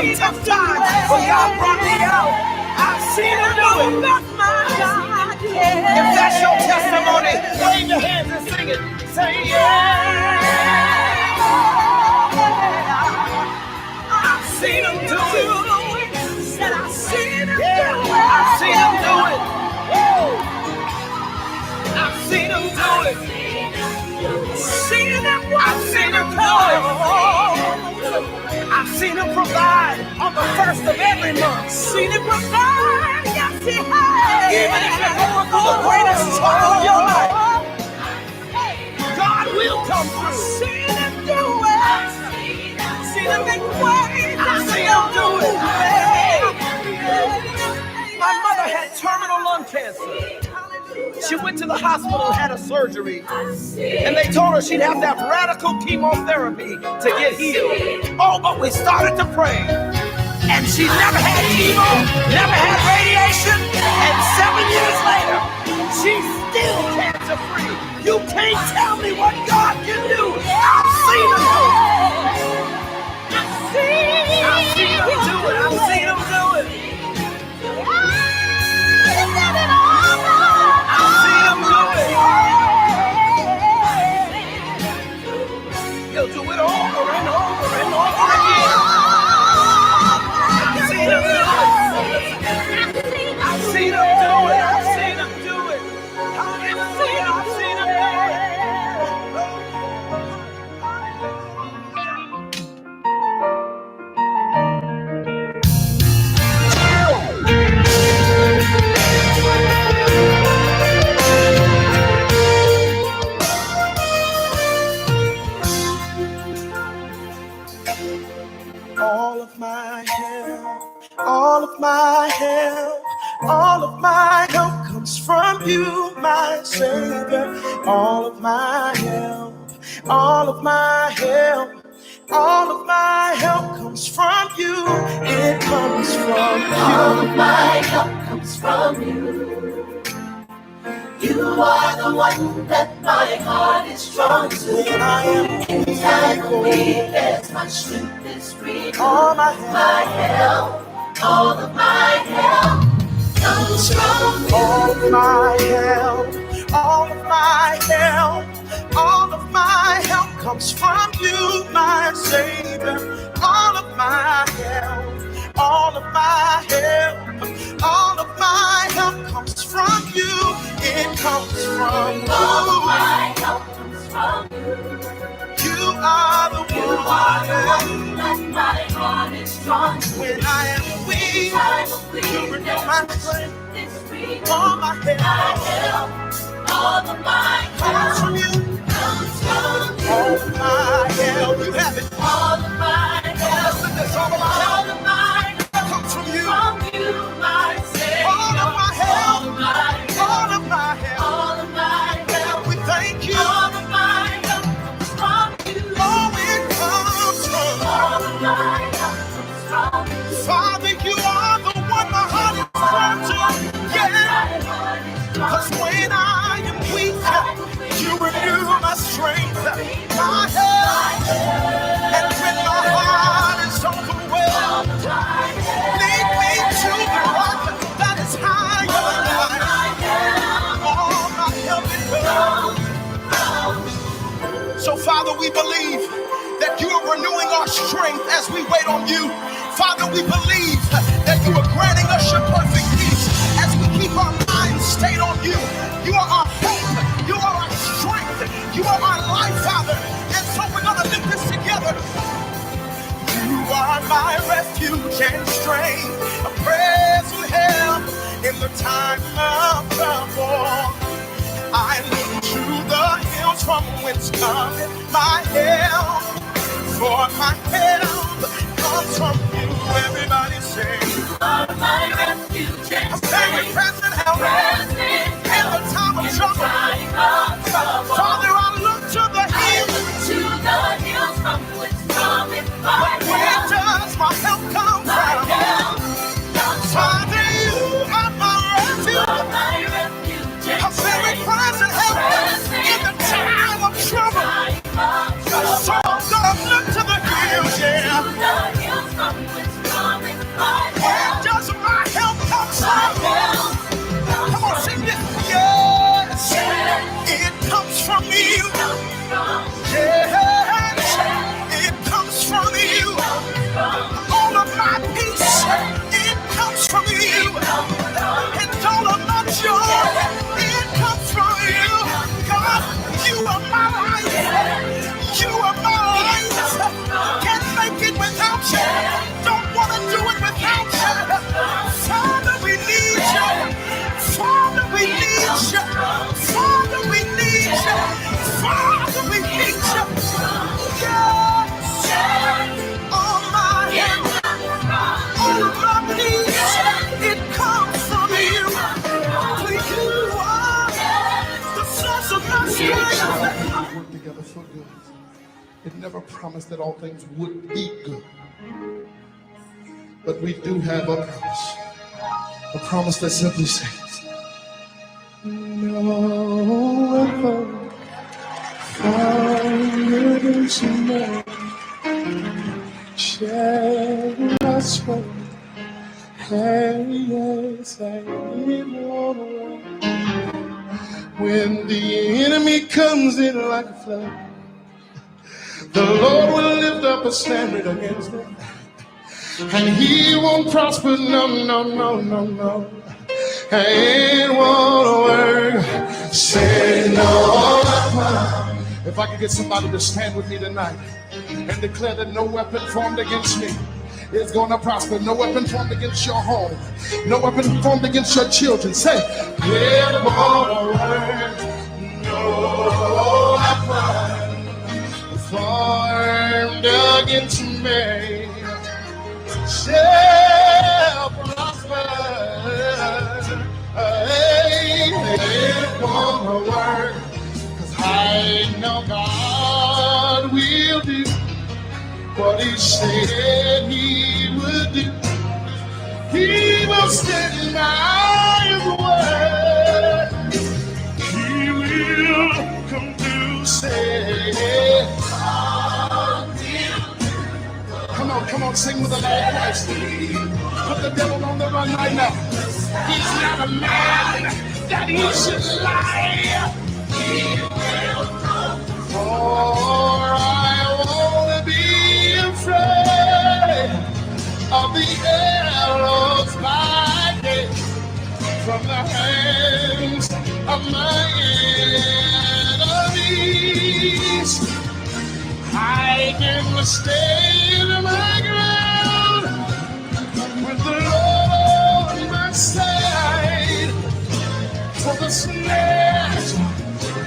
some tough times, but God brought me out. I've seen him do it. If that's your testimony, wave your hands and sing it. Say yeah. I've seen him do it. Said I've seen him do it. I've seen him do it. I've seen him do it. I've seen him do it. I've seen him provide on the first of every month. Seen him provide, yes he has. Even if you're going through the greatest trial of your life, God will come through. Seen him do it. Seen him make ways. I've seen him do it. My mother had terminal lung cancer. She went to the hospital and had a surgery, and they told her she'd have to have radical chemotherapy to get healed. Oh, but we started to pray, and she never had chemo, never had radiation, and 7 years later, she's still cancer-free. You can't tell me what God can do. I've seen him do it. I've seen him do it. I've seen him do it. He'll do it over and over and over again. I've seen him do it. I've seen him do it. I've seen him do it. I've seen him do all of my help, all of my help, all of my help comes from you, my Savior. All of my help, all of my help, all of my help comes from you. It comes from you. All of my help comes from you. You are the one that my heart is drawn to. When I am in time of weakness, my strength is renewed. All my help, all of my help comes from you. All of my help, all of my help, all of my help comes from you, my Savior. All of my help, all of my help, all of my help comes from you. It comes from you. All of my help comes from you. You are the one that my heart is drawn to. When I am weak, you renew my strength. All my help, all of my help comes from you. All of my help, you have it. All of my help, all of my help comes from you. My Savior. All of my help, all of my help, all of my help. We thank you. All of my help comes from you. Oh, it comes from all of my help comes from you. Father, you are the one my heart is drawn to. Yeah. Cause when I am weak, you renew my strength, my help. And when my heart is overwhelmed, lead me to the rock that is higher than I. All my help is come. So Father, we believe that you are renewing our strength as we wait on you. Father, we believe that you are granting us your perfect peace as we keep our minds stayed on you. You are our hope. You are our strength. You are our life, Father. And so we're going to live this together. You are my refuge and strength, a present help in the time of trouble. I look to the hills from whence cometh my help. For my help comes from you. Everybody say, you are my refuge and strength, a very present help in the time of trouble. Father, I look to the hills from whence cometh my help. Where does my help come from? Father, you are my refuge, a very present help in the time of trouble. So I'm gonna look to the hills, yeah. It never promised that all things would be good. But we do have a promise that simply says, no weapon formed against me shall prosper. Yes, I will. When the enemy comes in like a flood, the Lord will lift up a standard against them. And he won't prosper, no. Ain't one word, say no. If I could get somebody to stand with me tonight and declare that no weapon formed against me is going to prosper. No weapon formed against your home. No weapon formed against your children. Say, ain't one word, no weapon formed against me shall prosper. Ain't one word, 'cause I know God will do what he said he would do. He will stand by his word. He will come to say, come on, sing with a loud voice. Put the devil on the run right now. He's not a man that he should lie. He will come. For I won't be afraid of the arrows by day from the hands of my enemies. I can stay in my ground with the Lord on my side. For the snares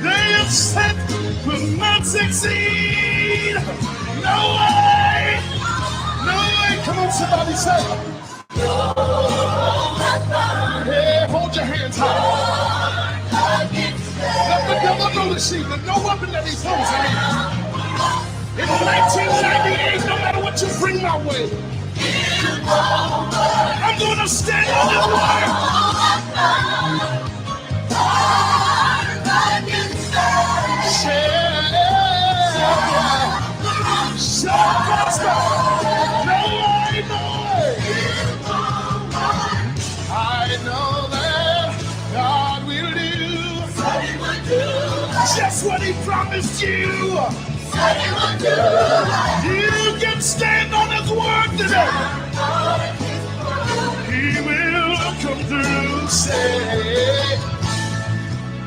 they have set will not succeed. No way, no way. Come on, somebody say, no. Yeah, hold your hands high. Let the devil know the secret. No weapon that he throws at me. In 1998, no matter what you bring my way, I'm going to stand on his word. Shall prosper. No way, no way. I know that God will do just what he promised you. You can stand on his word today. He will come through, say,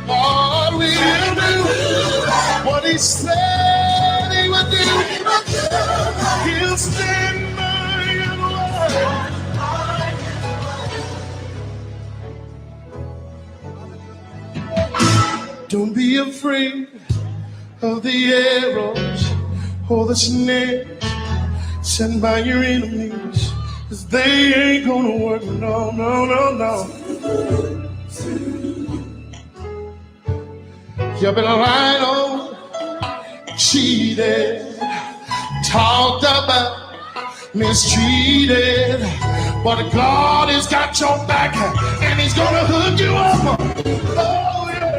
God will do what he said he would do. He'll stand by his word. Don't be afraid of the arrows or the snares sent by your enemies, 'cause they ain't gonna work, no. You've been lied on, cheated, talked about, mistreated, but God has got your back and he's gonna hook you up. Oh yeah.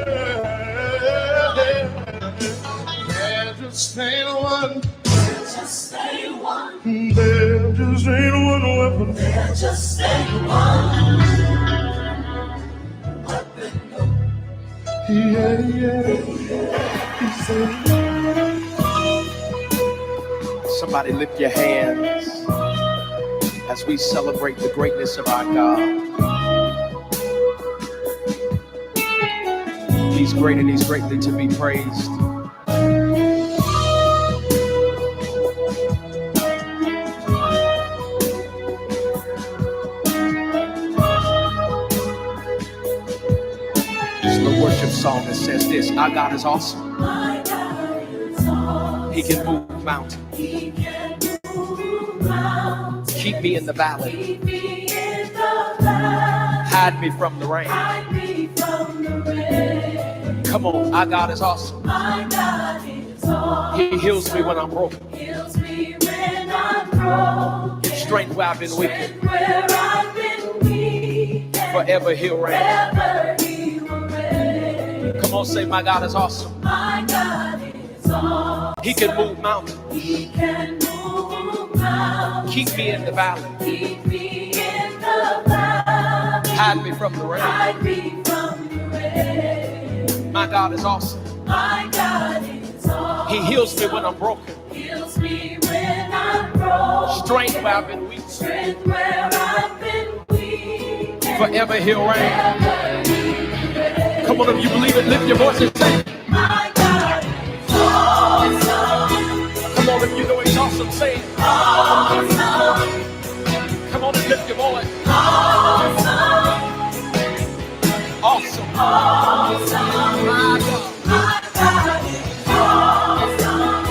Just ain't one. There just ain't one. There just ain't one weapon. There just ain't one weapon. Yeah. Somebody lift your hands as we celebrate the greatness of our God. He's great and he's greatly to be praised. Song that says this: our God is awesome. My God is awesome. He can move mountains. He can move mountains. Keep me in the valley. Keep me in the valley. Hide me from the rain. Hide me from the rain. Come on, our God is awesome. My God is He heals me when I'm broken. His strength where I've been weak. Forever he'll reign. Come on, say, my God is awesome. My God is awesome. He can move mountains. He can move mountains. Keep me in the valley. Keep me in the valley. Hide me from the rain. Hide me from the rain. My God is awesome. My God is awesome. He heals me when I'm broken. Heals me when I'm broken. Strength where I've been weak. Strength where I've been weak. Forever he'll reign. Come on, if you believe it, lift your voice and say, my God is awesome. Come on, if you know he's awesome, say it. Awesome. Come on and lift your voice. Awesome. Awesome. Awesome. My God. My God is awesome.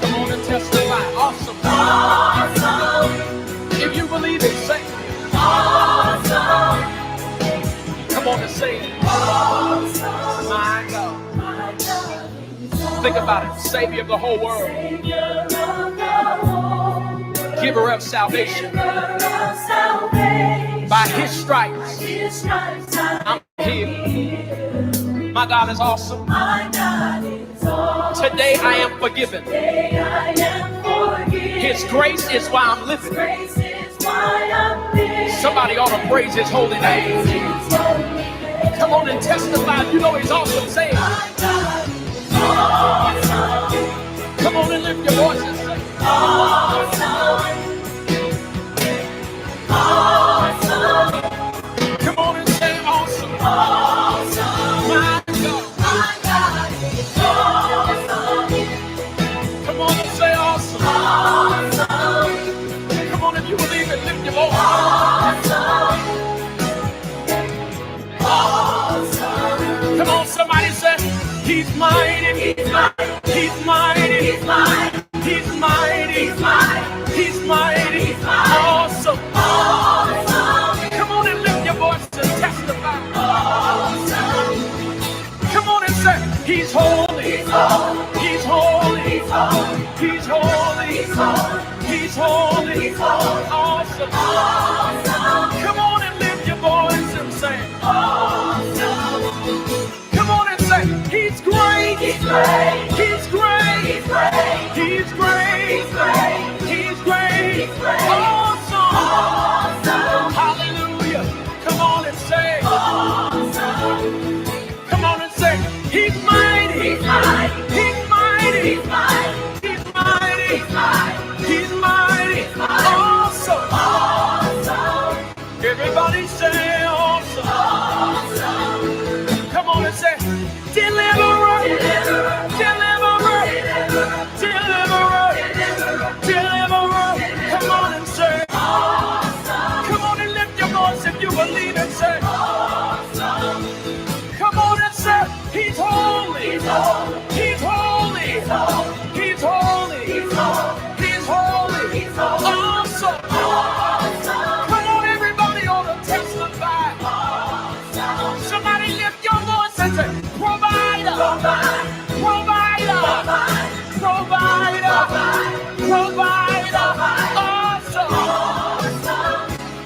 Come on and testify. Awesome. Awesome. If you believe it, say it. Awesome. Come on and say it. Awesome. My God. My God. Think about it. Savior of the whole world. Giver of salvation. By his stripes, I'm healed. My God is awesome. My God is awesome. Today I am forgiven. His grace is why I'm living. Somebody ought to praise his holy name. Come on and testify. You know he's awesome. Say it. Come on and lift your voice and say, awesome. Awesome. Come on and say awesome. Awesome. My God. My God is awesome. Come on and say awesome. Awesome. Come on, if you believe it, lift your voice. Awesome. Awesome. Come on, somebody say, he's mighty. He's mighty. He's mighty. He's mighty. He's mighty. He's mighty. He's mighty. He's mighty. Awesome. Awesome. Come on and lift your voice and testify. Awesome. Come on and say, he's holy. He's holy. He's holy. He's holy. He's holy. He's holy. He's holy. He's holy. Awesome. Awesome. Come on and lift your voice and say, awesome. Come on and say, he's great. He's great. He's great. He's great. He's great. He's great. He's great. He's great. Awesome. Awesome. Hallelujah. Come on and say, awesome. Come on and say, he's mighty. He's mighty. He's mighty. He's mighty. He's mighty. He's mighty. He's mighty. He's mighty. Awesome. Awesome. Everybody say awesome. Awesome. Come on and say, deliverer. Deliverer. Deliverer. Deliverer. Deliverer. Come on and say, awesome. Come on and lift your voice if you believe it. Say, awesome. Come on and say, he's holy. He's holy. He's holy. He's holy. He's holy. He's holy. He's holy. He's holy. Awesome. Awesome. Come on, everybody ought to testify. Awesome. Somebody lift your voice and say, provider. Provider. Provider. Provider. Provider. Awesome. Awesome.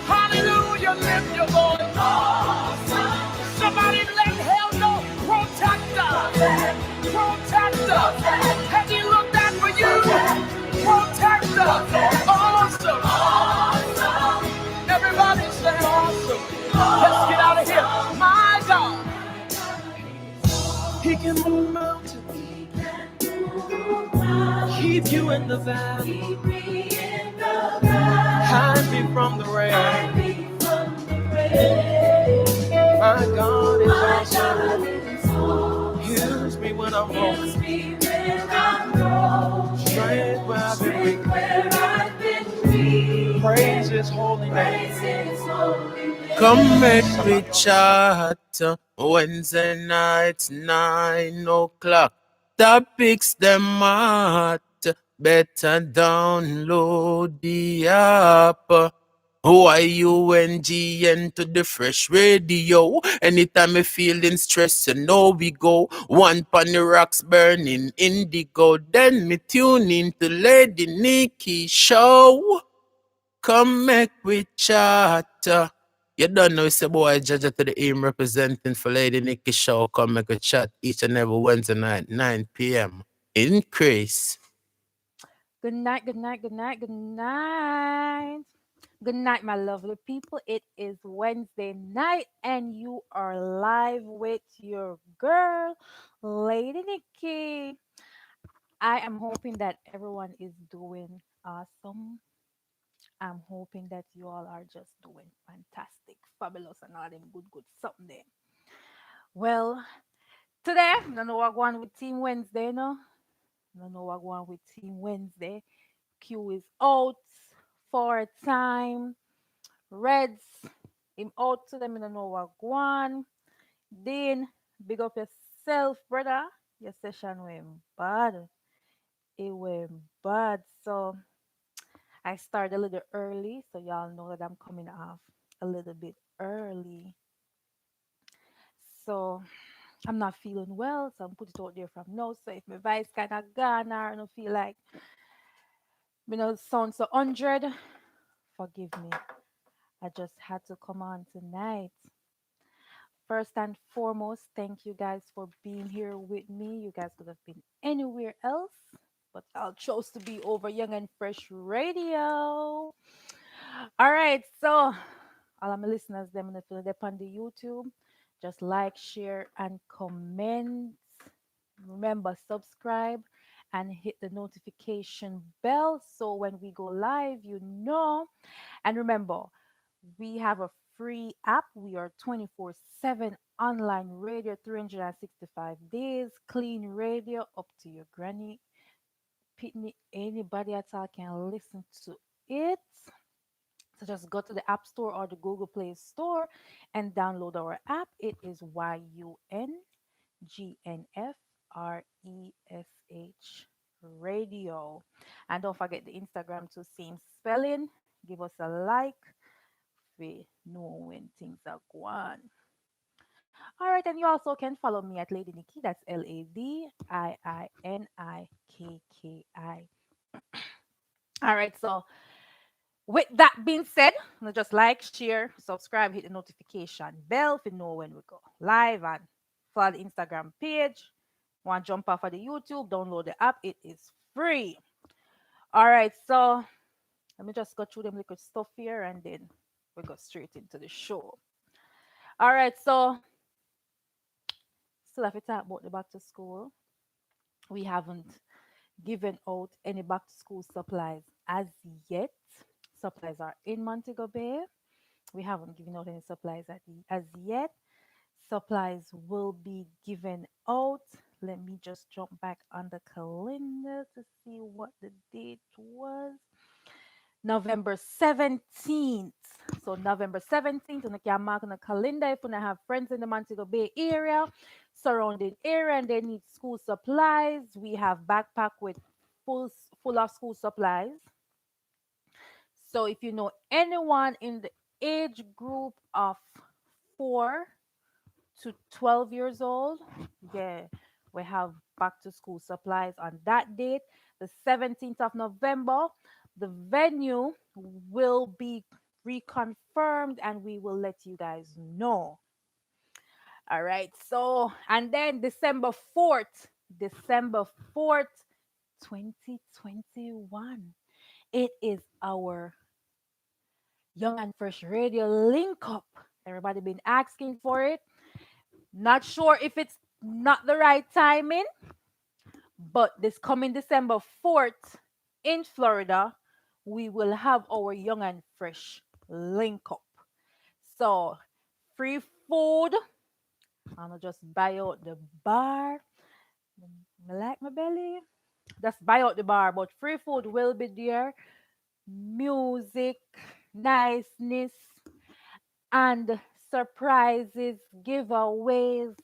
Hallelujah. Lift your voice. Awesome. Somebody let hell know. Protector. Protector. Has he looked out for you? Protector. Awesome. Awesome. Everybody say awesome. Let's get out of here. My God. He can move mountains. Keep you in the valley. Keep me in the valley. Hide me from the rain. Hide me from the rain. My God is awesome. Heals me when I'm broken. Strength where I've been weak. Praise his holy name. Come make me chat Wednesday night 9 o'clock. Topics them hot. Better download the app. OIUNGN to the fresh radio. Anytime I feeling stress, you know we go. One pon the rocks burning indigo. Then me tune into Lady Nikki show. Come make we chat. You don't know it's a boy Jaja to the aim representing for Lady Nikki show. Come make we chat each and every Wednesday night, 9 p.m. Increase. Good night, good night, good night, good night. Good night, my lovely people. It is Wednesday night, and you are live with your girl, Lady Nikki. I am hoping that everyone is doing awesome. I'm hoping that you all are just doing fantastic, fabulous, and all them good, good something there. Well, today, I don't know what going with Team Wednesday, no? I don't know what going with Team Wednesday. Q is out for a time. Reds, him out to them in the Nova Guan. Dean, big up yourself, brother. Your session went bad. It went bad. So I started a little early, so y'all know that I'm coming off a little bit early. So I'm not feeling well, so I'm put it out there from now. So if my voice kind of gone or I don't feel like sound so 100, forgive me. I just had to come on tonight. First and foremost, thank you guys for being here with me. You guys could have been anywhere else, but I chose to be over Young and Fresh Radio. All right, so all of my listeners, them in the field up on the YouTube, just like, share, and comment. Remember, subscribe and hit the notification bell so when we go live, you know. And remember, we have a free app. We are 24/7 online radio, 365 days, clean radio up to your granny, pitney, anybody at all can listen to it. So just go to the App Store or the Google Play Store and download our app. It is YUNGNFRESH Radio. And don't forget the Instagram to same spelling. Give us a like. We know when things are going. All right, and you also can follow me at Lady Nikki. That's LADIINIKKI. All right, so with that being said, just like, share, subscribe, hit the notification bell if you know when we go live, and follow the Instagram page. Want to jump off of the YouTube? Download the app. It is free. All right, so let me just go through them liquid stuff here, and then we go straight into the show. All right, so still have to talk about the back to school. We haven't given out any back to school supplies as yet. Supplies are in Montego Bay. We haven't given out any supplies as yet. Supplies will be given out. Let me just jump back on the calendar to see what the date was. November 17th. So November 17th, and you can mark on the calendar if you have friends in the Montego Bay area, surrounding area, and they need school supplies. We have backpack with full of school supplies. So if you know anyone in the age group of 4 to 12 years old, yeah, we have back to school supplies on that date, the 17th of November. The venue will be reconfirmed and we will let you guys know. All right. So, and then December 4th, 2021. It is our Young and Fresh Radio link up. Everybody been asking for it. Not sure if it's not the right timing, but this coming December 4th in Florida, we will have our Young and Fresh link up. So, free food. I'm gonna just buy out the bar. I like my belly. Just buy out the bar, but free food will be there. Music, niceness, and surprises, giveaways,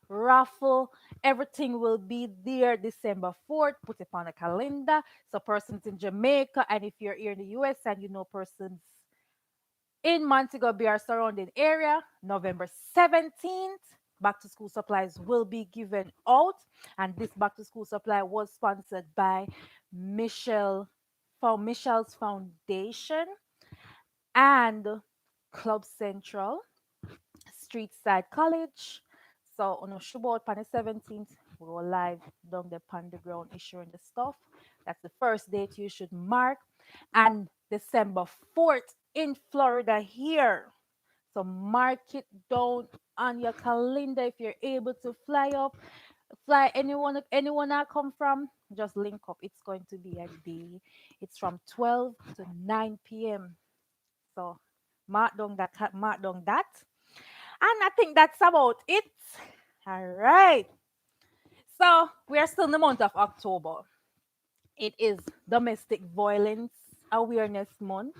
raffle. Everything will be there December 4th. Put it on a calendar. So persons in Jamaica, and if you're here in the US and you know persons in Montego Bay or surrounding area, November 17th, back to school supplies will be given out. And this back to school supply was sponsored by Michelle for Michelle's Foundation and Club Central, Street Side College. So on a showboat on the 17th, we go live down the pond ground issuing the stuff. That's the first date you should mark. And December 4th in Florida here. So mark it down on your calendar if you're able to fly up, fly anyone I come from, just link up. It's going to be a day. It's from 12 to 9 p.m. So mark down that. And I think that's about it. All right. So we are still in the month of October. It is Domestic Violence Awareness Month,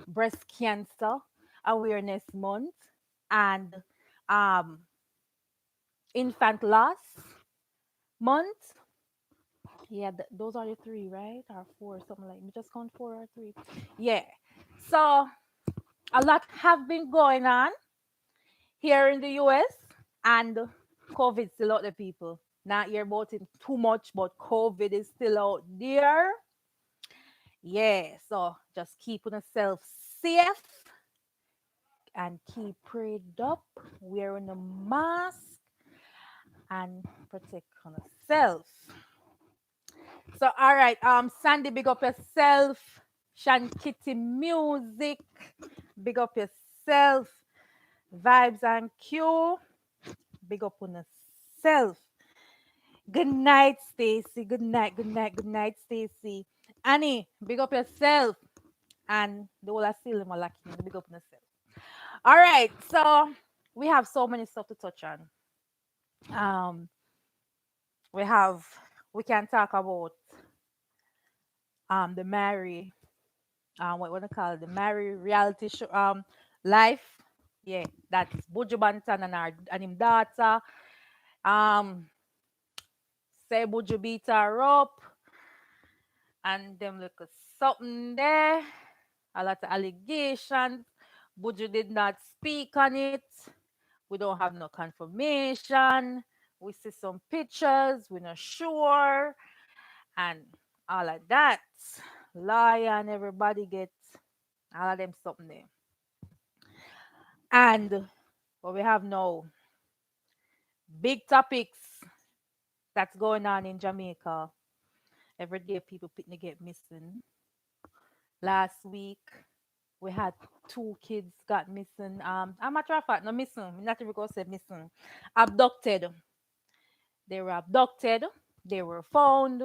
Breast Cancer Awareness Month, and um, Infant Loss Month. Yeah, those are the three, right? Or four, something like. We just count four or three. Yeah. So a lot have been going on here in the US, and COVID still out there, people. Not hear about it too much, but COVID is still out there. Yeah, so just keep yourself safe and keep prayed up, wearing a mask and protect yourself. So all right, Sandy, big up yourself. Shan Kitty Music, big up yourself. Vibes and Q, big up on yourself. Good night, Stacy. Good night, good night, good night, Stacy. Annie, big up yourself. And the whole still Malaki, big up on yourself. All right, so we have so many stuff to touch on. Um, we have we can talk about the Mary what to call it, the Mary reality show life. Yeah, that's Buju Banton and our and him daughter. Um say Buju beat her up and them look something there. A lot of allegations. Buju did not speak on it. We don't have no confirmation. We see some pictures, we're not sure, and all of that. Lawyer and everybody gets all of them something there. And what we have now, big topics that's going on in Jamaica. Every day people picnic get missing. Last week we had two kids got missing. A matter of fact, no missing. Not even gonna say missing. Abducted. They were abducted. They were found,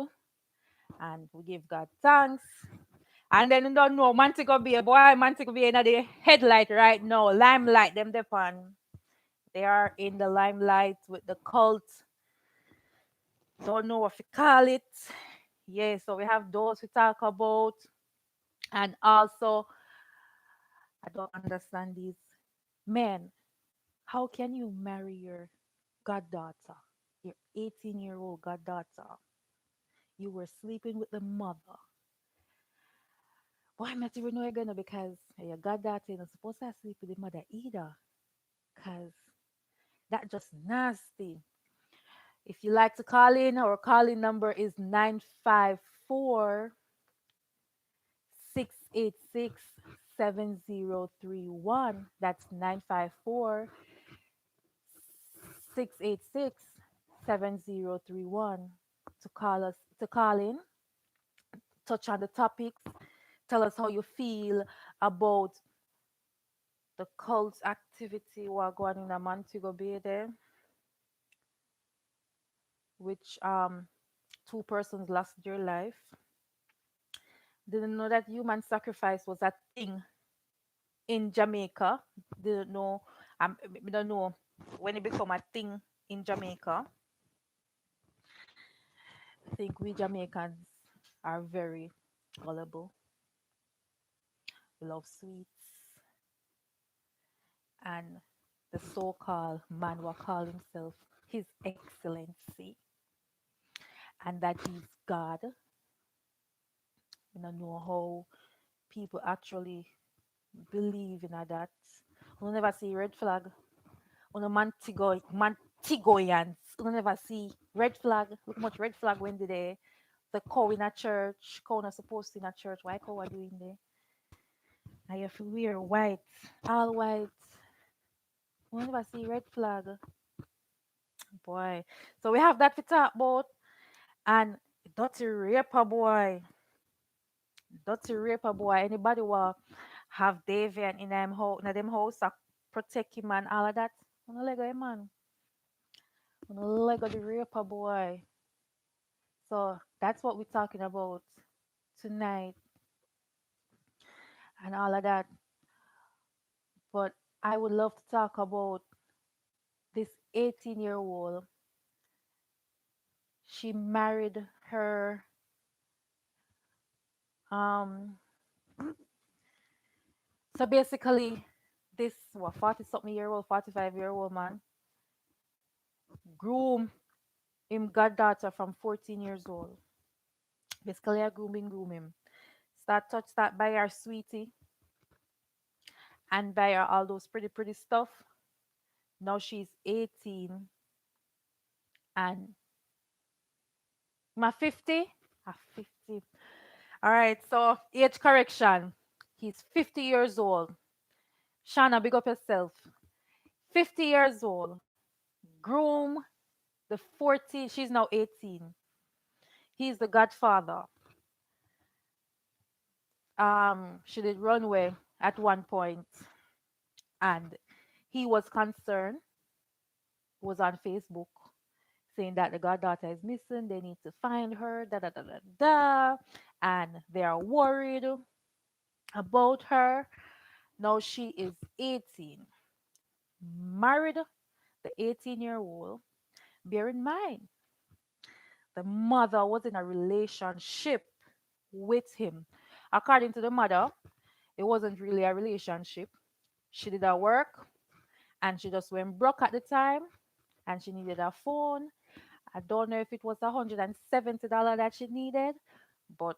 and we give God thanks. And then you don't know, Mantico be a boy, Mantico be in the headlight right now, limelight, them depend. They are in the limelight with the cult. Don't know what to call it. Yeah, so we have those we talk about. And also, I don't understand these men. How can you marry your goddaughter, your 18-year-old goddaughter? You were sleeping with the mother. Why am I even know you're gonna because your goddaughter is supposed to sleep with the mother either? Cause that just nasty. If you like to call in, our calling number is 954 686 7031. That's 954 686 7031 to call in, touch on the topics, tell us how you feel about the cult activity we're going in a Montego Bay there, which two persons lost their life. Didn't know that human sacrifice was a thing in Jamaica. Didn't know. We don't know when it become a thing in Jamaica. I think we Jamaicans are very gullible. We love sweets, and the so-called man will call himself His Excellency, and that he's God. We don't know how people actually believe in a that. You never see red flag. On a Mantigoyans. You never see red flag. Look much red flag when they there. The cow in a church. Cow not supposed to in a church. Why cow are doing there? And you have to wear white. All white. You never see red flag. Boy. So we have that to talk about. And dirty raper boy. Dirty raper boy. Anybody will have Davian in them house protect him and all of that. On the leg of him man. On the leg of the raper boy. So that's what we're talking about tonight and all of that. But I would love to talk about this 18-year-old. She married her um so basically this what 40 something year old, 45-year-old man groom him goddaughter from 14 years old. Basically a groom him. Start buy her sweetie and buy her all those pretty stuff. Now she's 18 and my 50? Ah, 50. All right, so age correction. He's 50 years old. Shana, big up yourself. 50 years old. Groom, the 40, she's now 18. He's the godfather. She did runway at one point, and he was concerned, was on Facebook, saying that the goddaughter is missing. They need to find her, da da da da da. And they are worried about her. Now she is 18, married the 18-year-old. Bear in mind, the mother was in a relationship with him. According to the mother, it wasn't really a relationship. She did her work and she just went broke at the time and she needed a phone. I don't know if it was $170 that she needed, but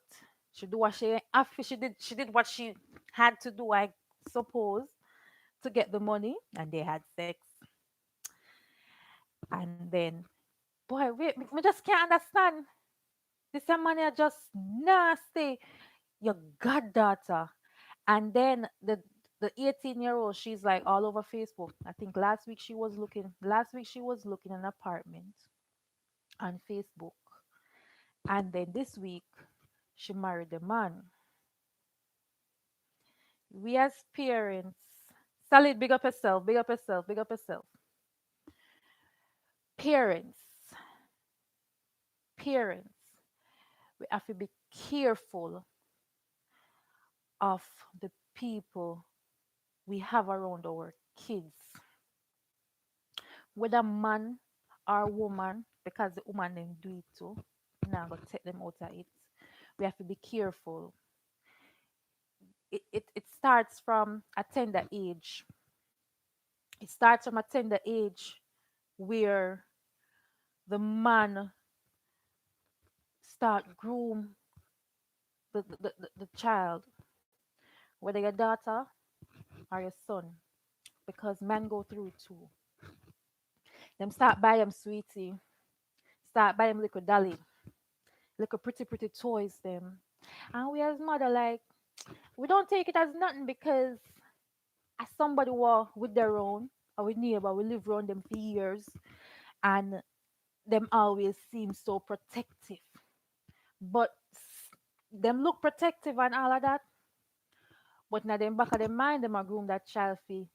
she did what she had to do, I suppose, to get the money, and they had sex. And then, boy, wait, me just can't understand. This man are just nasty. Your goddaughter. And then the 18-year-old, she's like all over Facebook. I think last week she was looking an apartment on Facebook. And then this week she married the man. We as parents, Salid, big up yourself, big up yourself, big up yourself. Parents, parents, we have to be careful of the people we have around our kids, whether man or woman, because the woman them do it too. Now go take them out of it. We have to be careful. It starts from a tender age. It starts from a tender age where the man start groom the child, whether your daughter or your son, because men go through it too. Them start buy them sweetie, start buy them little dolly, little pretty toys them. And we as mother like we don't take it as nothing because as somebody were with their own or with neighbor, we live around them for years and them always seem so protective. But them look protective and all of that, but now them back of their mind them are groom that child for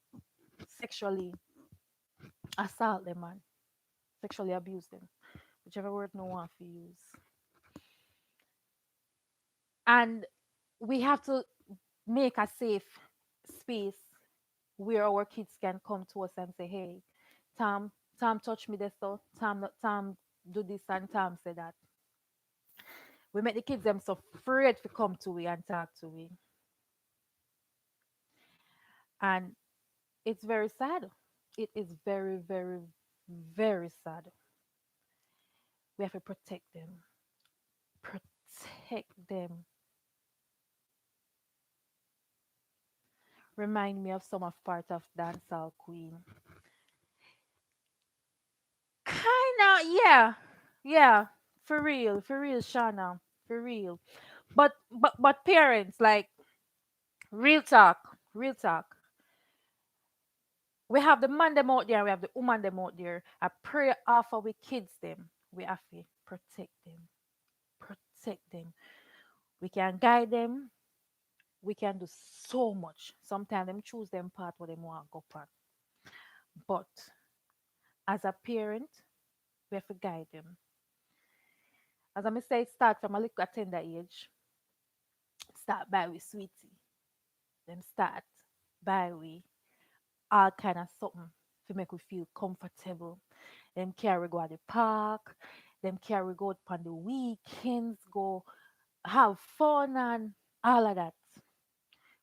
sexually assault them man, sexually abuse them, whichever word no one for use. And we have to make a safe space where our kids can come to us and say, hey, Tom touch me this so Tom do this and Tom say that. We make the kids them so afraid to come to we and talk to we. And it's very sad. It is very sad. We have to protect them. Protect them. remind me of some of part of dancehall queen. Kinda, yeah, yeah, for real, Shana, for real. But parents, like, real talk. We have the man them out there, we have the woman them out there. I pray offer we kids them. We have to protect them. We can guide them. We can do so much. Sometimes them choose them part where they want to go part. But as a parent, we have to guide them. As I say, start from a little tender age. Start by we sweetie. Then start by we all kind of something to make we feel comfortable. Them carry go at the park. Them carry go on the weekends, go have fun and all of that.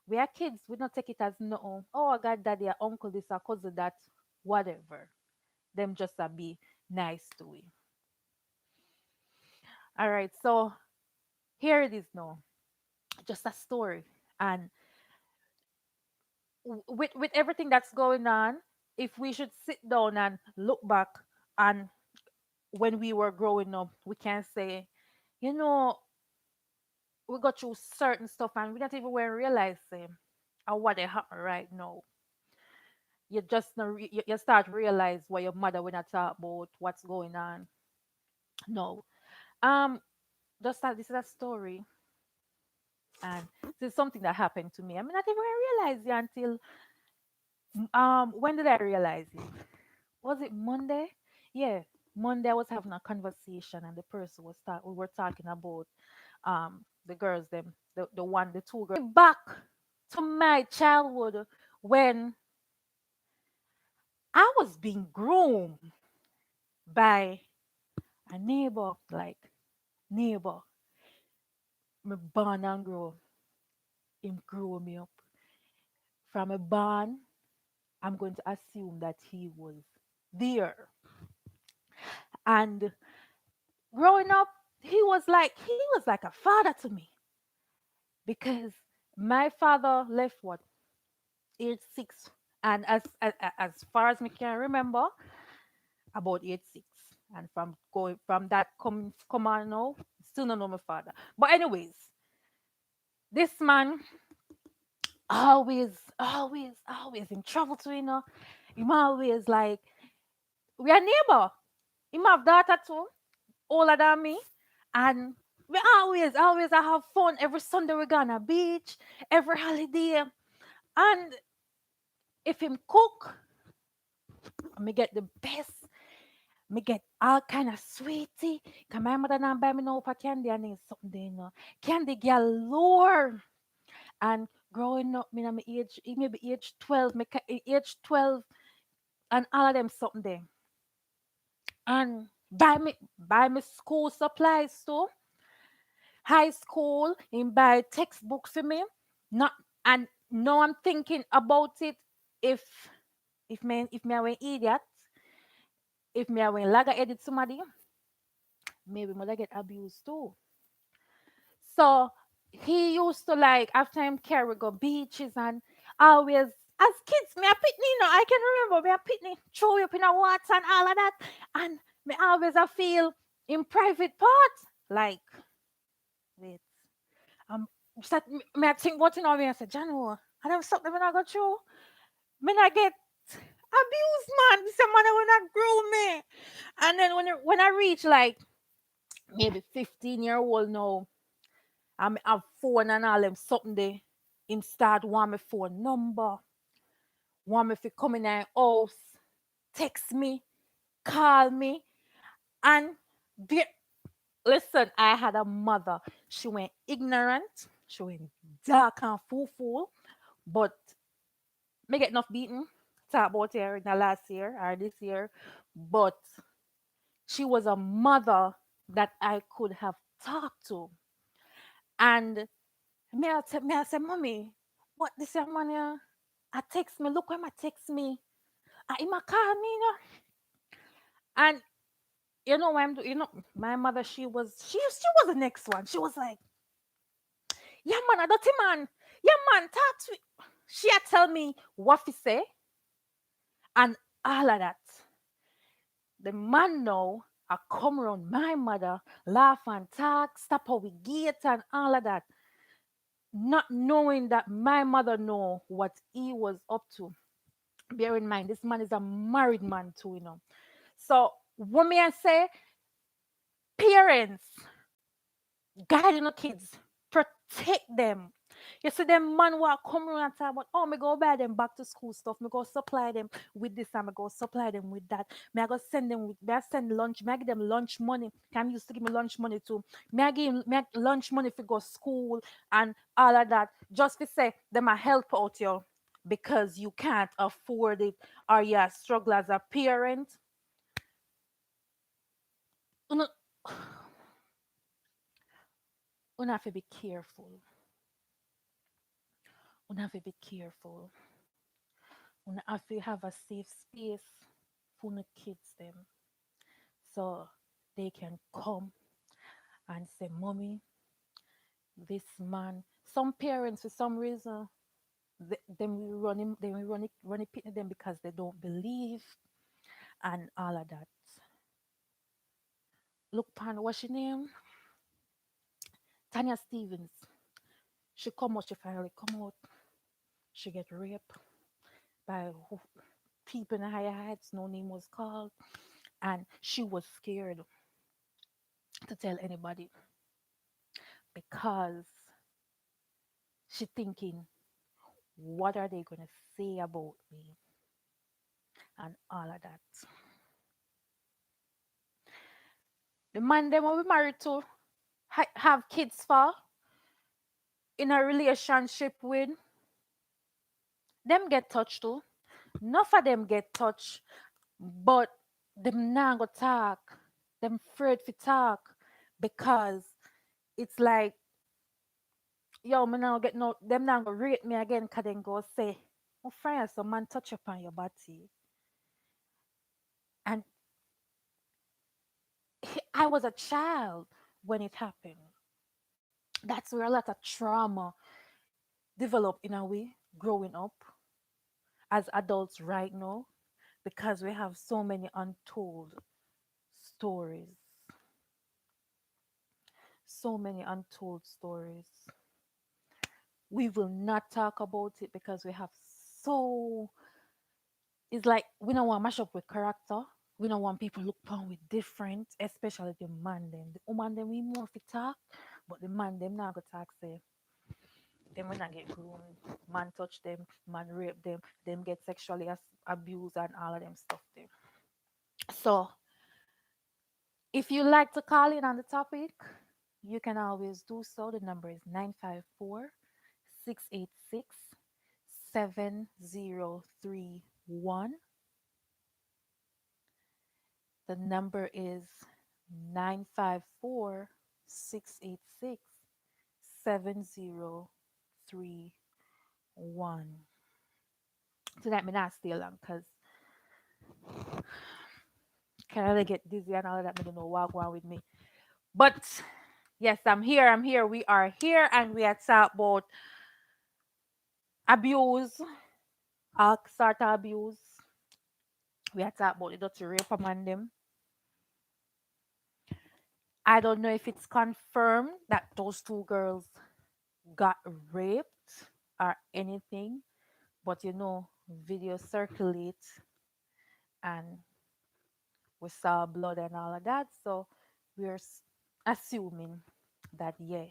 We are kids. We don't take it as no. Oh, I got daddy, or uncle, this, or cousin, that, whatever. Them just a be nice to we. All right. So here it is now. Just a story. And with everything that's going on, if we should sit down and look back and when we were growing up, we can say, you know, we got through certain stuff and we don't even were realizing what they happen right now. You just you start realize what your mother when I talk about what's going on. No, um, just that this is a story, and this is something that happened to me. I mean, not even realize it until when did I realize it? Was it Monday? Yeah, Monday I was having a conversation and the person was we were talking about the girls them the two girls back to my childhood when I was being groomed by a neighbor, like neighbor. Me born and grow. Him grew me up. From a born, I'm going to assume that he was there. And growing up, he was like a father to me because my father left what age 6, and as far as me can remember, about age 6. And from going from that come on now, still don't know my father. But anyways, this man always in trouble too, Him always like we are neighbor. Him have daughter too, older than me. And we always I have fun. Every Sunday we gonna beach, every holiday. And if him cook, me get the best. Me get all kind of sweetie. Cause my mother not buy me no for candy and then something there. Candy galore. And growing up, me na me age, maybe age 12, age 12 and all of them something there. And buy me school supplies too. High school, and buy textbooks for me. Not and now I'm thinking about it. If if me I were idiot, if me I were laga edit somebody, maybe mother get abused too. So he used to like after him carry go beaches and always as kids me a pitney, I can remember me a pitney throw you up in a water and all of that. And me always I feel in private part. Like, wait. Um start me I think what me I said, Jano, I don't something when I go through. Me I get abused, man. This man when I grow me. And then when I reach like maybe 15-year-old now, I have phone and all them something there. Him start want my phone number, want me to come in our house, text me, call me, and be, listen. I had a mother. She went ignorant, she went dark and fool, but me get enough beaten. Talk about her in the last year or this year, but she was a mother that I could have talked to, and me I say, mommy, what this young man here? I text me, look where my text me. He ma call me, And what I'm my mother, she was the next one. She was like, yeah, man, a dirty man. Yeah, man, talk to me. She had tell me what he say and all of that. The man now I come around my mother, laugh and talk, stop her with gate and all of that, not knowing that my mother know what he was up to. Bear in mind, this man is a married man too, you know. So what may I say? Parents guiding the kids, protect them. You see them man who are come around and talk about, oh, me go buy them back to school stuff, me go supply them with this and me go supply them with that. Me I go send them with, me I send lunch, me I give them lunch money. Can used to give me lunch money too. Me I give me I lunch money for go school and all of that. Just to say them a help out you because you can't afford it or you struggle as a parent. You know, you have to be careful. You have to be careful. You have to have a safe space for the kids them so they can come and say, Mommy, this man. Some parents, for some reason, them will run him, they will run it pit them because they don't believe and all of that. Look, pan, what's your name? Tanya Stevens. She come out, she finally come out. She get raped by people in higher heights. No name was called, and she was scared to tell anybody because she thinking, what are they gonna say about me and all of that. The man them we married to, have kids for, in a relationship with, them get touched too. Enough of them get touched, but them now go talk. Them afraid to talk because it's like, yo, me now get no, them now go rate me again, cause then go say, oh, friend, some man touch upon your body. And I was a child when it happened. That's where a lot of trauma develop in a way growing up as adults right now because we have so many untold stories. So many untold stories. We will not talk about it because we have so, it's like we don't want to mash up with character. We don't want people look upon with different, especially the man them. The woman them we more fit talk, but the man them not go talk say them when I get groomed, man touch them, man rape them get sexually abused and all of them stuff there. So if you like to call in on the topic, you can always do so. The number is 954-686-7031. The number is 954-686-7031. So that may not stay long because kind of get dizzy and all of that. I don't know what going with me. But yes, I'm here. I'm here. We are here, and we are talk about abuse, all sort of abuse. We are talk about the dirty rape among them. I don't know if it's confirmed that those two girls got raped or anything, but video circulate and we saw blood and all of that. So we're assuming that yeah,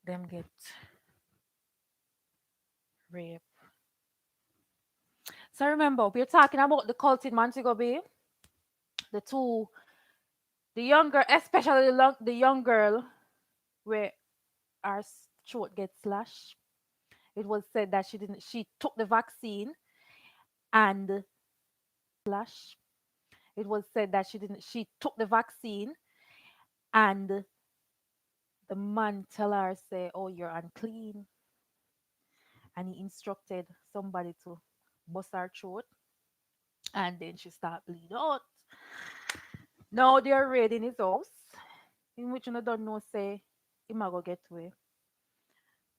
them get raped. So remember, we're talking about the cult in Montego Bay. The two, the younger, especially the young girl, where her throat gets slashed. It was said that she didn't. She took the vaccine and slash. It was said that she didn't. She took the vaccine and the man tell her say, "Oh, you're unclean," and he instructed somebody to bust her throat, and then she start bleed out. Now they're raiding his house, in which you don't know say him a go get away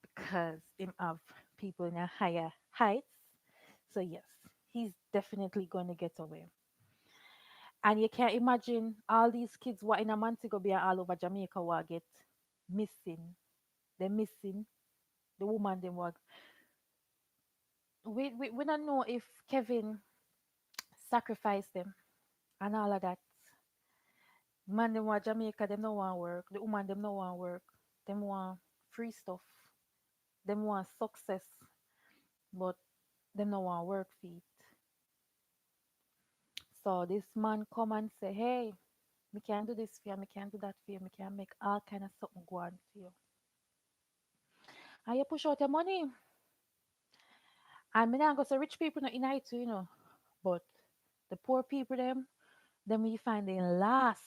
because him have people in a higher heights. So yes, he's definitely going to get away. And you can't imagine all these kids what in a Montego Bay and all over Jamaica will get missing. They're missing. The woman them work. We don't know if Kevin sacrificed them and all of that. Man them want Jamaica, them no want work. The woman them no want work. Them want free stuff. Them want success. But them no want work feet. So this man come and say, hey, me can do this for you, me can do that for you, me can make all kind of something go on for you. And you push out your money. And me not go say rich people not in it too, But the poor people them we find they last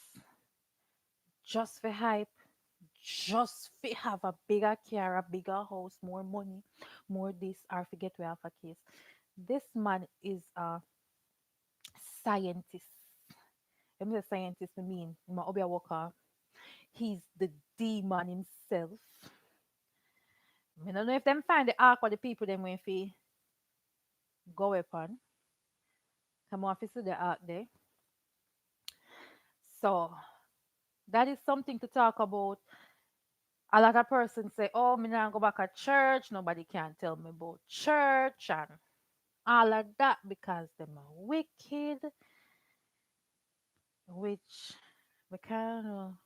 just for hype, just for have a bigger car, a bigger house, more money, more this, or forget we have a case. This man is a scientist. I'm a scientist, I mean, my Obia Walker. He's the demon himself. I don't know if them find the ark or the people them when fi go upon. Come on, fi see the ark there. So that is something to talk about. A lot of persons say, "Oh, me not go back at church. Nobody can tell me about church and all of that because them are wicked." Which we kind of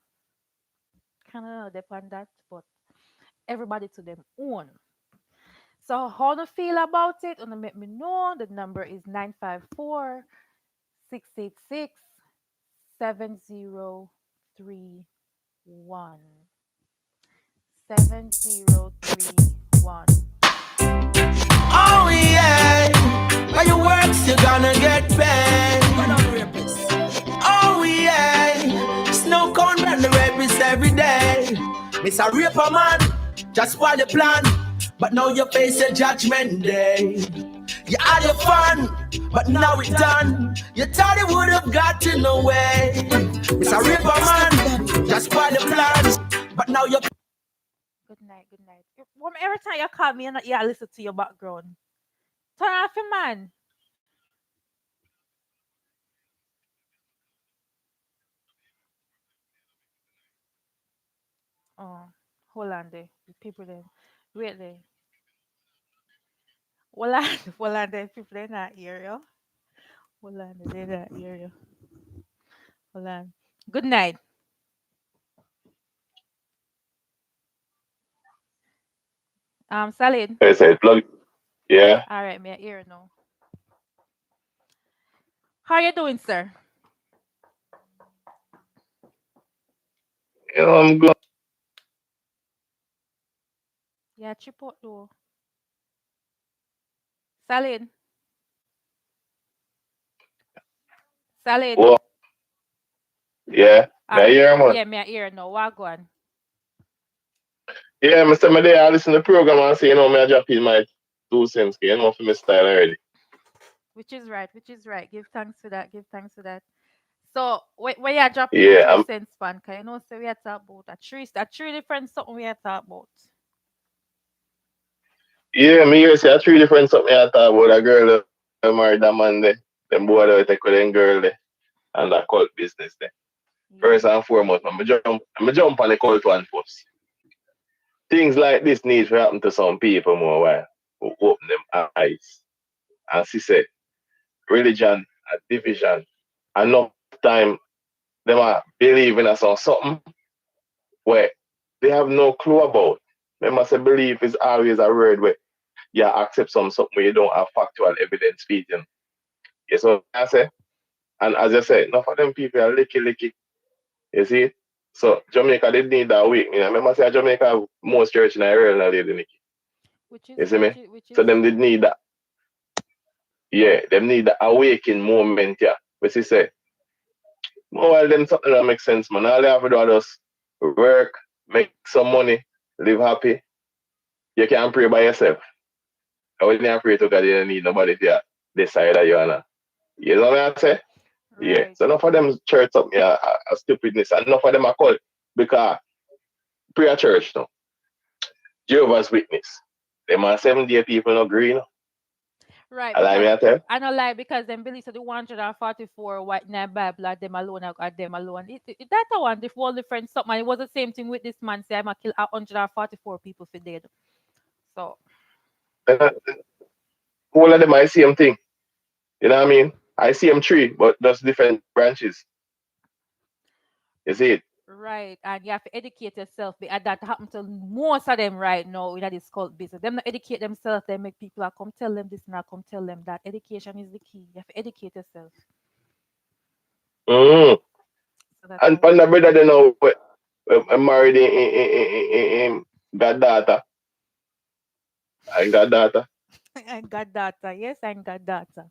depend that, but everybody to them own. So how do you feel about it? Wanna make me know? The number is 954-686-7031. 7031. Oh yeah, by your works you're gonna get paid. Oh yeah, snow cone run the rapist every day. Miss a raper man, just spoil the plan. But now you face a judgment day. You had your fun, but now it's done. You thought it would have gotten away. Miss a raper man, just spoil the plan. But now you. Good night, good night. Every time you call me, yeah, I listen to your background. Turn off your man. Oh, hold on there. The people there. Wait there. Hold on, hold on there. People they not hear you. Hold on, they not hear you. Hold on. Good night. Salid. I said, plug. Yeah. All right, me hear now. How you doing, sir? I'm good. Yeah, chip out though. Salid. Salid. Well, yeah. All Now, right. yeah, man. Yeah, me hear now. What go on? Yeah, Mr. Medea, I listen to the program and say, me, I drop in my 2 cents, for my style already. Which is right. Which is right. Give thanks for that. Give thanks for that. So where you drop in Yeah, 2 cents pan? Cause so we are talk about a three different something we are talk about. me here say, 3 different something I thought about a girl that married that man there. Them boy that take with them girl there. And that cult business there. First Yeah. and foremost, I'm jump on the cult one first. Things like this need to happen to some people more while. Who open them eyes. And she said, religion and division. Enough time them are believing us on something where they have no clue about. Remember, say belief is always a word where you accept something where you don't have factual evidence feeding. Yes, what I say? And as you say, enough of them people are licky licky. You see? So Jamaica they need that awakening. Remember say Jamaica have most church in Ireland now, Lady Nikki. Which is You see which me? is which So is them did true. need that. Yeah, them need the awakening moment, yeah. Which is say, well, them something that makes sense, man. All they have to do is just work, make some money, live happy. You can pray by yourself. And when you pray to God, you don't need nobody to decide that you're not. You know what I say? Yeah. Right. So enough of them church up yeah, a stupidness. And enough of them are called because prayer church no. Jehovah's Witness. Them are 7 day people no green. Right, I like because me I tell. I know like because them believe that the 144 white in the Bible are them alone are them alone. That a one the whole different something. It was the same thing with this man say I'm gonna kill 144 people for dead. So Uh, All of them I see them thing. You know what I mean? I see them tree, but just different branches. You see it? right, and you have to educate yourself. And that happen to most of them right now in this cult business. Them not educate themselves. They make people come tell them this and I come tell them that. Education is the key. You have to educate yourself. Mm. So that's And how it the is. brother they know I'm married in goddaughter. I goddaughter. I got data. Yes, I got data.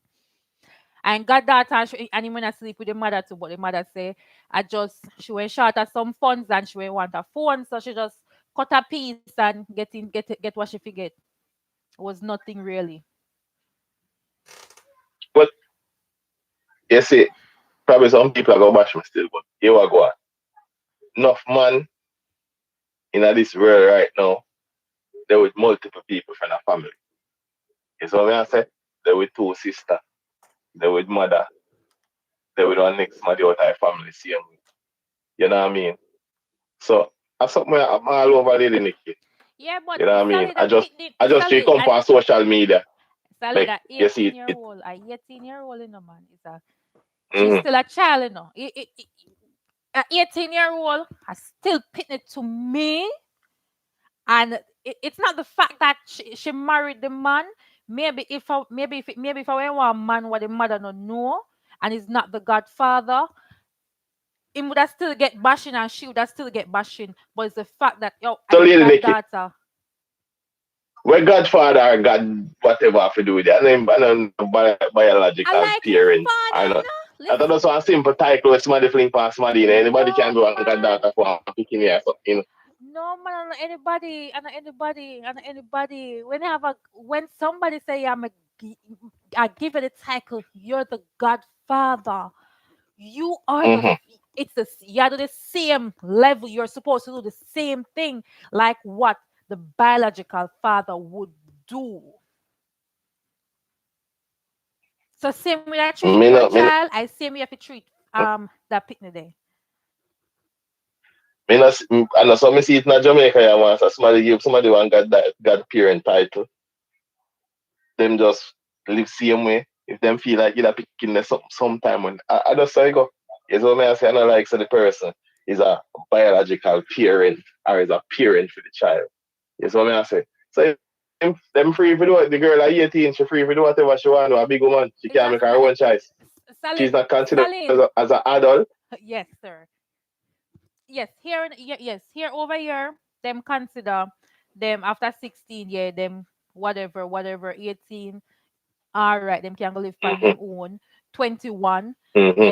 And got data and him when I sleep with the mother too, but the mother say I just she went short of some funds and she went want a phone, so she just cut a piece and get what she forget. Was nothing really. But you see, probably some people are gonna bash me still, but here we go. Enough man in this world right now, there with multiple people from the family. You see what I say? There with two sisters, there with mother, there with one next mother out of her family, same way. You know what I mean? So that's something I'm all over there, Nikki. Yeah, but You know what I mean? solid a picnic I just solid come and for social media. solid Like a you see 18-year it. old, a 18-year-old in a man is a she's Mm-hmm. still a child, you know. A 18-year-old has still picnic to me. And it's not the fact that she married the man. Maybe if I want a man what the mother don't know and is not the godfather, he would have still get bashing and she would have still get bashing. But it's the fact that yo, So I lady Nikki, goddaughter. where Godfather or God whatever have to do with it. I know I biological like his parent. father, I you know. know. I thought Listen, that's a simple title where somebody fling past somebody. Anybody can no do a man, goddaughter for a picking here or something. no man, and anybody. When somebody say gi- I give it a title, you're the godfather. You are Mm-hmm. it's you are the same level. You're supposed to do the same thing like what the biological father would do. So same way I treat Me your no, me, child, I same way you have to treat that picnic there. me no, I know some me see it in Jamaica. Yeah, once somebody give somebody one God parent title. Them just live same way. If them feel like you're picking them sometime when I just say go. Is what I say. I know like so the person is a biological parent or is a parent for the child. Is what I say. So them free for do it. The girl at 18, she free for do whatever she want. A big woman, she It's can a make her own choice. She's solid not considered solid. as an adult. Yes, sir. Yes, yes, here over here, them consider them after 16, yeah, them whatever 18. All right, them can go live on them Mm-hmm, own. 21, mm-hmm,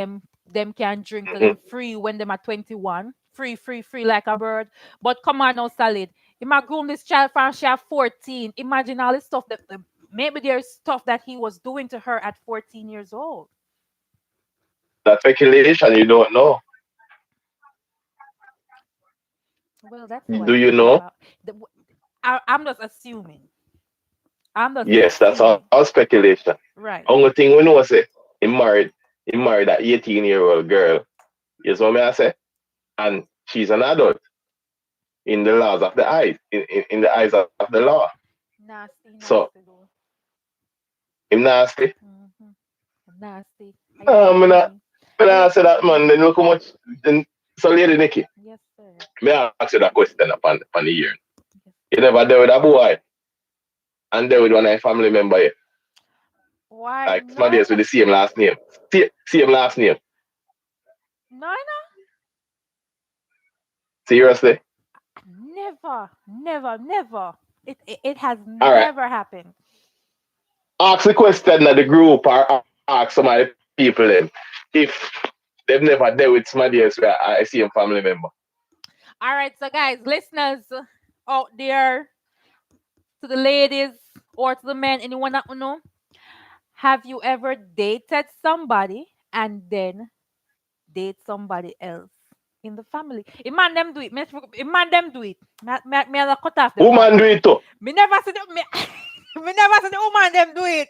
them can drink to mm-hmm. them free when them are 21. Free like a bird. But come on now, solid. He might groom this child from she at 14. Imagine all the stuff that maybe there's stuff that he was doing to her at 14 years old. That speculation, you don't know. Well, that's how I Do you feel know? about I'm just assuming. I'm just Yes, that's assuming. all speculation. Right. Only thing we know say he married that 18-year-old girl. You know what I say? And she's an adult in the laws of the eyes, in the eyes of the law. Nasty, So nasty though. him nasty. Mm-hmm. Nasty. I agree I'm with not me. when I I say agree with that me. man, then look how much then so lady Nikki, Yes, sir. may I ask you that question upon the year. Yes, You sir. never there with a boy and there with one of your family member here. Why? Like No, somebody else with no, the same last name. Same last name. no, Seriously? never, never, never. It has All right. never happened. Ask the question at the group or ask some of the people then if they've never dealt with somebody else where I see a family member. All right, so guys, listeners out there, to the ladies or to the men, anyone that you know, have you ever dated somebody and then date somebody else? in the family. A man them do it. A man them do it. Me a cut off the Woman man. do it too. Me never see the me, me never see the woman them do it.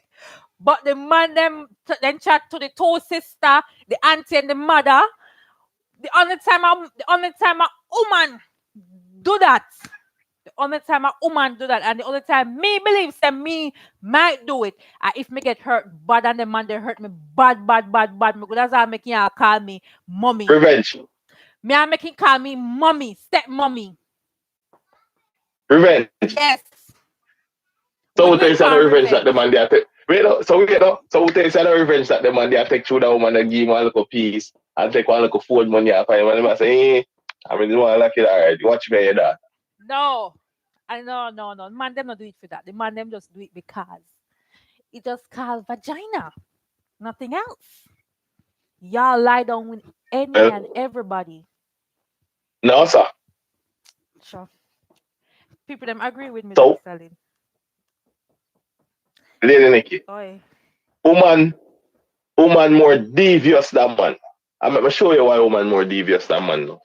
But the man them then chat to the two sister, the auntie and the mother. The only time a woman do that. The only time a woman do that, and the only time me believe say me might do it. And if me get hurt bad and the man they hurt me bad, bad, bad, bad, me that's how making her call me mommy. Revenge. Me I making call me mommy, step mommy. Revenge. Yes. So We who do it takes the for revenge that the revenge. man they take? Wait, no, so we know. So who takes the revenge that the man they take through that woman and give him a little piece and take one little food money off him and say, I mean, you want to like it, all right, watch me that. No. I no. Man them not do it for that. The man them just do it because it just called vagina. Nothing else. Y'all lie down with any and Well, everybody. no, sir. Sure. People them agree with me though, So, Sally. Lady Nikki, Oi. woman, woman more devious than man. I'm going to show you why woman more devious than man. No.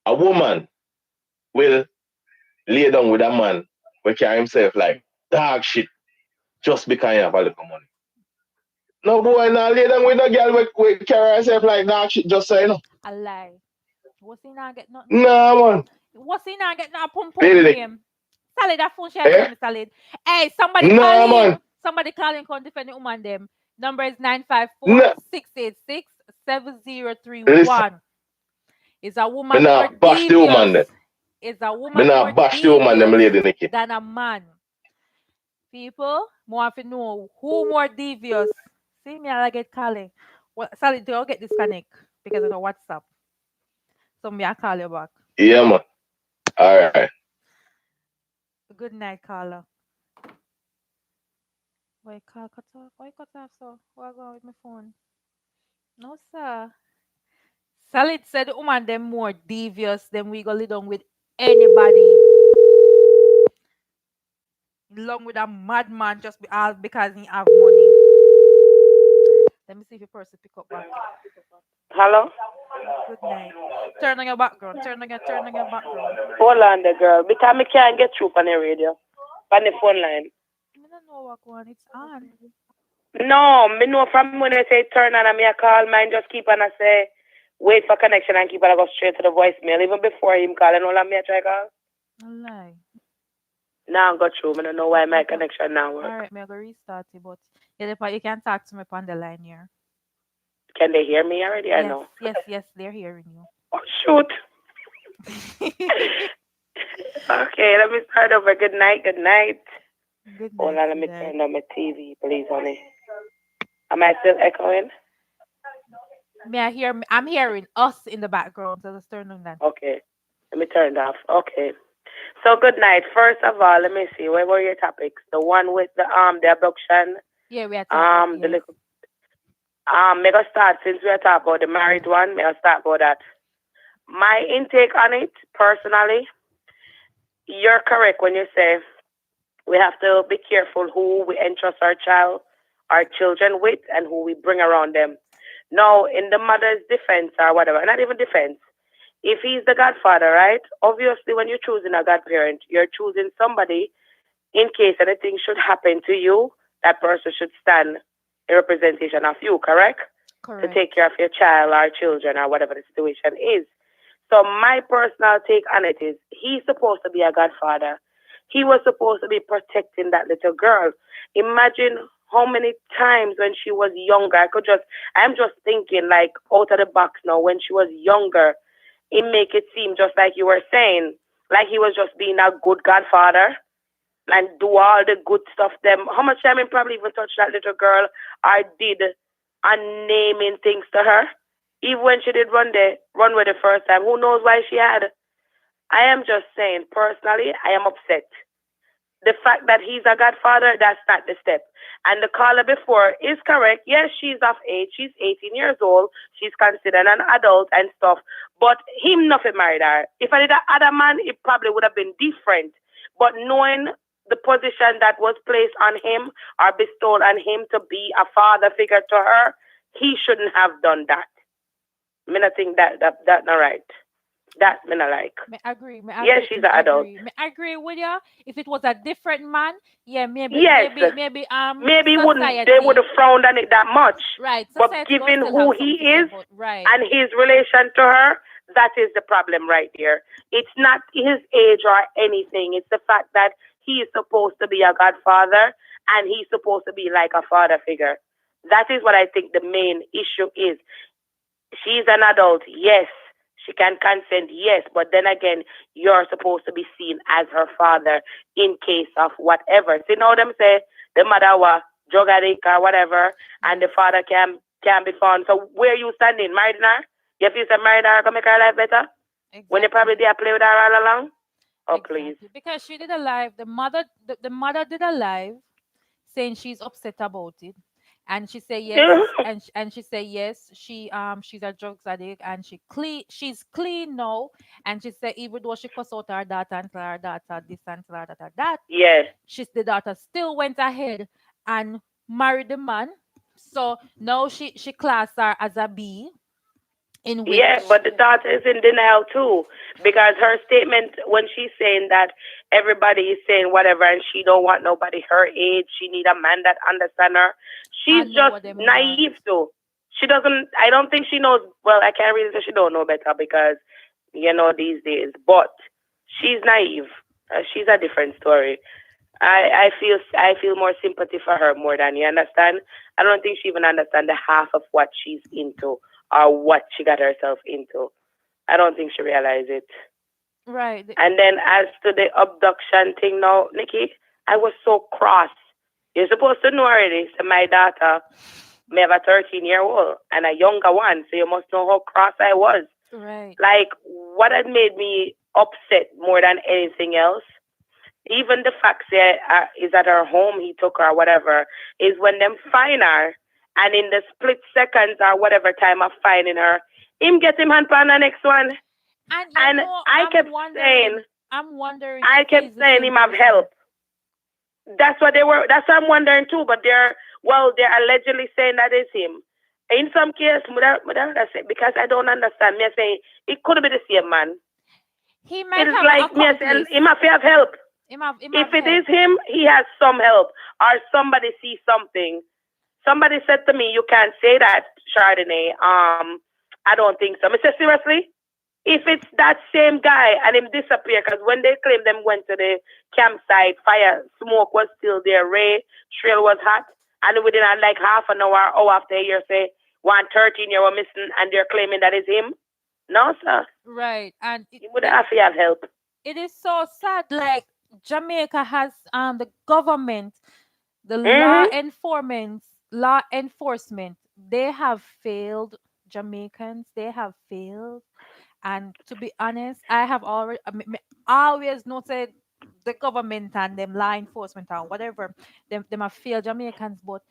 A woman will lay down with a man who carry himself like dog shit just because he have a little money. No boy, now lay down with a girl who carry herself like dog shit just so you know. A lie. What's he not get nothing? Nah, man. What's he not get no pum pum Lady Nikki, cream? Salad, that phone share tell eh? me salad. Hey, somebody Nah, calling. man. Somebody calling can defend the woman them. Number is 954 Nah. 686 Listen, 7031. Is a me woman more nah bash the devious? woman then. Is a Me woman nah more bash the woman them, devious Lady Nikki. than a man? People want to know who more devious. See me, I get calling. Well, sorry, do you get disconnect because of the WhatsApp? So me, I call you back. Yeah, man. All right. Good night, caller. Why call cut off? Why cut off? So what go with my phone? No, sir. Salid said the woman them more devious than we go live down with anybody. Along with a madman just all because he have money. Let me see if the person pick up back. Hello? Good night. Turn on your background. Turn on your background. Hold on the girl. Because I can't get through on the radio. On the phone line. I don't know what one. It's on. No, me know from when I say turn on and me I call mine just keep on I say wait for connection and keep on I go straight to the voicemail. Even before him calling all of me I try call. No lie. Now I got through. I don't know why my Okay. connection now work. Alright, me I go restart it, but yeah, you can talk to me on the line here. Can they hear me already? I know. Yes, they're hearing you. Oh shoot. Okay, let me start over. Good night. Good night. Hold on, let me sweetheart. turn on my TV, please, honey. Am I still echoing? I'm hearing us in the background, so let's turn on that. Okay. Let me turn it off. Okay. So good night. First of all, let me see. Where were your topics? The one with the abduction. Yeah, we are talking. The little may I start since we are talking about the married one, may I start about that. My intake on it, personally, you're correct when you say we have to be careful who we entrust our children with and who we bring around them. Now, in the mother's defense or whatever, not even defense, if he's the godfather, right? Obviously, when you're choosing a godparent, you're choosing somebody in case anything should happen to you, that person should stand in representation of you, correct? To take care of your child or children or whatever the situation is. So my personal take on it is he's supposed to be a godfather. He was supposed to be protecting that little girl. Imagine how many times when she was younger, I'm just thinking like out of the box now, when she was younger, it make it seem just like you were saying, like he was just being a good godfather and do all the good stuff. Them how much time he probably even touched that little girl or did and naming things to her. Even when she did run with the first time, who knows why she had? I am just saying, personally, I am upset. The fact that he's a godfather, that's not the step. And the caller before is correct. Yes, she's of age. She's 18 years old. She's considered an adult and stuff. But him nothing married her. If I did that other man, it probably would have been different. But knowing the position that was placed on him or bestowed on him to be a father figure to her, he shouldn't have done that. Me not think that not right. That me not like. Me Yes, agree, she's an adult. me agree with you. If it was a different man, yeah, Yes, maybe maybe wouldn't they would society, have frowned on it that much. right? But Society gonna given still who have he something to say is about, right, and his relation to her, that is the problem right there. It's not his age or anything. It's the fact that he is supposed to be a godfather and he's supposed to be like a father figure. That is what I think the main issue is. She's an adult, yes. She can consent, yes. But then again, you're supposed to be seen as her father in case of whatever. See, now them say the mother was drug addict or whatever, and the yes, father can be found. So where you standing? Married her? You feel say married her can make her life better? When they probably exactly. did play with her all along? Oh, please. Exactly, because she did a live. The mother did a live saying she's upset about it, and she said yes, and she said yes. She's a drugs addict, and She's clean now, and she said even though she cussed out her daughter and tell her daughter this and tell her daughter that, Yeah. the daughter still went ahead and married the man. So now she classed her as a B, in Yeah, which but the daughter is in denial too, because her statement when she's saying that everybody is saying whatever and she don't want nobody her age, she need a man that understand her. I She's know just what them want. naive too. She doesn't. I don't think she knows. Well, I can't really say she don't know better because these days. But she's naive. She's a different story. I feel more sympathy for her more than you understand. I don't think she even understands the half of what she's into or what she got herself into. I don't think she realized it. Right. And then as to the abduction thing now, Nikki, I was so cross. You're supposed to know already. So my daughter may have a 13-year-old and a younger one, so you must know how cross I was. Right. Like what had made me upset more than anything else, even the fact that is at her home, he took her, or whatever, is when them find her, and in the split seconds or whatever time of finding her, him get him hand on the next one. And And saying, I'm wondering I if kept he's the saying same him have help. person. That's what I'm wondering too, but they're allegedly saying that is him. In some case, because I don't understand, me saying it could be the same man. He It might is have an like me saying accomplice. him have help. Him If have it help. is him, he has some help, or somebody sees something. Somebody said to me, "You can't say that, Chardonnay." I don't think so. I said, seriously, if it's that same guy and him disappear, because when they claim them went to the campsite, fire smoke was still there, Ray trail was hot, and within like half an hour after you say 113-year-old missing, and they're claiming that is him. No, sir. Right. And He would have to have help. it is so sad. Like Jamaica has the government, the Hmm. law enforcement, they have failed Jamaicans. They have failed. And to be honest, I have always noted the government and them law enforcement and whatever, them have failed Jamaicans, but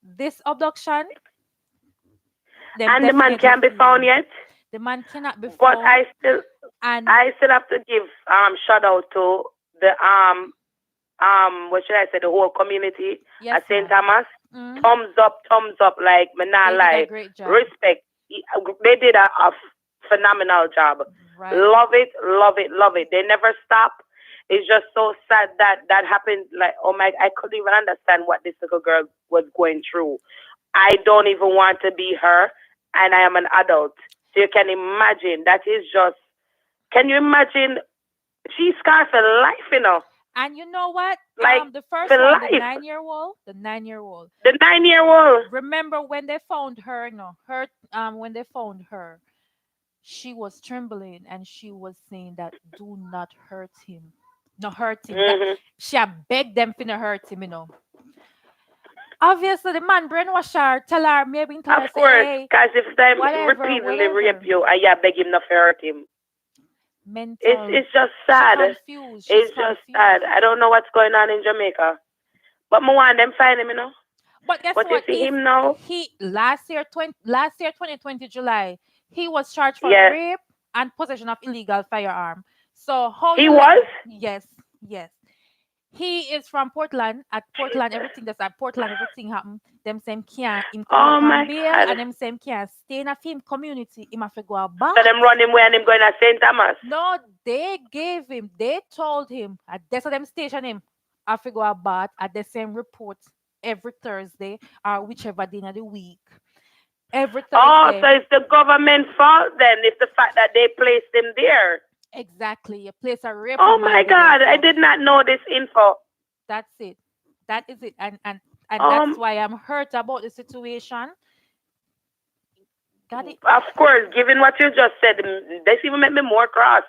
this abduction, them And the man definitely can't be found failed. yet. The man cannot be But found, and I still have to give shout out to the what should I say, the whole community yes, at St. ma'am. Thomas. Mm, Thumbs up, like me not they did a lie. great job. Respect. They did a phenomenal job. Right. Love it, love it, love it. They never stop. It's just so sad that happened. Like, oh my, I couldn't even understand what this little girl was going through. I don't even want to be her, and I am an adult. So you can imagine. That is just. Can you imagine? She's scarred for life. And you know what? Like The first for one, life. the 9-year-old. The 9-year-old. Remember when they found her? No, her. When they found her, she was trembling and she was saying that do not hurt him, not hurt him. That Hmm. she had begged them to not hurt him. Obviously, the man brainwash her, tell Of her, say, course, hey, because if them whatever, repeatedly rape whatever. you, and you beg him not to hurt him. It's Mental. it's just She sad. confused. She's It's just sad. confused. I don't know what's going on in Jamaica, but I want them find him. But guess But you what? see If him now? he last year 2020 July, he was charged for Yeah, rape and possession of illegal firearm. So how he you let was. yes, yes. He is from Portland. At Portland, everything that's at Portland, everything happen. Them same can't him come Oh out on my bail, God. and them same can't stay in a film community. Him have to go So back. them run him where and him going to St. Thomas. No, they gave him. They told him. That's what them station him. Have to go about at the same report every Thursday or whichever day of the week. Every Oh, so Thursday. it's the government fault then if the fact that they placed him there. Exactly. You place a Oh my reprimand there. God, I So did not know this info. that's it. That is it. And that's Um, why I'm hurt about the situation. Got it. of course, given what you just said, this even made me more cross.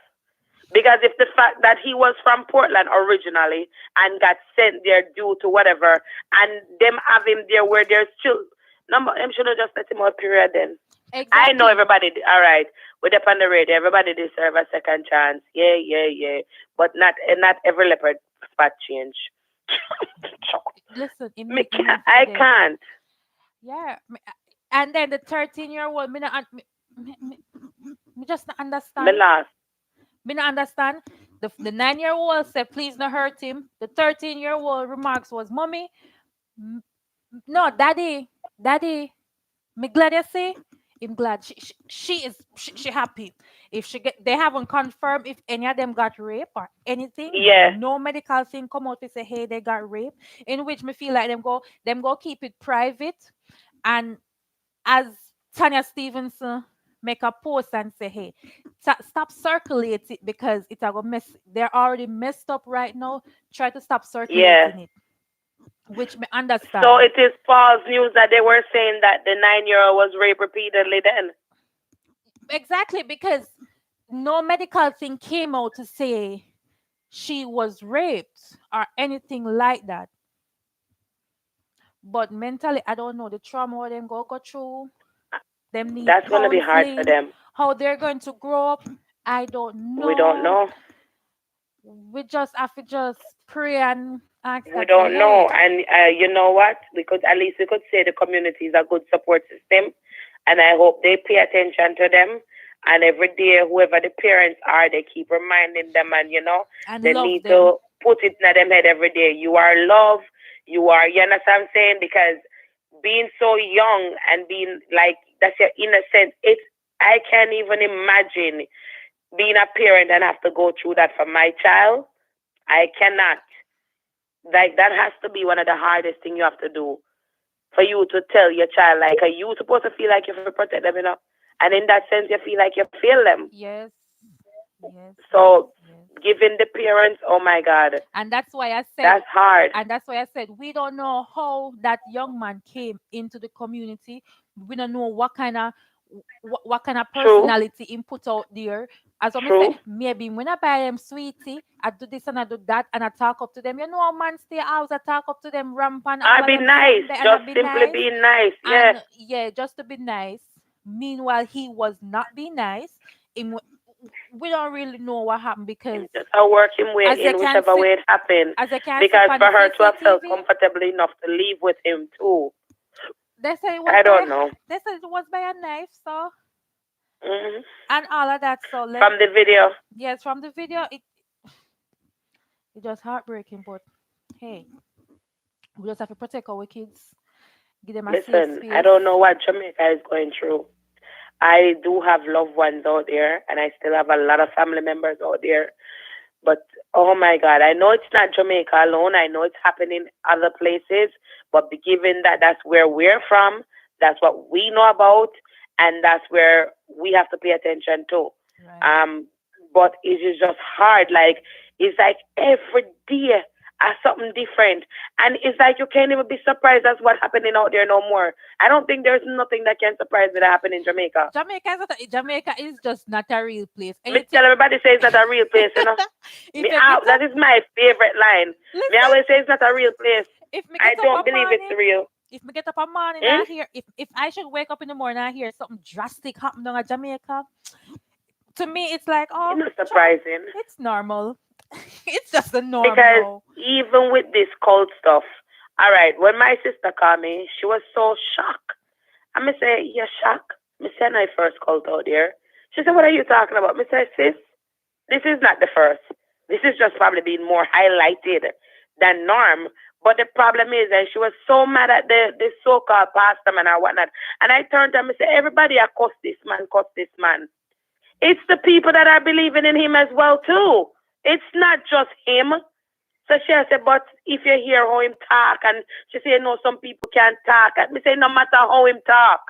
Because if the fact that he was from Portland originally and got sent there due to whatever, and them have him there where there's still number, I'm should have just let him out. Period. Then I know Exactly. everybody. All right, we're up on the radio. Everybody deserve a second chance. Yeah, yeah, yeah. But not every leopard spot change. Listen, it Me make me can't, I forget. can't. Yeah. And then the 13-year-old, me just not Me understand. lost. Me not understand. The 9-year-old said, please not hurt him. The 13-year-old remarks was, Mommy, m- no, Daddy, me glad you see. I'm glad she happy. If they haven't confirmed if any of them got raped or anything. Yeah, No medical thing come out to say hey they got raped. In which me feel like them go keep it private. And as Tanya Stevenson make a post and say, hey, stop circulate it because it's a go mess. They're already messed up right now. Try to stop yeah. circulating it, which me So understand. it is false news that they were saying that the 9-year-old was raped repeatedly. Then Exactly because no medical thing came out to say she was raped or anything like that. But mentally, I don't know the trauma what them go through. Them need that's gonna be hard for counseling. them. How they're going to grow up, I don't We don't know. know. We just have to just pray and ask We God say, don't know. hey, And you know what? We could at least we could say the community is a good support system, and I hope they pay attention to them. And every day, whoever the parents are, they keep reminding them, and and they love need them. to put it in them head every day. You are loved. You are. You understand what I'm saying? Because being so young and being like that's your innocence. It's I can't even imagine being a parent and have to go through that for my child. I cannot. Like that has to be one of the hardest things you have to do for you to tell your child. Like, are you supposed to feel like you have to protect them? And in that sense, you feel like you feel them. Yes, yes, yes, So, yes. giving the parents, oh my God, And that's why I said, that's hard. we don't know how that young man came into the community. We don't know what kind of True, personality he put out there. As I say, true. maybe when I buy them sweetie, I do this and I do that, and I talk up to them. You know, a man stay house, I talk up to them rampant I all of be them nice, Sunday, and I just be simply nice. being nice. Yeah, And yeah, just to be nice. Meanwhile, he was not being nice. We don't really know what happened because, and just a working way as you in can whichever see, way it happened. as I can see Because on the for her to have felt CCTV, comfortable enough to live with him too, they said it was I by don't know. a knife. So hmm and all of that. So From the video, yes, from the video, it just heartbreaking. But hey, we just have to protect our kids, give them a safe listen, I space. don't know what Jamaica is going through. I do have loved ones out there, and I still have a lot of family members out there. But oh my God, I know it's not Jamaica alone. I know it's happening other places. But given that that's where we're from, that's what we know about, and that's where we have to pay attention to. Right. Um, but it is just hard. Like it's like every day something different, and it's like you can't even be surprised as what's happening out there no more. I don't think there's nothing that can surprise me that happened in Jamaica. Jamaica is just not a real place. Me Anything. tell everybody say it's not a real place. If you get That up, is my favorite line. Me listen. always say it's not a real place. If me I get up don't a believe it's morning, real. if me get up a morning, Hmm? I hear if I should wake up in the morning, I hear something drastic happen down at Jamaica. To me, it's like, It's oh, not child, surprising. it's normal. It's just a norm Because now. even with this cult stuff, all right, when my sister called me, she was so shocked. I me say, you're shocked? Me say, I first cult out there. She said, what are you talking about? Me say, sis, this is not the first. This is just probably being more highlighted than norm. But the problem is that she was so mad at the so-called pastor man and whatnot. And I turned to him and said, everybody cuss this man, cuss this man. It's the people that are believing in him as well too. It's not just him. So she said, but if you hear how him talk, and she said, no, some people can't talk. And me say, no matter how him talk.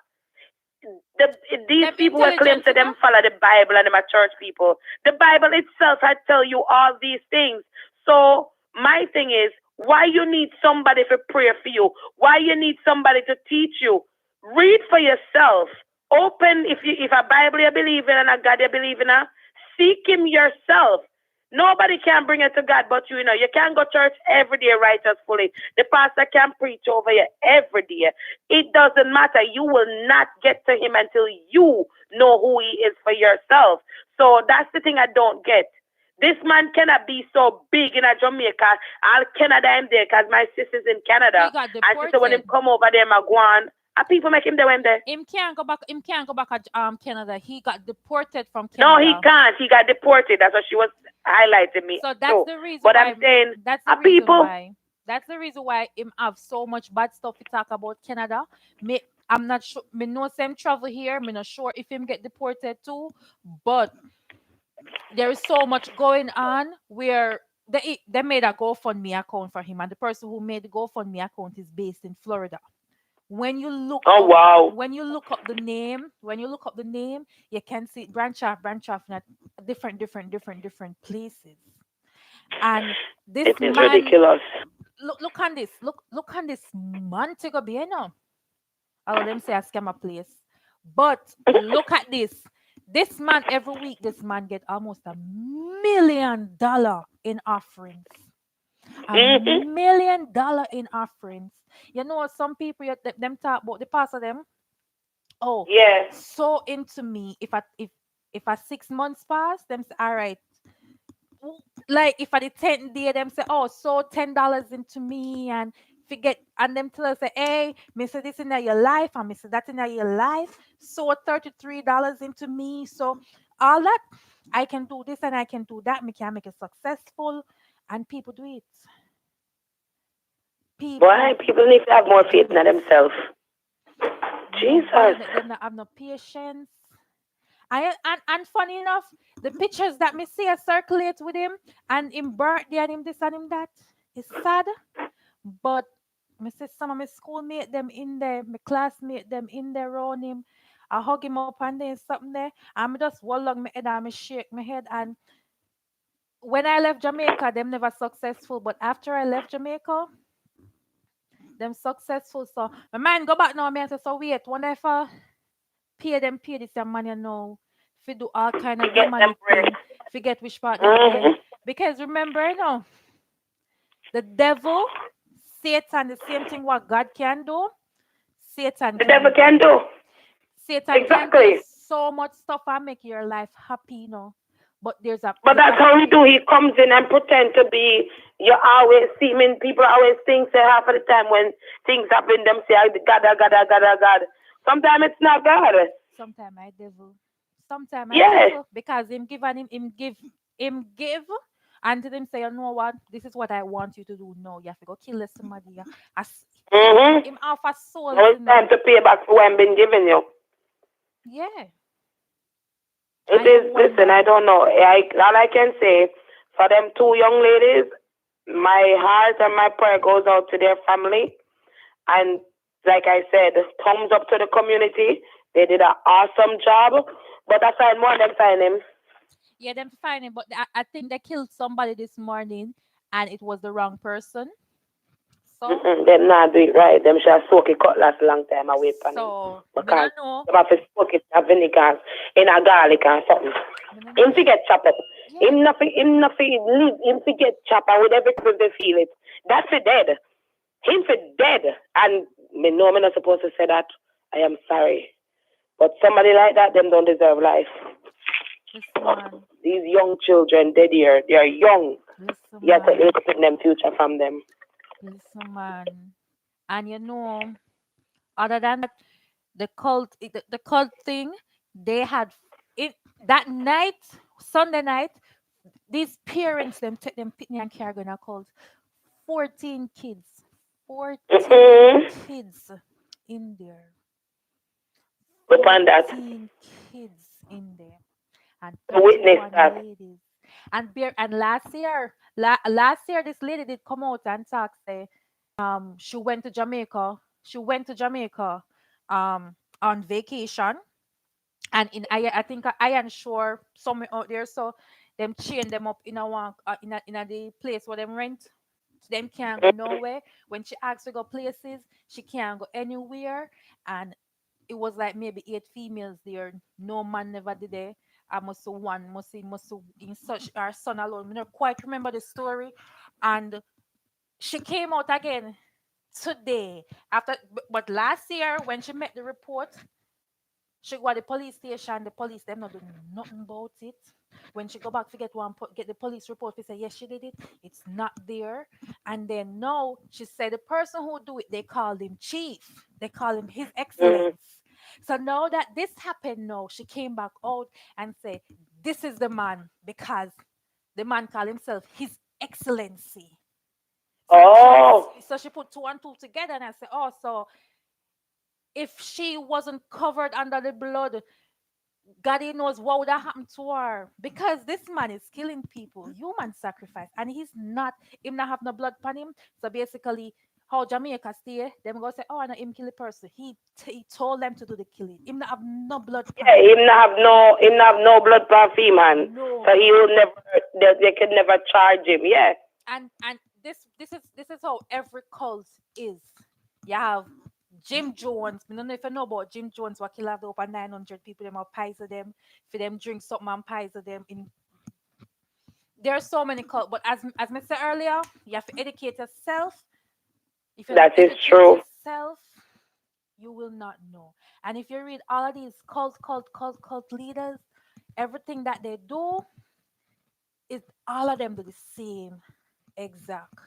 These Them people will claim intelligent, to you them know? follow the Bible and them are church people. The Bible itself had tell you all these things. So my thing is, why you need somebody to pray for you? Why you need somebody to teach you? Read for yourself. Open if a Bible you believe in and a God you believe in, seek him yourself. Nobody can bring it to God but you. You know, you can't go church every day righteously. The pastor can preach over you every day. It doesn't matter. You will not get to him until you know who he is for yourself. So that's the thing I don't get. This man cannot be so big in a Jamaica. I'll Canada him there because my sister's in He Canada. got And she said when him deported. come over there, Maguan, and people make him there when there. Him can't go back. Him can't go back at Canada. He got deported from No, he Canada. can't. He got deported. That's what she was highlighting me So that's too. the reason But I'm why. saying, That's the reason people, why. That's the reason why him have so much bad stuff to talk about Canada. Me, I'm not sure. Me know some travel here. Me not sure if him get deported too. But there is so much going on where they made a GoFundMe account for him, and the person who made the GoFundMe account is based in Florida. When you look oh up, wow. when you look up the name, you can see branch off in a different places. And this It is man, ridiculous. look on this, look on this Montego Bay, you know. All of them say I scam a place. But look at this. This man every week, this man get almost $1 million in offerings. A Hmm. $1 million in offerings. You know, some people them talk about the pastor them. Oh, Yeah. so into me. If a 6 months pass, them say, all right. Like if at the 10th day, them say, oh, so $10 into me and forget and them tell us say, hey, me say this in your life and me say that in your life. So $33 into me. So all that I can do this and I can do that. Me can make it successful. And people do it. Boy, People people need to have more do faith in it. themselves. Nobody Jesus. them not have no patience. And funny enough, the pictures that me see circulate with him and him birthday and him this and him that is sad. But me see some of my schoolmate them in there, my classmate them in there around him. I hug him up and there's something there. And me just hold on my head and me shake my head. And when I left Jamaica, them never successful. But after I left Jamaica, them successful. So my mind go back now. Me I say, so wait, when I pay this your money now. If you do all kind To of get them demonic bread. thing, forget which part them there. Hmm. Because remember, the devil, Satan, the same thing what God can do, Satan The devil can can do. do. Satan can do Exactly. so much stuff and make your life happy, But there's a But you that's have how he do. He comes in and pretend to be. You always see him. People always think say half of the time when things happen, them say God, God, God, God, God. Sometimes it's not God. sometime I devil. Sometime I Yes. devil because him give and him give and to them say, you know what, this is what I want you to do. No, you have to go kill somebody. Yeah. As Mm-hmm. him offer Now souls, it's time to pay back for what I've been giving you. Yeah. It And you is. Listen, I wonder. don't know. All I can say for them two young ladies, my heart and my prayer goes out to their family. And like I said, thumbs up to the community. They did an awesome job. But I find more than find him. Yeah, them find him, but I think they killed somebody this morning and it was the wrong person. So, Mm-mm, them not do it right. Them shall soak a cutlass long time away from him. me Because don't know. them have to soak it in vinegar, in a garlic and something. Me don't know. Him to get chopped up. Yeah. Him nothing live. Him to get chopped and with every they feel it. That's for dead. Him for dead. And me know me not supposed to say that. I am sorry. But somebody like that, them don't deserve life. Listen, man. These young children, they are young. Listen, You have to man. take them future from them. Listen, man. And other than that, the cult thing, they had it that night, Sunday night, these parents them take them picnic and carry going a cult. 14 kids. 14 Mm-hmm. kids in there. Upon that, 14 kids in there. And witness 31 that. ladies. And last year this lady did come out and talk say she went to Jamaica. She went to Jamaica on vacation, and I think Iron Shore somewhere out there. So them chain them up in a one in a the place where them rent. Them can't go nowhere. When she asks to go places, she can't go anywhere. And it was like maybe 8 females there. No man never did it. I must have one, must have in such our son alone. I don't quite remember the story. And she came out again today after, but last year when she met the report, she go at the police station. The police them not do nothing about it. When she go back to get the police report, they say yes she did it. It's not there. And then now she said the person who do it, they call him chief. They call him his Mm-hmm. excellence. So now that this happened, now she came back out and say this is the man because the man called himself his excellency. So Oh, she put two and two together and I said, oh, so if she wasn't covered under the blood, God he knows what would have happened to her. Because this man is killing people, human sacrifice, and he's not him not have no blood upon him. So basically, how Jamaica stay, them go say, oh, I know him kill a person. He told them to do the killing. Him not have no blood upon yeah. him. Him not have no blood for man. No So he blood. will never. They could never charge him. Yeah. And this is how every cult is. You have Jim Jones. I don't know if you know about Jim Jones, what kill have over 900 people, them are pies of them, for them drink something and pies of them. There are so many cults, but as I said earlier, you have to educate yourself. If you don't That is educate true. yourself, you will not know. And if you read all of these cult leaders, everything that they do is all of them do the same exact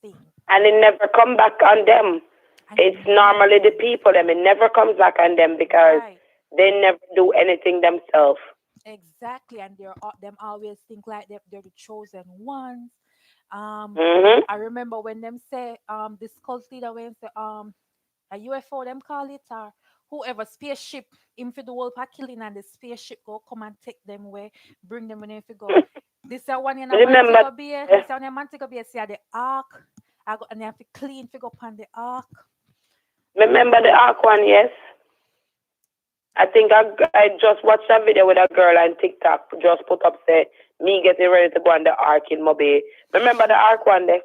thing. And it never come back on them. And it It's normally the never, people. Them. It never comes back on them because right. they never do anything themselves. Exactly. And them always think like they're the chosen ones. Mhm. I remember when them say this cult leader when say a UFO them call it or whoever spaceship him for the whole pack killing and the spaceship go come and take them away, bring them when if you go. This is one in a Remember, Montego Bay. eh, This one in Montego Bay see the ark. I go and they have to clean figure upon the ark. remember the Ark one? Yes. I think I just watched a video with a girl on TikTok. Just put up say me getting ready to go on the Ark in Mobe. Remember the Ark one there?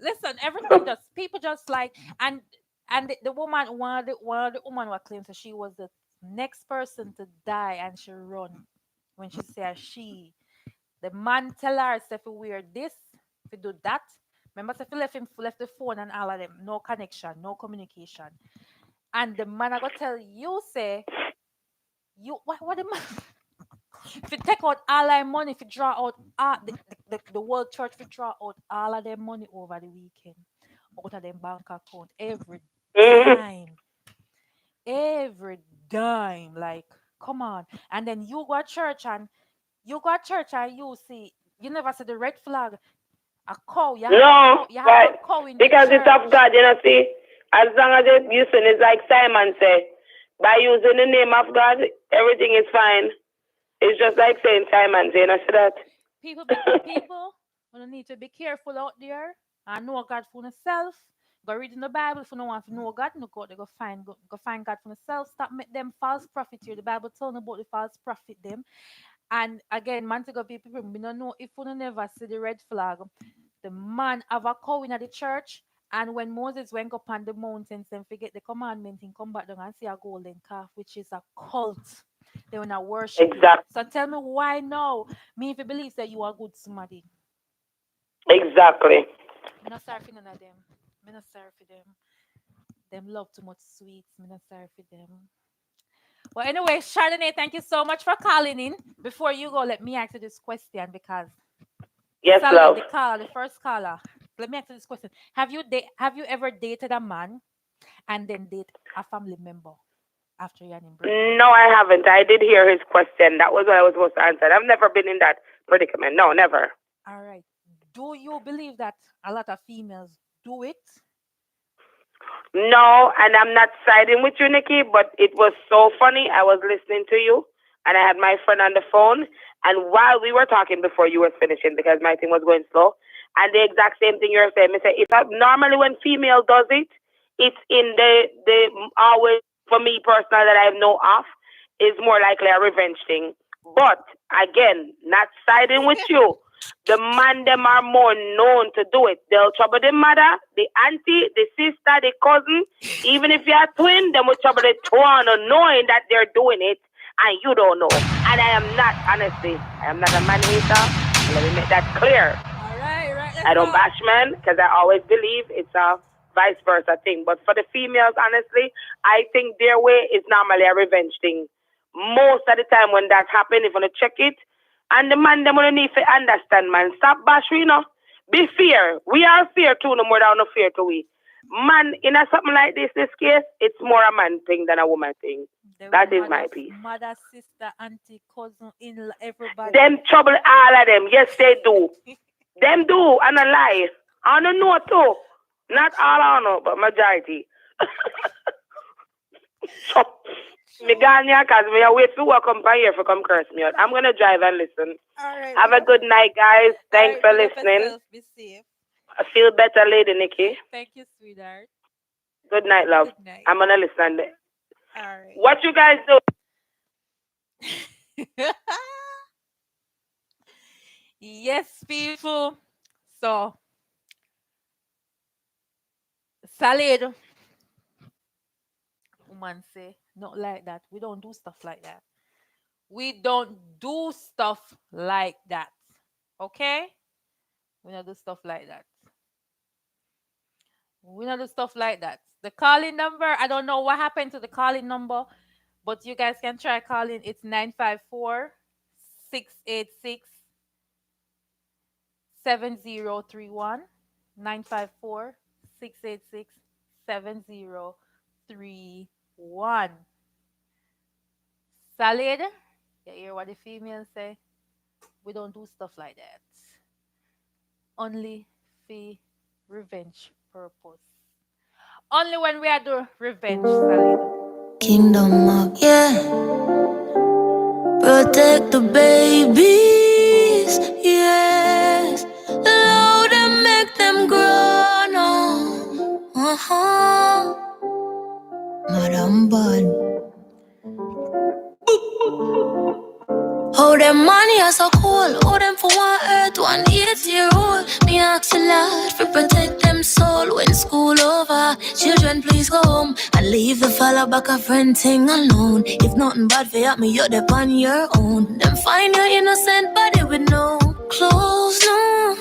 Listen, everything just people just like and the woman one of the woman was claims that she was the next person to die and she run when she said she the man tell her if you wear this if you do that. Remember if you left the phone and all of them, no connection, no communication. And the man I go tell you say you what the man if you take out all our money, if you draw out the world church, if you draw out all of their money over the weekend out of them bank account Mhm. dime, every dime, like come on. And then you go to church and you see you never see the red flag, a cow, No, you have a right? cow in the Because it's of church. God, you know. See, as long as it's using, it's like Simon said, by using the name of God, everything is fine. It's just like saying Simon, you know, see that. People will need to be careful out there and know God for yourself. Go read in the Bible if you don't want to know God, no go they go find God for yourself. Stop make them false prophet here. The Bible telling about the false prophet them. And again, man to go people we don't know if you never see the red flag. The man have a cow in the church. And when Moses went up on the mountains and forget the commandment and come back down and see a golden calf, which is a cult. They will not worship it. Exactly. So tell me why now? Me if you believe that you are good somebody. Exactly. Me not sorry for none of them. Me not sorry for them. Them love too much sweets. Me not sorry for them. Well, anyway, Chardonnay, thank you so much for calling in. Before you go, let me ask you this question because Yes, Sally, love. the first caller. Let me ask you this question: have you ever dated a man and then date a family member after you and him break up? No, I haven't. I did hear his question. That was what I was supposed to answer. I've never been in that predicament. No, never. All right. Do you believe that a lot of females do it? No, and I'm not siding with you, Nikki, but it was so funny. I was listening to you, and I had my friend on the phone, and while we were talking before you were finishing, because my thing was going slow, and the exact same thing you're saying, I say, it's normally when female does it, it's in the always for me personal that I know of is more likely a revenge thing. But again, not siding with you. The man them are more known to do it. They'll trouble the mother, the auntie, the sister, the cousin. Even if you're a twin, they will trouble the twin knowing that they're doing it and you don't know. And I am not, honestly, I am not a man hater. Let me make that clear. All right, let's I don't go. bash men because I always believe it's a vice versa thing. But for the females, honestly, I think their way is normally a revenge thing. Most of the time when that happens, if you want to check it, and the man them gonna need to understand, man. Stop bash, you know. Be fair. We are fair too, no more than no fear to we. Man, in a something like this case, it's more a man thing than a woman thing. There will That is my piece. mother, sister, auntie, cousin, in everybody. Them trouble all of them. Yes, they do. Them do, and a lie. I don't know too. Not all I know, but majority. So, me gone here because me a wait for work come by here for come curse me out. I'm gonna drive and listen. All right, Have a good night, guys. Thanks for listening. Be safe. I feel better, Lady Nikki. Thank you, sweetheart. Good night, love. Good night. I'm gonna listen. All right. What you guys do? Yes, people. So, salad. Woman say, not like that. We don't do stuff like that. We don't do stuff like that. Okay? We don't do stuff like that. We don't do stuff like that. The calling number, I don't know what happened to the calling number, but you guys can try calling. It's 954-686-7031. 954-686-7031. Salad, you hear what the females say? We don't do stuff like that. Only for revenge purpose. Only when we are doing revenge, Salad. Kingdom of, yeah. Protect the babies, yes. Loud and make them grow, no. Madam Bud. How them money are so cool. How them for 1 earth, 1 8-year-old. Me ask a lot for protect them soul when school over. Children, please go home and leave the fella back a friend thing alone. If nothing bad for me, you're the on your own. Them find your innocent body with no clothes, no.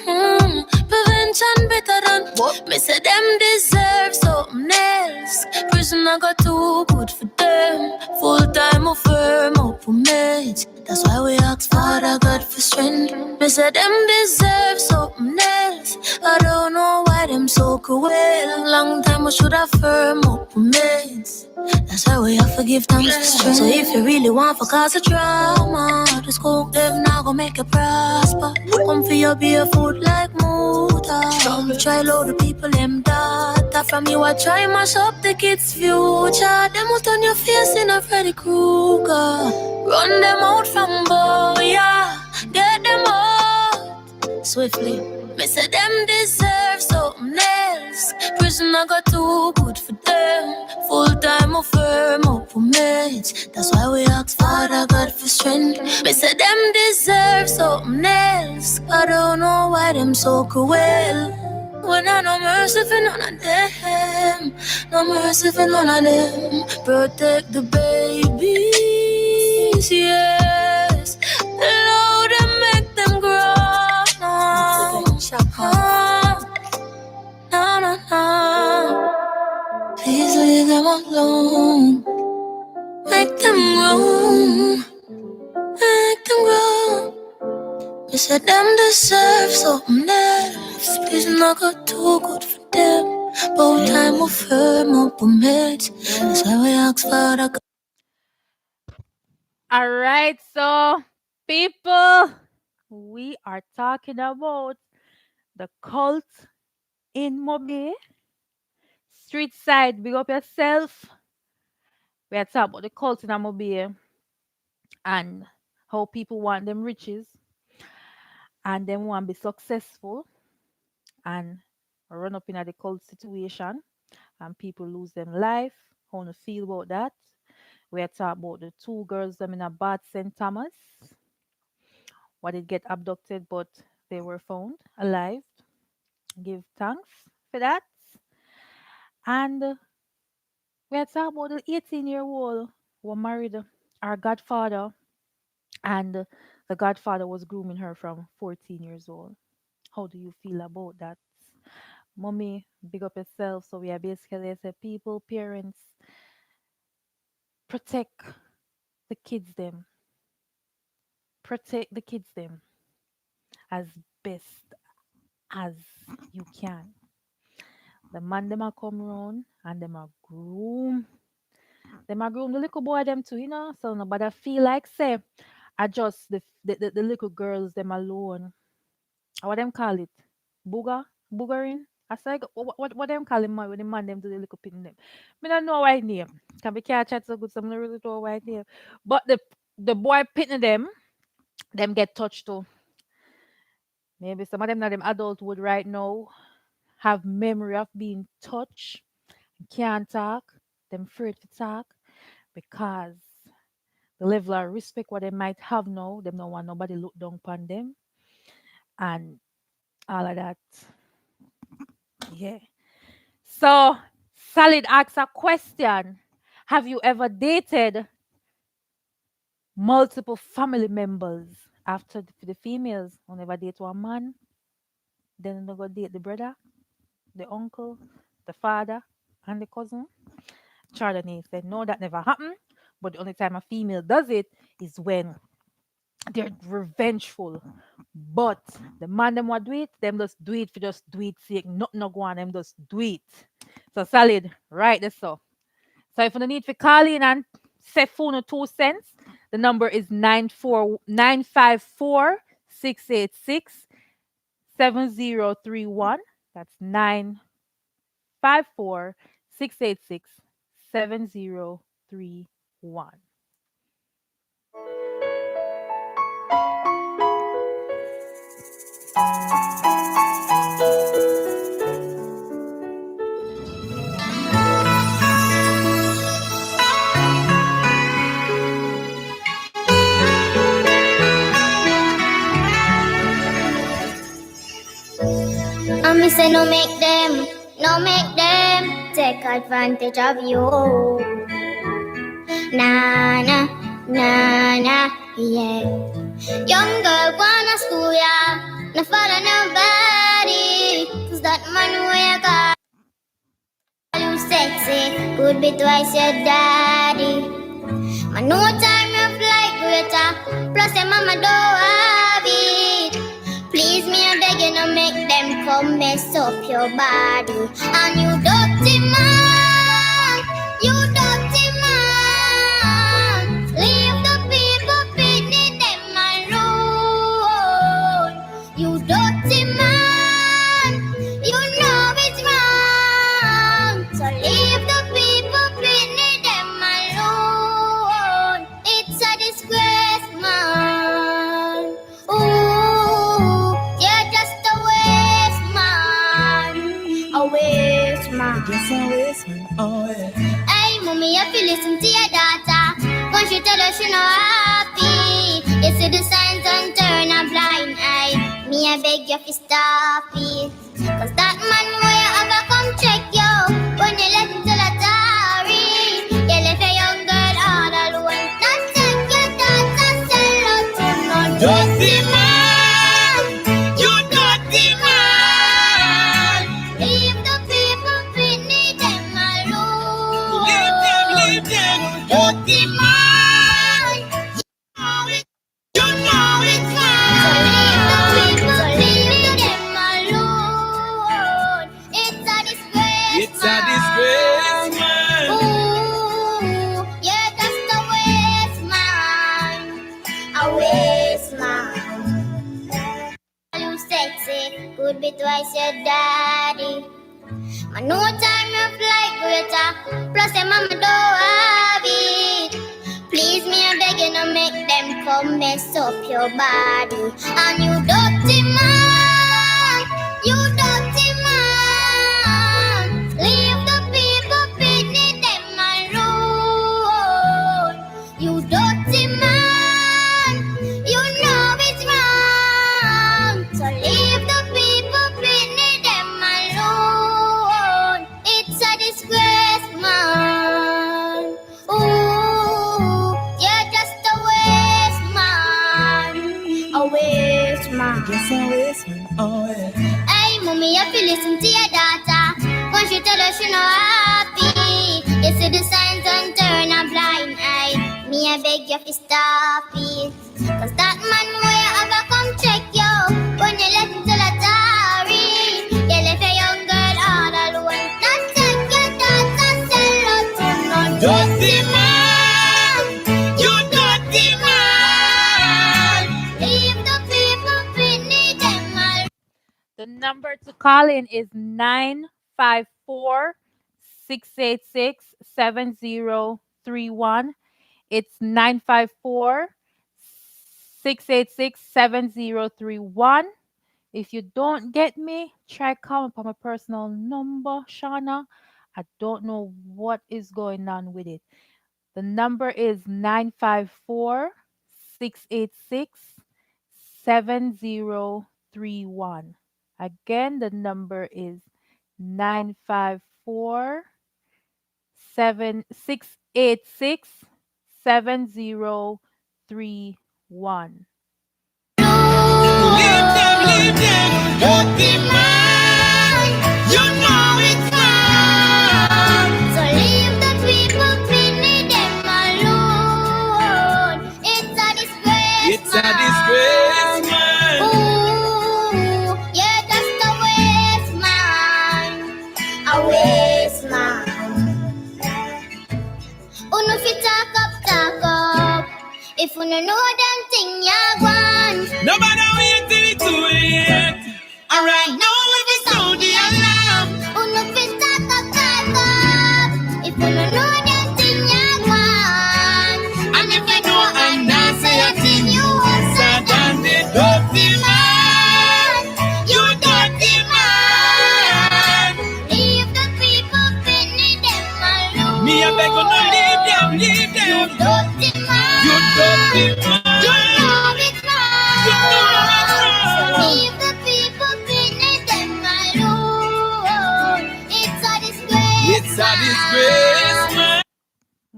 Prevention better than what? Me say them deserve something else. Prison I got too good for them. Full time of firm up for mates. That's why we ask Father God for strength. Me say them deserve something else. I don't know why them so cruel. Long time I should have firm up for mates. That's why we have to give thanks for strength. So if you really want for cause of drama, just go them now go make you prosper. Come for your barefoot like Muta. Try load the people them data. From you I try mash up the kids' future. Them will turn your face in a Freddy Krueger. Run them out from boy, yeah. Get them out swiftly. Me say them deserve something else. Prison I got too good for them. Full time of firm up for mates. That's why we ask Father God for strength. Me say them deserve something else. I don't know why them so cruel. When I no mercy for none of them. No mercy for none of them. Protect the babies, yes. Load and make them grow. No. Please leave them alone. Make them grow. Make them grow. You said them deserve something else. Please not go too good for them. Both time will firm up with mates. That's why we ask for the All right, so people, we are talking about The cult in Mobay. Street side, big up yourself. We are talking about the cult in Mobay and how people want them riches and them want to be successful and run up in a the cult situation and people lose them life. How to feel about that? We are talking about the two girls them in a Bad St. Thomas. What did get abducted, but they were found alive. Give thanks for that. And we are talking about the 18-year-old who married our godfather, and the godfather was grooming her from 14 years old. How do you feel about that? Mommy, big up yourself. So we are basically say people, parents, protect the kids them. Protect the kids them as best as you can. The man them a come round and them a groom. Them a groom the little boy them too, you know. So nobody feel like say I just the little girls them alone. What them call it? Boogering? I say what them call him when the man them do the little pin them. Me don't know white name. Can be catch chat so good, so I don't really know white name. But the boy pitting them get touched too. Maybe some of them not them adulthood right now have memory of being touched, can't talk, them afraid to talk because the level of respect what they might have now, them don't want nobody look down upon them and all of that. Yeah. So Solid asks a question. Have you ever dated multiple family members after the females? Whenever date one man, then they go date the brother, the uncle, the father, and the cousin. Chardonnay said, no, that never happened. But the only time a female does it is when they're revengeful. But the man them want do it, them just do it for just do it sake. Nothing no go on, them just do it. So Solid, right this so. So if you need for call in and say phone 2 cents, the number is 954-686-7031. That's 954-686-7031. And me say no make them take advantage of you. Nah, nah, nah, nah, yeah. Young girl going to school, yeah. No follow nobody. Cause that man where you call you sexy could be twice your daddy. Man, no time rough like greater. Plus your mama don't have it. Please me, I beg you, no make them come mess up your body. And you dirty man, leave the people beneath them alone. You dirty man, you know it's wrong. So leave the people beneath them alone. It's a disgrace, man. Ooh, you're just a waste man. A waste man. Just a waste man. Oh yeah. Hey, mommy, if you listen to your daughter, when she tell her she not happy, you see the signs and turn a blind eye. Me, I beg you to stop it. Cause that man where you ever come check you, when you let him tell a story, you left a young girl all alone. Not take your daughter, sell her to no dirty man. You dirty man. Leave the people beneath them alone. Leave them, dirty man. You know it's wrong. So leave the people beneath them alone. said, Daddy, my no time no flight greater. Plus, your mama don't have it. Please, me, I beg you, no make them come mess up your body. And you dirty man, leave the people beneath them alone. You dirty man, you know it's wrong. So leave the people beneath them alone. It's a disgrace, man. Ooh, you're just a waste man. A waste man. Just a waste man. Oh yeah. Hey, mommy, if you listen to your daughter, when she tell her she not happy, you see the signs and turn a blind eye. Me, I beg you to stop it. Cause that man where you ever come check you, when you left to Ladii, you left a young girl all alone. Not take your daughter, sell her to no Dirty man, you dirty man. leave the people beneath them alone. The number to call in is 954-686-7031. It's 954-686-7031. If you don't get me, try calling up on my personal number, Shauna. I don't know what is going on with it. The number is 954-686-7031. Again, the number is 954-686-7031. Leave them, dirty man. You know it's wrong. So leave the people beneath them alone. It's a disgrace. It's a disgrace, man. Ooh, you're just a waste man. A waste man. Uno fi talk up. If you know them thing you want. Nobody wait till it's too late. Alright, now if it's sound the alarm. Uno fi talk up. If you know them thing you want. And if you know I'm not say a thing, you are sad and the dirty man. You dirty man. Leave the people beneath them alone. Me a beg you no leave them. Dirty man. You dirty man. You know it's wrong. You know it's wrong. Leave the people beneath them alone. It's a disgrace. It's a disgrace, man.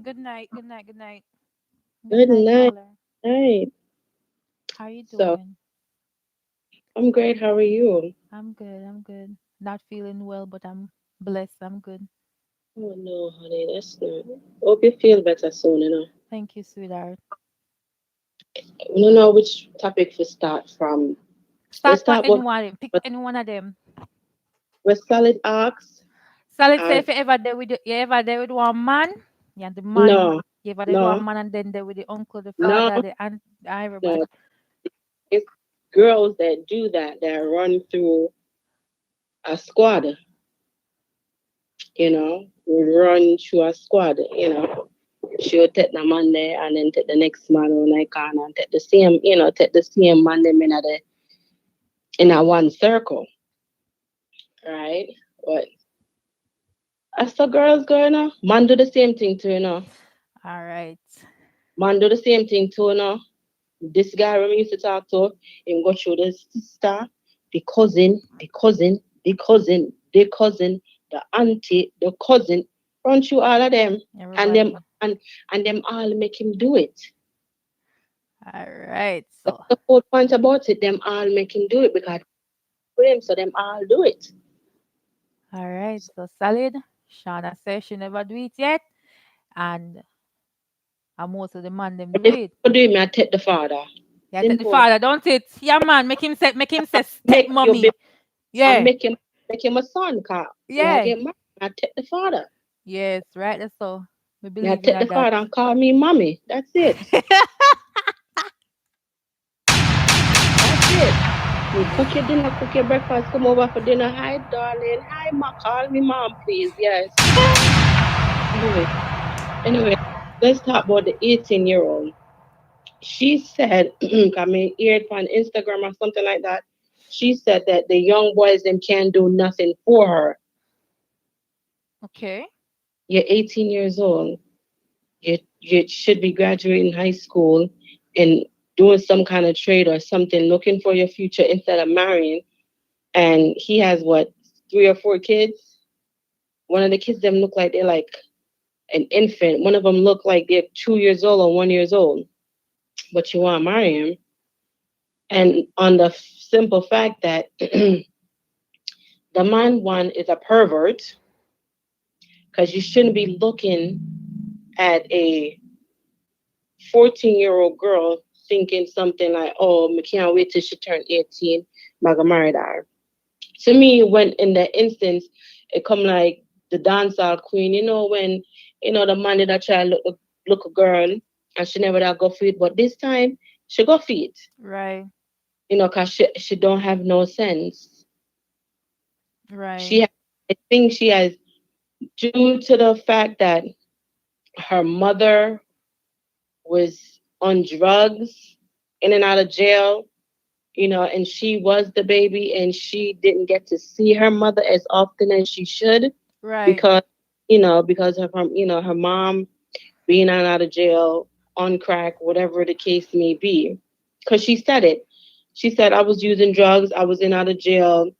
Good night. Good night. Good night. Good night. caller. Hey, How you so doing? I'm great. How are you? I'm good. I'm good. Not feeling well, but I'm blessed. I'm good. Oh no, honey, that's not. Hope you feel better soon, you know. Thank you, sweetheart. We don't know which topic to start from. Start Let's for start with anyone. Pick any one of them. with solid ox. Solid say And if you ever there with you ever there with one man, yeah, the man, no, you ever there with one no, man and then there with the uncle, the no, father, the aunt, everybody. no. It's girls that do that run through a squad, you know, run through a squad, you know. She'll take the man there and then take the next man on I can and take the same, you know, take the same man them in a one circle, right? But I saw girls going on. Man do the same thing too, you know. All right. Man do the same thing too, you know. This guy when we used to talk to, him go through the sister, the cousin, the auntie, the cousin, run through all of them, and Everybody. them all make him do it. All right. That's So the whole point about it. Them all make him do it because for him, so them all do it. all right. So solid. Shauna says she never do it yet. And most of the man them But do if it. you do it, I take the father. Yeah, take the Simple. father, don't it? Yeah, man. Make him say Make step you mommy. be and Yeah. make him a son, car. When I Yeah. get married, I take the father. Yes, right. That's so. We I believe take in the that. father and call me mommy. That's it. That's it. You cook your dinner, cook your breakfast, come over for dinner. Hi, darling. Hi, ma. Call me mom, please. Yes. Anyway, anyway, let's talk about the 18-year-old. She said, I mean, heard on Instagram or something like that. She said that the young boys them can't do nothing for her. Okay. You're 18 years old. You should be graduating high school and doing some kind of trade or something, looking for your future instead of marrying. And he has what, 3 or 4 kids? One of the kids them look like they're like an infant. One of them look like they're 2 years old or 1 years old. But you want to marry him. And on the simple fact that the man one is a pervert, because you shouldn't be looking at a 14-year-old girl thinking something like, oh, I can't wait till she turn 18, I'm gonna marry her. To me, when in that instance, it come like the dancehall queen, when, the man that try look a girl and she never that go for it, but this time she go for it, Right. because she don't have no sense. Right. She, I think she has, due to the fact that her mother was on drugs, in and out of jail, and she was the baby and she didn't get to see her mother as often as she should Right. because, because of her, her mom being in and out of jail, on crack, whatever the case may be. Because she said it. She said, I was using drugs, I was in and out of jail,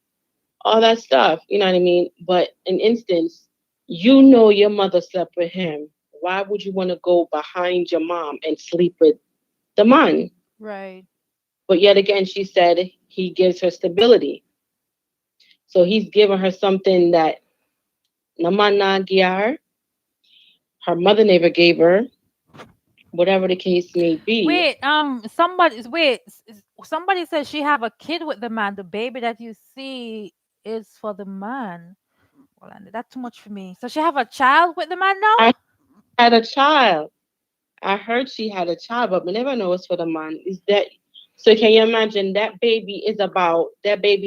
all that stuff, you know what I mean? But in instance, your mother slept with him. Why would you want to go behind your mom and sleep with the man? Right. But yet again, she said he gives her stability. So he's given her something that Namana Gyar, her mother never gave her, whatever the case may be. Wait, somebody says she have a kid with the man. The baby that you see is for the man. Well, and that's too much for me. So she have a child with the man now? I had a child. I heard she had a child, but we never know what's for the man. Is that so? Can you imagine that baby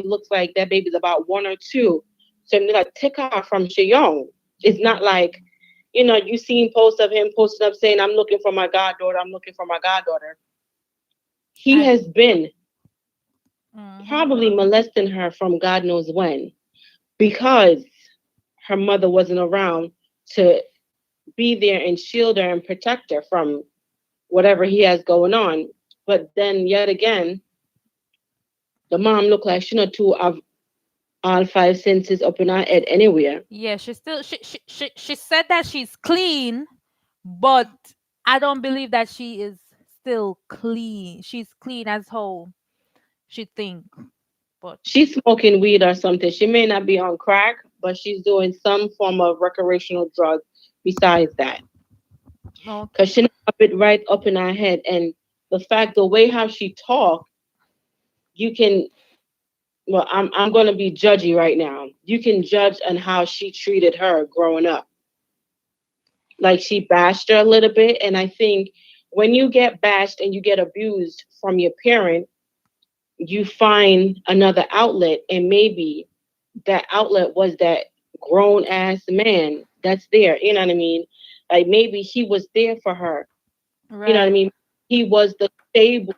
looks like that baby's about 1 or 2. So I'm gonna take her from she young. It's not like, you seen posts of him posting up saying, I'm looking for my goddaughter, I'm looking for my goddaughter. He I has been mm-hmm. probably molesting her from God knows when, because her mother wasn't around to be there and shield her and protect her from whatever he has going on. But then yet again, the mom looked like she not to have all 5 senses up in her head anywhere. Yeah, she still she said that she's clean, but I don't believe that she is still clean. She's clean as whole. She think, but She's smoking weed or something. She may not be on crack, but she's doing some form of recreational drug besides that. Because okay. she have it right up in her head. And the way how she talk, you can, well, I'm going to be judgy right now. You can judge on how she treated her growing up. Like she bashed her a little bit. And I think when you get bashed and you get abused from your parent, you find another outlet. And maybe that outlet was that grown ass man that's there. You know what I mean? Like maybe he was there for her. You know what I Right. mean? He was the stable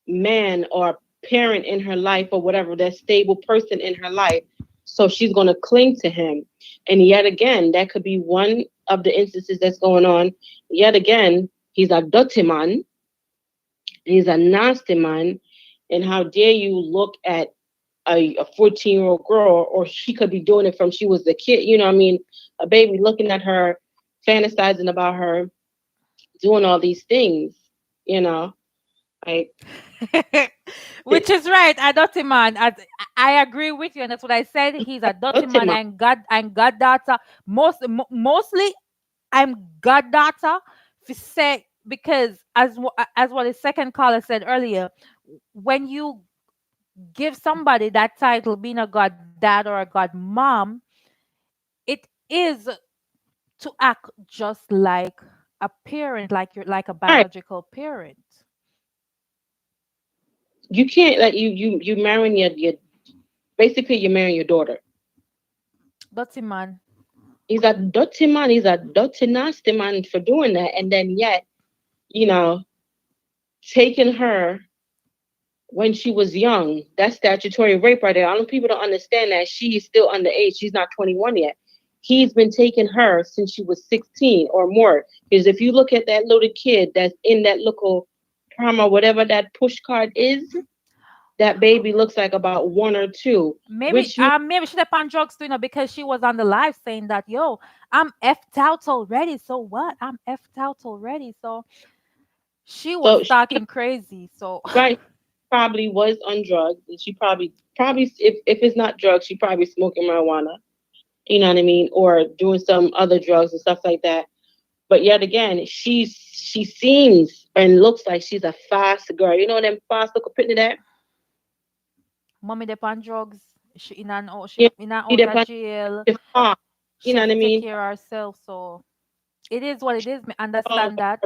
man or parent in her life or whatever, that stable person in her life. So she's going to cling to him. And yet again, that could be one of the instances that's going on. Yet again, he's a dirty man. He's a nasty man. And how dare you look at a 14-year-old girl, or she could be doing it from she was a kid. You know what I mean? A baby looking at her, fantasizing about her, doing all these things, you know? Like, Which is right, a dirty man. I agree with you, and that's what I said. He's a dirty dirty man, man. and goddaughter. Mostly, I'm goddaughter. For say because as what the second caller said earlier, when you give somebody that title, being a god dad or a god mom, it is to act just like a parent, like you're like a Right. biological parent. You can't like you marrying your basically you're marrying your daughter. Dirty man. He's a dirty man. He's a dirty nasty man for doing that, and then yet you know taking her when she was young. That's statutory rape right there. I know people don't understand that she is still underage. She's not 21 yet. He's been taking her since she was 16 or more. Because if you look at that little kid that's in that little prom or whatever that push card is, that baby looks like about 1 or 2, Maybe which means maybe she on drugs too, because she was on the live saying that, yo, I'm effed out already. So what? I'm effed out already. So she was so she talking crazy. So right probably was on drugs, and she probably if it's not drugs, she probably smoking marijuana. You know what I mean, or doing some other drugs and stuff like that. But yet again, she seems and looks like she's a fast girl. You know them fast look picture that? mommy on drugs. She in and out. She Yeah, in and she out of depend jail. the fast. You She know have what I to take mean? care of herself. So it is what it is. Me All understand that.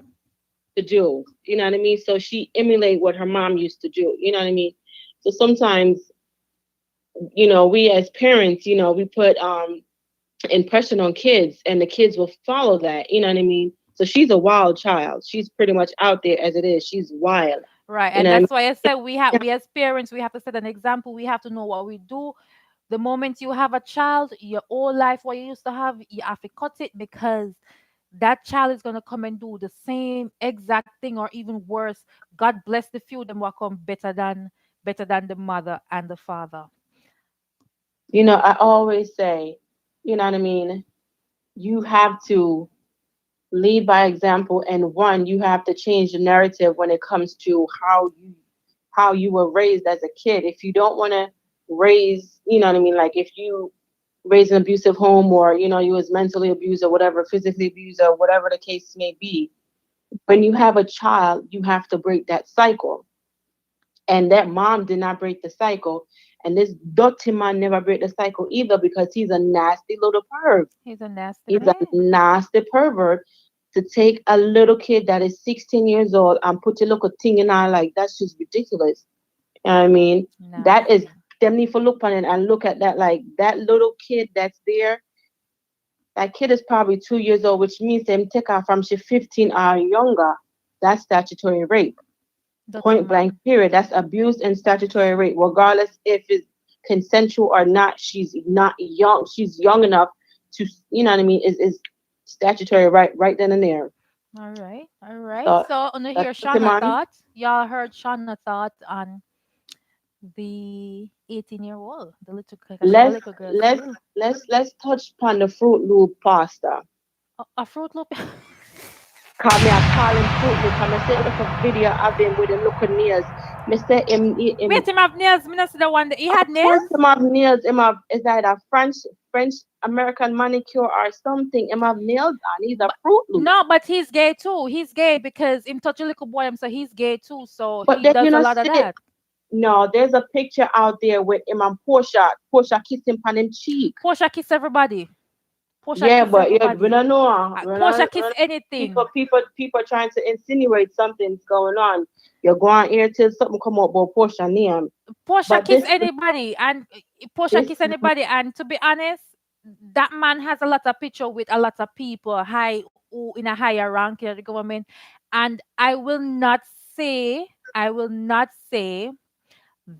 to do. You know what I mean? So she emulate what her mom used to do. You know what I mean? So sometimes, we as parents, we put impression on kids, and the kids will follow that. You know what I mean? So she's a wild child. She's pretty much out there as it is. She's wild. Right. You And know what that's why I said we as parents, we have to set an example. We have to know what we do. The moment you have a child, your whole life, what you used to have, you have to cut it, because that child is going to come and do the same exact thing or even worse. God bless the few, them will come better than the mother and the father. I always say, you know what I mean? You have to lead by example, and one, you have to change the narrative when it comes to how you were raised as a kid. If you don't want to raise, you know what I mean, like if you raise an abusive home, or you was mentally abused or whatever, physically abused or whatever the case may be, when you have a child, you have to break that cycle. And that mom did not break the cycle, and this dirty man never break the cycle either, because he's a nasty little perv. He's a nasty He's a man. nasty pervert to take a little kid that is 16 years old and put a little thing in her, like that's just ridiculous. You know what I mean? That is Nasty. them need to look on it and look at that, like that little kid that's there. That kid is probably 2 years old, which means them take her from she 15 or younger. That's statutory rape. Dirty Point blank man. period. That's abuse and statutory rape, regardless if it's consensual or not. She's not young. She's young enough to, you know what I mean, is statutory right then and there. All right. All right. So So, on the that's here, the Shauna man. thought. Y'all heard Shauna thought on the 18-year-old, the little, because she a Let's little girl let's still. let's touch upon the Fruit Loop pasta. A Fruit Loop. Call me, I call him Fruit Loop. I say look a video of him with the look of nails. Me say him Wait, him have nails. Me not see the one that he of had course nails. him have nails. Him have is either French American manicure or something. Him have nails on. He's a But Fruit Loop. no, but he's gay too. He's gay because him touch a little boy, so he's gay too. So But he then does you a know lot of see that. no, there's a picture out there with him and Portia. Portia kissing on him cheek. Portia kiss everybody. Portia Yeah, kiss but yeah, we everybody. don't know. Portia We kiss don't anything. people trying to insinuate something's going on. You're going here till something come up about Portia name. Portia But kiss anybody, and Portia this kiss anybody. And to be honest, that man has a lot of picture with a lot of people high, who in a higher rank in the government. And I will not say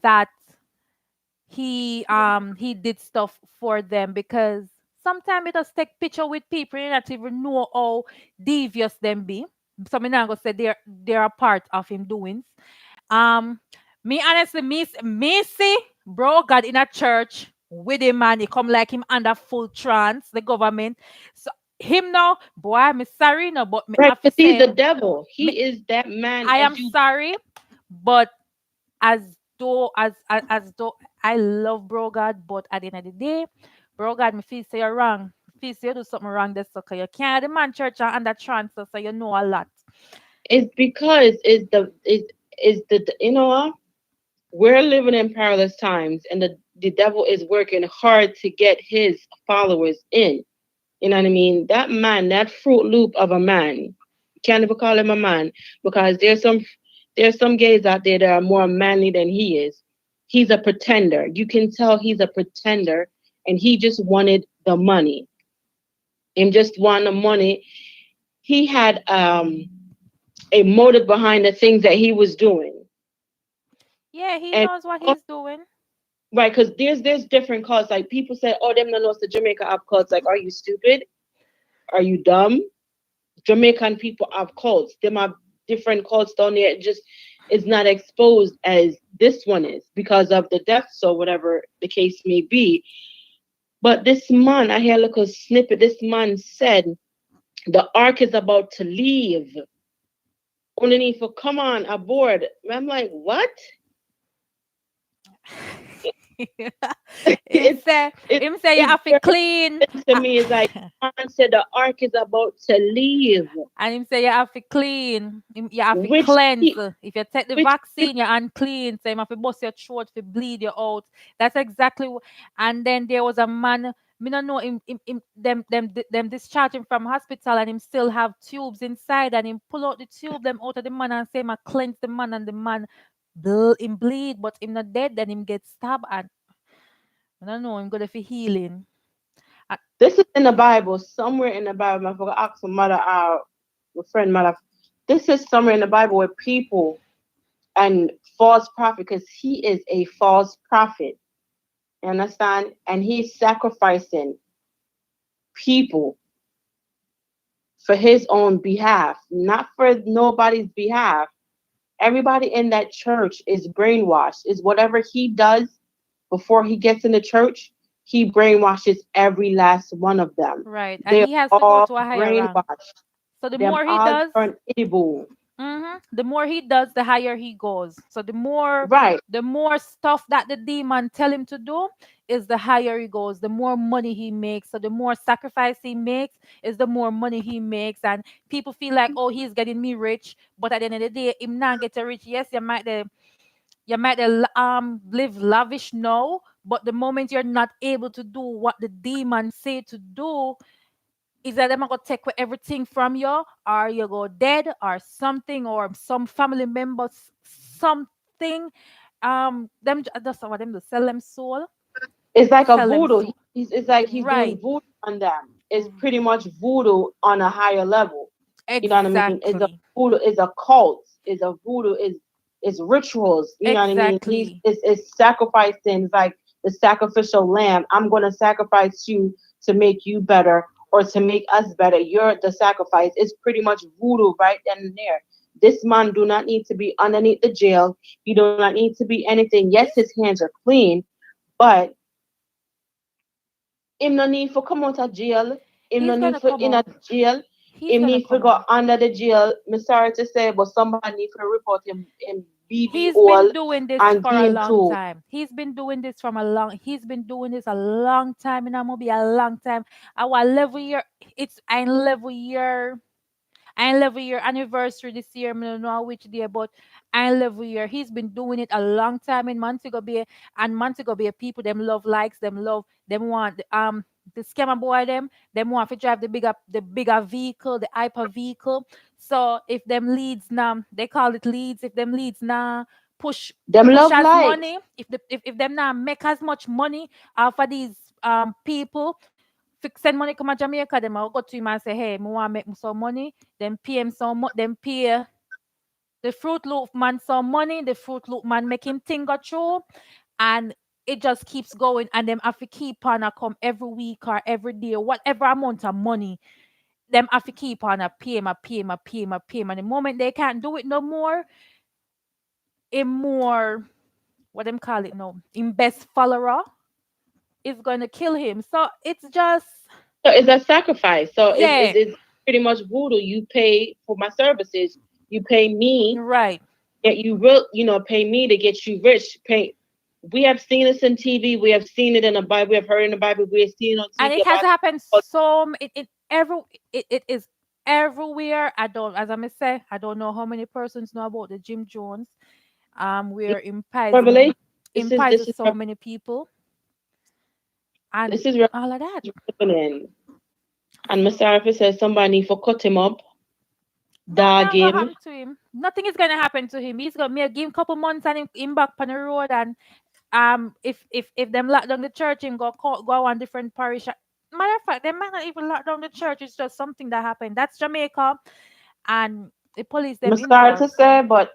that he did stuff for them, because sometimes it does take picture with people you not even know how devious them be. So me not gonna say they're a part of him doings. Um, Me honestly, me see bro God in a church with him, man. He come like him under full trance, the government. So him now, boy, I'm sorry no, but me right, have to because he's say, the devil. me, He is that man I am as you sorry, but as though I love bro God, but at the end of the day, bro God, me feel say you're wrong. Feel say you do something wrong this sucker. You can't demand church and under trance, so you know a lot. is because is the you know what? We're living in perilous times, and the devil is working hard to get his followers in. You know what I mean? That man, that Fruit Loop of a man, you can't even call him a man, because there's some. There's some gays out there that are more manly than he is. He's a pretender. You can tell he's a pretender, and he just wanted the money. And just want the money. He had a motive behind the things that he was doing. Yeah, he And knows what he's doing. right, because there's different cults. Like people say, oh, them no knows the Jamaica have cults. Like, are you stupid? Are you dumb? Jamaican people have cults. Them have different cults down there. It just is not exposed as this one is because of the deaths or whatever the case may be. But this man, I hear a little snippet. This man said the ark is about to leave. Underneath for come on aboard. I'm like, what? him it's say, it's him say you it's have to clean. to me is like man said the ark is about to leave. And him say you have to clean. You have to Which cleanse. pe- If you take the which vaccine, you're unclean. So you have to bust your throat to bleed you out. That's exactly what. And then there was a man. Me don't know them discharge him from hospital and him still have tubes inside and him pull out the tube them out of the man and say him a cleanse the man and the man him bleed but him not dead then him get stabbed and I don't know him go there for healing. this is in the Bible, somewhere in the Bible. I forgot ask my mother, my friend mother. This is somewhere in the Bible where people and false prophet, because he is a false prophet. You understand? And he's sacrificing people for his own behalf, not for nobody's behalf. Everybody in that church is brainwashed. Is whatever he does before he gets in the church, he brainwashes every last one of them. Right. And They're he has to go all to a higher rank. brainwashed. So the Them more he all does, turn edible. the more he does, the higher he goes. So Right. the more stuff that the demon tell him to do is the higher he goes, the more money he makes. So the more sacrifice he makes is the more money he makes. And people feel like, oh, he's getting me rich, but at the end of the day, him not get rich. Yes, you might live lavish now, but the moment you're not able to do what the demon say to do, is that them gonna take away everything from you, or you go dead, or something, or some family members, something. That's what them to sell them soul, It's like a sell them voodoo. soul. It's like he's doing Right, voodoo on them. It's pretty much voodoo on a higher level. You know what I mean? It's a exactly, voodoo. It's a cult. It's a voodoo. Is rituals. You know what I mean? exactly. It's sacrificing like the sacrificial lamb. I'm gonna sacrifice you to make you better or to make us better. You're the sacrifice. It's pretty much voodoo right then and there. This man do not need to be underneath the jail. He do not need to be anything. Yes, his He's hands are clean, but him no need for come out of jail. Him no he's need gonna for come in a out. jail. He's Him gonna need for come go out. under the jail. Me sorry to say, but somebody need to report him BB He's been all doing this and for give a him long to. time. He's been doing this a long time and I'm gonna be a long time. Our level year it's I level year I level year anniversary this year. I don't know which day, but I level year. He's been doing it a long time in Montego Bay, and Montego Bay people them love likes, them love them want the scammer boy them want to drive the bigger vehicle, the hyper vehicle. So if them leads now, they call it leads. If them leads now push Them push love as likes. money, if them now make as much money for these people, send money come to Jamaica, them I'll go to him and say, hey, I want to make some money. Then pay him some then pay the Fruit Loop man some money. The Fruit Loop man make him thing go through. And it just keeps going. And them have to keep on a come every week or every day, whatever amount of money. Them have to keep on a pay him, a pay him, a pay him, a pay him. And the moment they can't do it no more, a more, what them call it now, in best follower is going to kill him. So it's just, So it's a sacrifice. So yeah, it's pretty much voodoo. You pay for my services. You pay me. right. Yet you will, pay me to get you rich. Pay. We have seen this in TV. We have seen it in the Bible. We have heard in the Bible. We have seen it on And TV it has about. happened it is everywhere. I don't, as I may say, I don't know how many persons know about the Jim Jones. Where Revelation. impies so many people and This is all of that. happening. And Mr. Arthur says somebody need to cut him up, Nothing dog not gonna him, happen to him. nothing is gonna happen to him. He's gonna me give him couple months and him back on the road. And if them lock down the church, him go on different parish. Matter of fact, they might not even lock down the church. It's just something that happened. That's Jamaica, and the police I'm them sorry to involved. say, but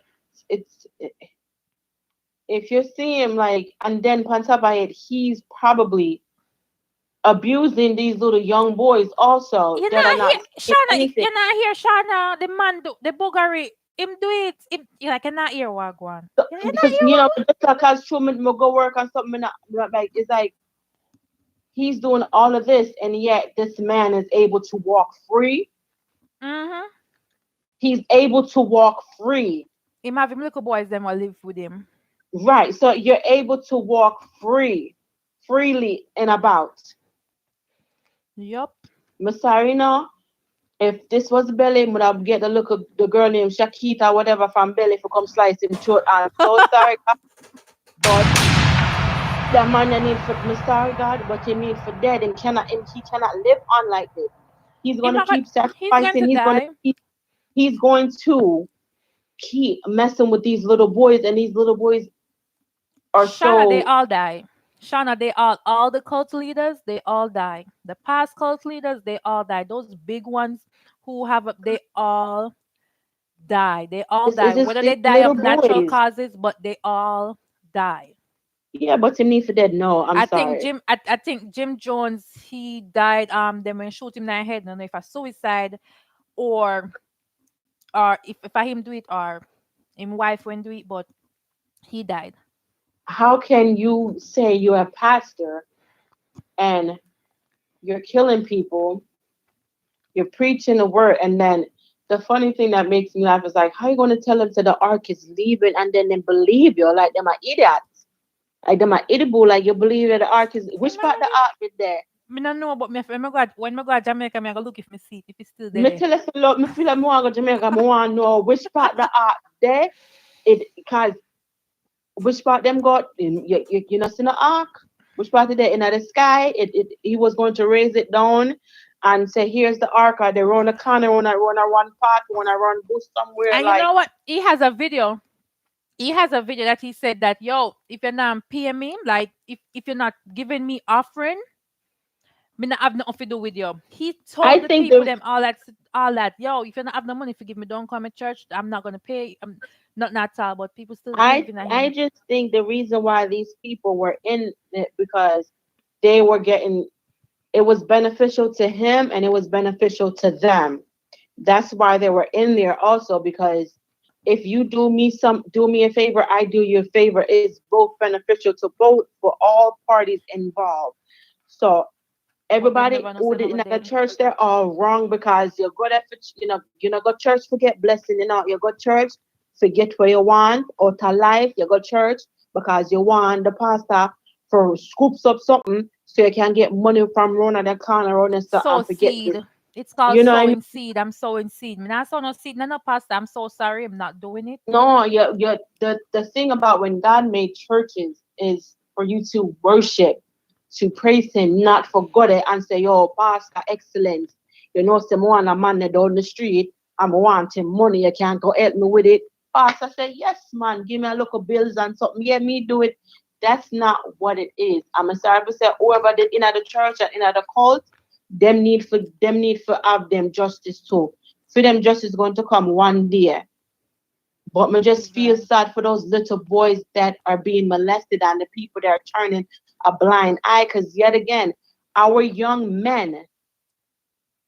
it's if you see him like, and then on top of it, he's probably abusing these little young boys also You're that are not not here, saying Shauna. anything. You're not here, Shauna. The man do the buggery. Him do it. Him, you like you're not here, Wagwan. You're not Because here, you know, Wagwan. just like as true, me go work on something, like it's like he's doing all of this, and yet this man is able to walk free. Mm-hmm. He's able to walk free, Him have him little boys them will live with him. right? So you're able to walk freely and about. Yup. I'm sorry, no. If this was Belly, would I get the look of the girl named Shakita, whatever, from Belly for come slice him throat. I'm so sorry, God, but that man I need for me sorry, God, but he need for dead. He cannot live on like this. He's Him gonna not got, keep he's going sacrificing. to die. He's going to keep messing with these little boys, and these little boys are Shauna, they so. all die. Shauna, they all the cult leaders, they all die. The past cult leaders, they all die. Those big ones who have they all die. They all It's die. just Whether these they die little of natural boys. causes, but they all die. Yeah, but he need for dead. No, I'm sorry. I think Jim Jones, he died. They were shoot him in the head. I don't know if a suicide or if I him do it or him wife went do it, but he died. How can you say you're a pastor and you're killing people, you're preaching the word, and then the funny thing that makes me laugh is like, how you gonna tell them to the ark is leaving and then they believe you? Like them are idiots. Like them are idiot. Like you believe that the ark is You which know, part the ark is there? me not know, but me when me go to Jamaica, me I go look if me see it, if it's still Me there. tell us a lot. Me feel like more go Jamaica. Me want to know which part the ark there. It because which part them got in you know see the ark. Which part of there in the sky? He was going to raise it down and say here's the ark. Or they run a corner, run a one part, run a run bush somewhere And you like. know what? He has a video. He has a video that he said that yo, if you're not paying me, like if you're not giving me offering, me not have nothing to do with you. He I told the think people the them all that yo, if you not have no money, forgive me, don't come to church. I'm not gonna pay. Not at all. But people still believing in I him. just think the reason why these people were in it because they were getting it was beneficial to him and it was beneficial to them. That's why they were in there also because if you do me a favor, I do you a favor. It's both beneficial to both for all parties involved. So But them everybody never know who say did never in the dead. church they're all wrong because you go there for you know go church to get blessing, you go church to get what you want or to life, you go church because you want the pastor for scoops up something so you can get money from running the corner and stuff Sow and forget seed. you. It's called You know what I mean? sowing seed. I'm sowing seed. Me not sow no seed. No, no, pastor. I'm so sorry. I'm not doing it. No, the thing about when God made churches is for you to worship, to praise Him, not for God and say, "Yo, Pastor, excellent." You know, someone a man that down the street, I'm wanting money. You can't go help me with it. Pastor say, "Yes, man, give me a local bills and something. Yeah, me do it." That's not what it is. I'm sorry to say, whoever did in the church and in the cult, them need for have them justice too. For them justice going to come one day. But me just feel Right. sad for those little boys that are being molested and the people that are turning a blind eye. Because yet again, our young men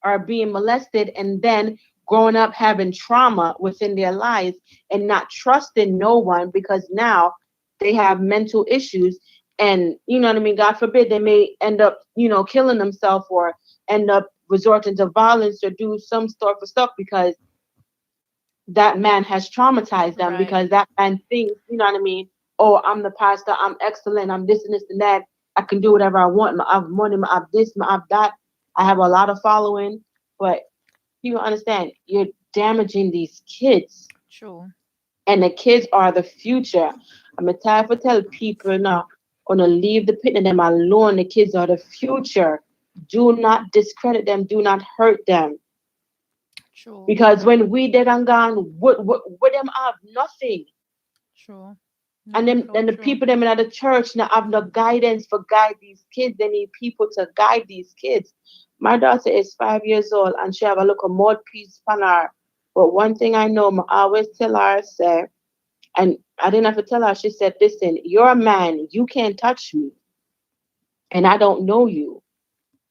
are being molested and then growing up having trauma within their lives and not trusting no one because now they have mental issues. And you know what I mean? God forbid they may end up, killing themselves or end up resorting to violence or do some sort of stuff because that man has traumatized them Right. because that man thinks, you know what I mean? Oh, I'm the pastor, I'm excellent, I'm this and this and that. I can do whatever I want. I have money, I have this, I have that. I have a lot of following. But you understand, you're damaging these kids. True. And the kids are the future. I'm a tired for tell people now, gonna leave the pit of them alone. The kids are the future. Do not discredit them, do not hurt them. True. Because when we dead and gone, what them have nothing. True. And then So and the true. people them in the church now have no guidance for guide these kids. They need people to guide these kids. My daughter is 5 years old and she have a little mud piece on her. But one thing I know, I always tell her, say, and I didn't have to tell her, she said, listen, you're a man, you can't touch me. And I don't know you.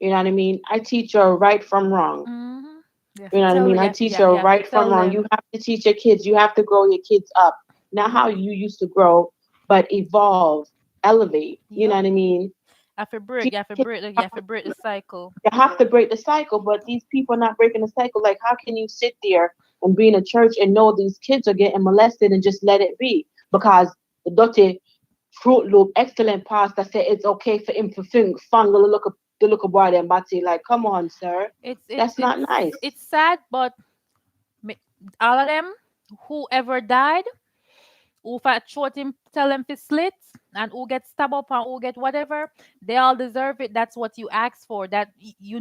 You know what I mean? I teach her right from wrong. Mm-hmm. You have You to know what I tell mean? I you, teach yeah, her you have to right from tell wrong. You them. have to teach your kids. You have to grow your kids up. Not how you used to grow, but evolve, elevate. You know Yep. what I mean? You have to break. Teach You have to kids break. You how have to break the cycle. you have to break the cycle, but these people are not breaking the cycle. Like, how can you sit there and be in a church and know these kids are getting molested and just let it be? Because the dirty Fruit Loop, excellent pastor said it's okay for him to think fun the look boy them body. Like, come on, sir. It's it's That's it's not nice. it's sad, but ma- all of them, whoever died, who fat short him, tell them to slit, and who get stabbed up and who get whatever, they all deserve it. That's what you asked for. That you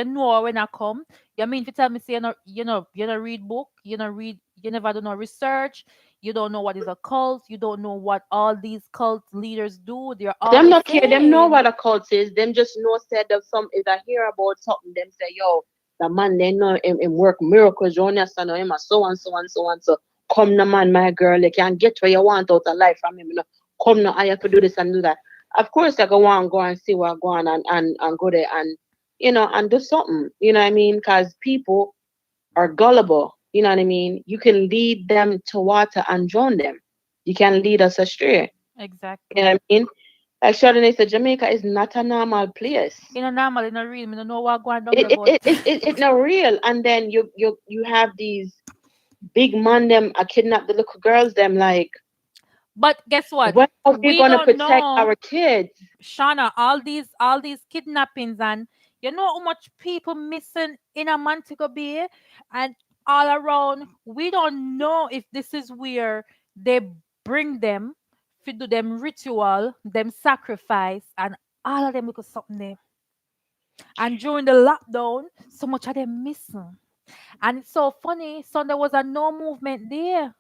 know when I come. You mean if you tell me say you know read book, you know read, you never do no research, you don't know what is a cult, you don't know what all these cult leaders do. They're all Them the not care. Them know same. what a cult is. Them just know said that some if I hear about something, them say, yo, the man they know him work miracles. You understand? Him a so and so and so and so. Come no man, my girl. You can get what you want out of life from him. You know. Come no, I have to do this and do that. Of course, I go and see what go on and go there and and do something. You know what I mean? Because people are gullible. You know what I mean? You can lead them to water and drown them. You can lead us astray. You know Exactly. what I mean? Like Chardonnay said, Jamaica is not a normal place. In a normal, in a real, me don't know what going down there, It but it it it, it not real. And then you have these big man them kidnap the little girls them like but guess what? when are we We gonna don't protect know, our kids? Shauna, all these kidnappings, and you know how much people missing in a Montego Bay and all around. We don't know if this is where they bring them to do them ritual, them sacrifice, and all of them because something there. And during the lockdown, so much of them missing. And it's so funny. Sunday was a no movement there.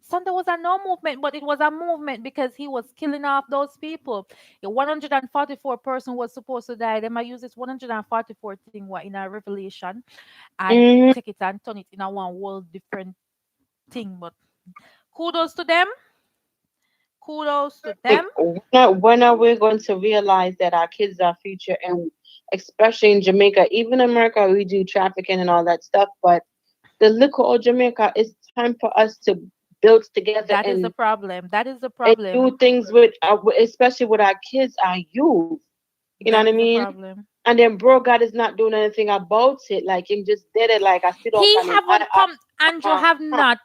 Sunday was a no movement, but it was a movement because he was killing off those people. The 144 person was supposed to die. They might use this 144 thing what in a revelation and Mm, take it and turn it in a one whole different thing. But kudos to them. Kudos to like them. when are we going to realize that our kids are future and especially in Jamaica, even America, we do trafficking and all that stuff, but the little old Jamaica, it's time for us to build together That is the problem. That is the and problem. do things with, especially with our kids, our youth. You know what I That is the mean? problem. And then bro God is not doing anything about it. Like him just did it. Like I sit up He on him. haven't come. Andrew Uh, have uh, not.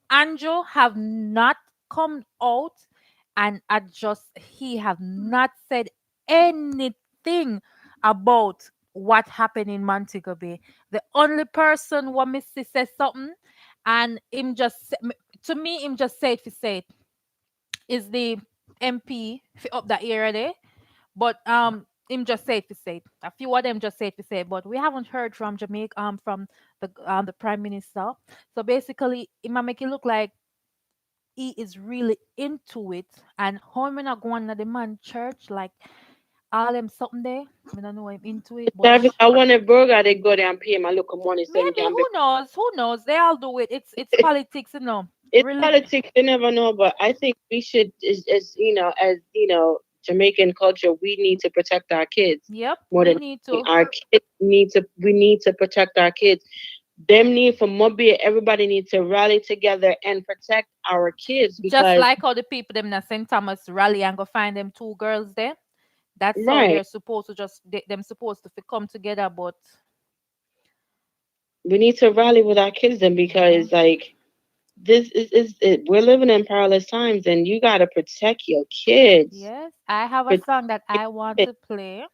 Andrew have not come out and adjust. He have not said anything about what happened in Montego Bay. The only person what Missy says something, and him just to me him just say it for say it is the MP fi up that area there. But him just say it for say it. A few of them just say it for say it. But we haven't heard from Jamaica from the Prime Minister. So basically it might make it look like he is really into it, and how am I not going to the man church like all them something there. I don't know I'm into it, but service. I want a burger. They go there and pay him a little money so him maybe can be. who knows? Who knows? They all do it. It's politics, you know. It's Really, politics. You never know. But I think we should, as Jamaican culture, we need to protect our kids yep. more We than need anything. to. Our kids need to. We need to protect our kids. Them need for Mobile. Everybody needs to rally together and protect our kids Just because like how the people them in St. Thomas rally and go find them two girls there. That's how right. they're supposed to them supposed to come together. But We need to rally with our kids then yeah, because like this is it, we're living in perilous times and you gotta protect your kids. yes, I have a Protect song that I want it. to play.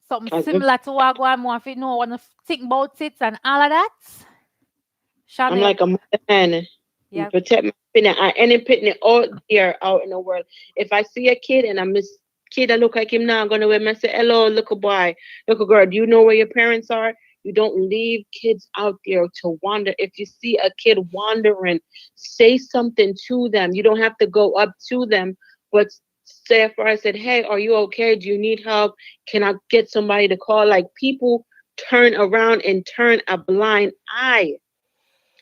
Something 'Cause similar to what I want to know, want to think about it and all of that. I'm Shana, like a mother hen. yeah, Protect my picnic. Any picnic out there out in the world. If I see a kid and I miss kid that look like him now, I'm gonna wear and say, hello, little boy, little girl, do you know where your parents are? You don't leave kids out there to wander. If you see a kid wandering, say something to them. You don't have to go up to them, but say if I said, "Hey, are you okay? Do you need help? Can I get somebody to call?" Like people turn around and turn a blind eye.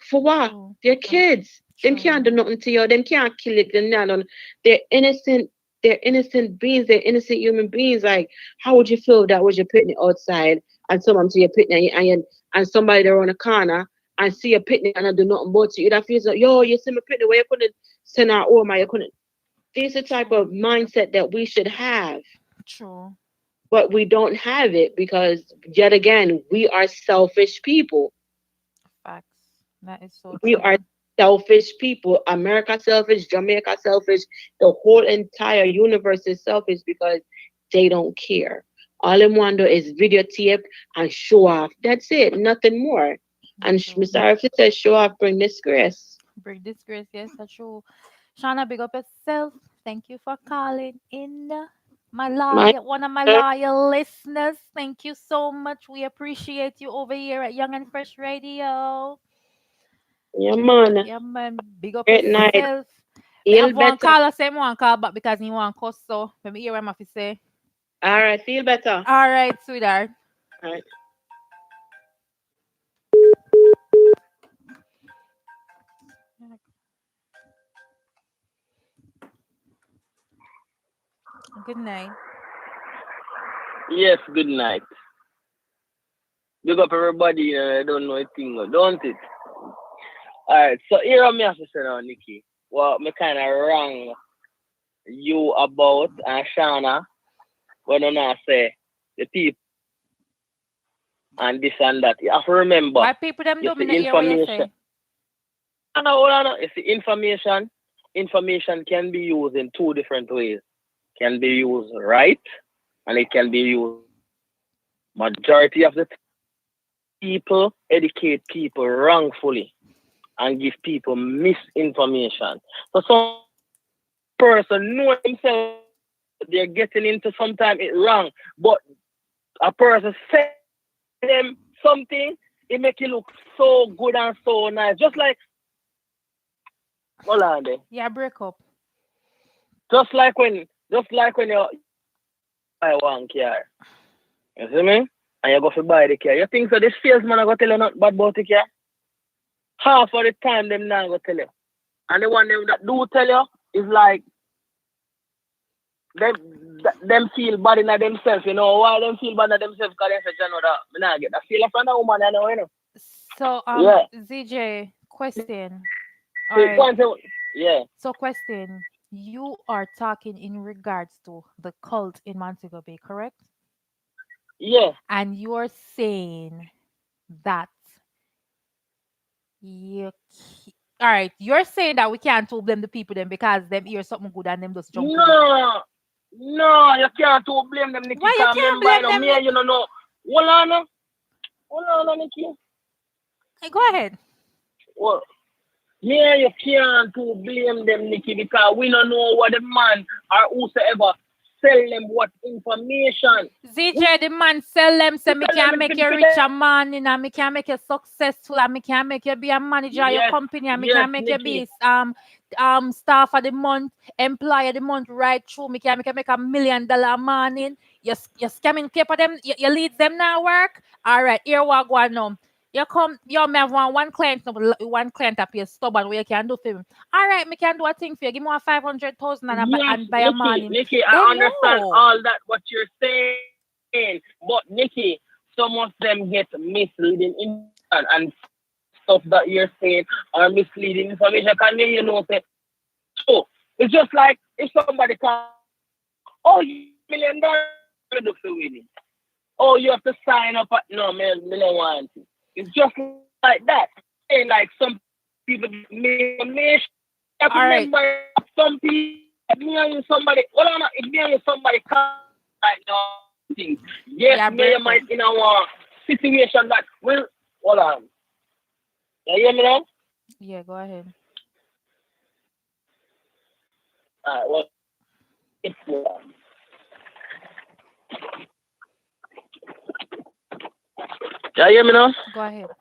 For what? True. They're kids. Them can't do True. nothing to you. Them can't kill it. Them not on. They're innocent. They're innocent beings. They're innocent human beings. Like, how would you feel if that was your picnic outside and someone to your picnic and somebody there on a corner and see a picnic and I do nothing but you? That feels like, yo, you see my picnic where you couldn't send our home, you couldn't. This is the type of True. mindset that we should have, True. but we don't have it because yet again, we are selfish people. Facts. That is so We are true. selfish people. America selfish, Jamaica selfish. The whole entire universe is selfish because they don't care. All they want to do is videotape and show off. That's it, nothing more. And True. Mr. Arif says show off bring disgrace. Bring disgrace. Yes, that's true. Shana, big up yourself. Thank you for calling in. My My loyal, one of my loyal listeners. Thank you so much. We appreciate you over here at Young and Fresh Radio. yeah, man. Yeah, man. Big up Great night. yourself. Me Feel have one better. caller, same one call back because he want cuss. So let me hear what I'm have to say. All right, feel better. All right, sweetheart. All right. Good night. Yes, good night. Big up everybody, I don't know a thing, don't it? Alright, so here I'm have to say now, Nikki. What me kinda wrong you about and Shana when you not say the people and this and that. You have to remember, Why people them you do me see not hear what you information. say? Hold on. You see information can be used in two different ways. Can be used right and it can be used majority of the people educate people wrongfully and give people misinformation. So some person know themselves they're getting into sometimes it wrong, but a person say them something, it make it look so good and so nice. Hold on there. Yeah, break up. Just like when you buy one car. You see me? And you go to buy the car. You think so this salesman I go tell you nothing bad about the car? Half of the time them not go tell you. And the one them that do tell you is like them feel bad in themselves, you know. Why them feel bad in themselves? Because they say, you know, that me not get that feel from the woman, you know. So Yeah. ZJ, question. All So, right. yeah. So question. You are talking in regards to the cult in Montego Bay, correct? Yeah. And you're saying that all right, you're saying that we can't to blame the people then because them hear something good and them just jump on it. No, you can't too blame them, Nikki. Why you Because can't remember, you blame know, them, me and you Nick? don't know. Hold on, Nikki. Hey, go ahead. Well, yeah, you can't to blame them, Nikki, because we don't know what the man or whosoever sell them what information. ZJ, the man sell them, say me Tell can them make you rich a man, you know, me can make you successful, and me can make you be a manager of your yes, company, and me yes, can make you Nikki. be staff of the month, employee of the month right through. Me can make you make $1 million a morning. You scamming paper them, you lead them now work. All right, here what go on now. You may have one client, one client up here stubborn where you can do for him. All right, me can do a thing for you. Give me 500,000 Yes, and buy a morning. Nikki, They I understand know. all that what you're saying, but Nikki, some of them get misleading information and stuff that you're saying are misleading information. Can you know say so? It's just like if somebody can, oh, you $1 million to do for winning. Oh, you have to sign up at no, me don't want it. It's just like that. And like some people get misinformation. You have to All right. remember some people. If me and you somebody, well, no, if me and you somebody can't right now, things. Yes, Yeah, me break and up. my in our situation that will hold on. You hear me now? Yeah, go ahead. Well, it's You hear me now? Go ahead.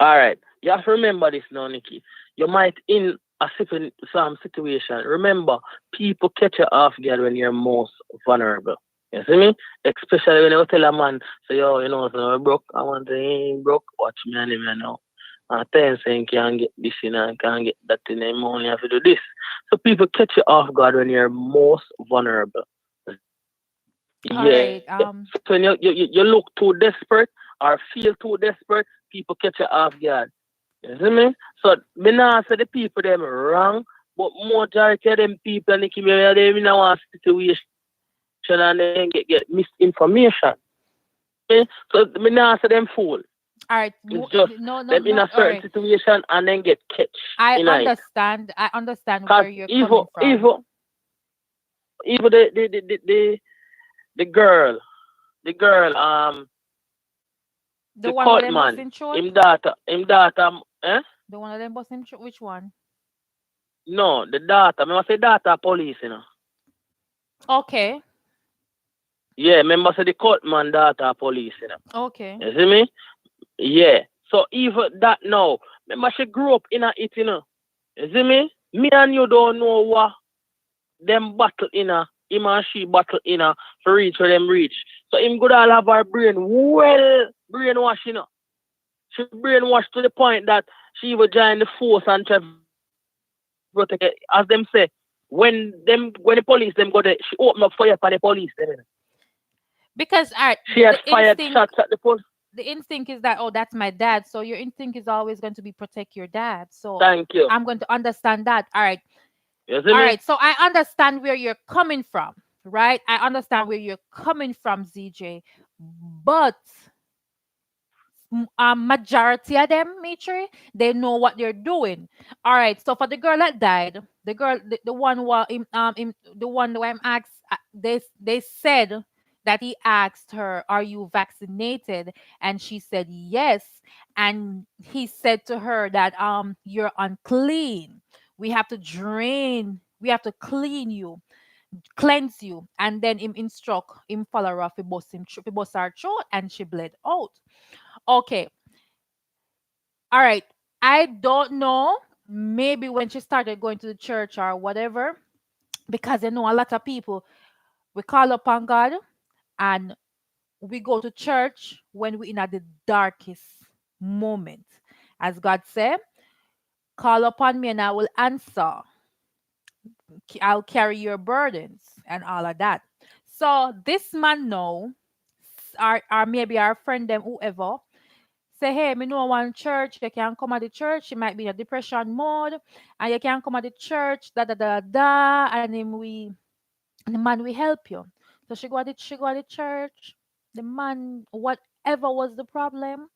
All right. You have to remember this now, Nikki. You might in a certain some situation. Remember, people catch you off guard when you're most vulnerable. You see me? Especially when you tell a man, say, yo, so I'm broke. I want to ain't broke. Watch me and him now. And then saying can't get this in and can't get that in and only have to do this. So people catch you off guard when you're most vulnerable. All Yeah. right. So when you look too desperate or feel too desperate, people catch you off guard. You see me? So me not say the people them wrong, but majority of them people Nikki me they in a situation and they get misinformation. Okay? So me not say them fool. All right. It's just No, them in a all certain right. situation and then get catch I in it. understand. I understand Cause where you're coming from. even the girl, The the one with court them man, busting short? him daughter, eh? The one of them busting short? Which one? No, the daughter. Me must say daughter police, Okay. Yeah, remember say the court man daughter police, Okay. You see me? Yeah. So even that now, remember she grew up in it, You see me? Me and you don't know what them battle him and she battle for reach where them reach. So him good all have her brain well brainwashed, She brainwashed to the point that she will join the force and try to protect it. As them say, when the police them go there, she open up fire for the police them. Because She had fired shots at the police. the instinct is that, oh, that's my dad. So your instinct is always going to be protect your dad. So Thank you. I'm going to understand that. All right. You see All me? right. So I understand where you're coming from, right? I understand where you're coming from, ZJ. But majority of them, Mitri, they know what they're doing. All right. So for the girl that died, the one the one who I'm asked, they said that he asked her, "Are you vaccinated?" And she said yes. And he said to her that you're unclean. We have to drain. We have to clean you, cleanse you, and then him instruct him follow her, he bust her throat, and she bled out. Okay. All right. I don't know. Maybe when she started going to the church or whatever, because I know a lot of people, we call upon God and we go to church when we're in at the darkest moment. As God said, call upon me and I will answer. I'll carry your burdens and all of that. So this man know, or maybe our friend them, whoever, say, hey, me know one church, you can come at the church, you might be in a depression mode, and you can come at the church, da da da da, and then the man will help you. So she go at the church, the man, whatever was the problem,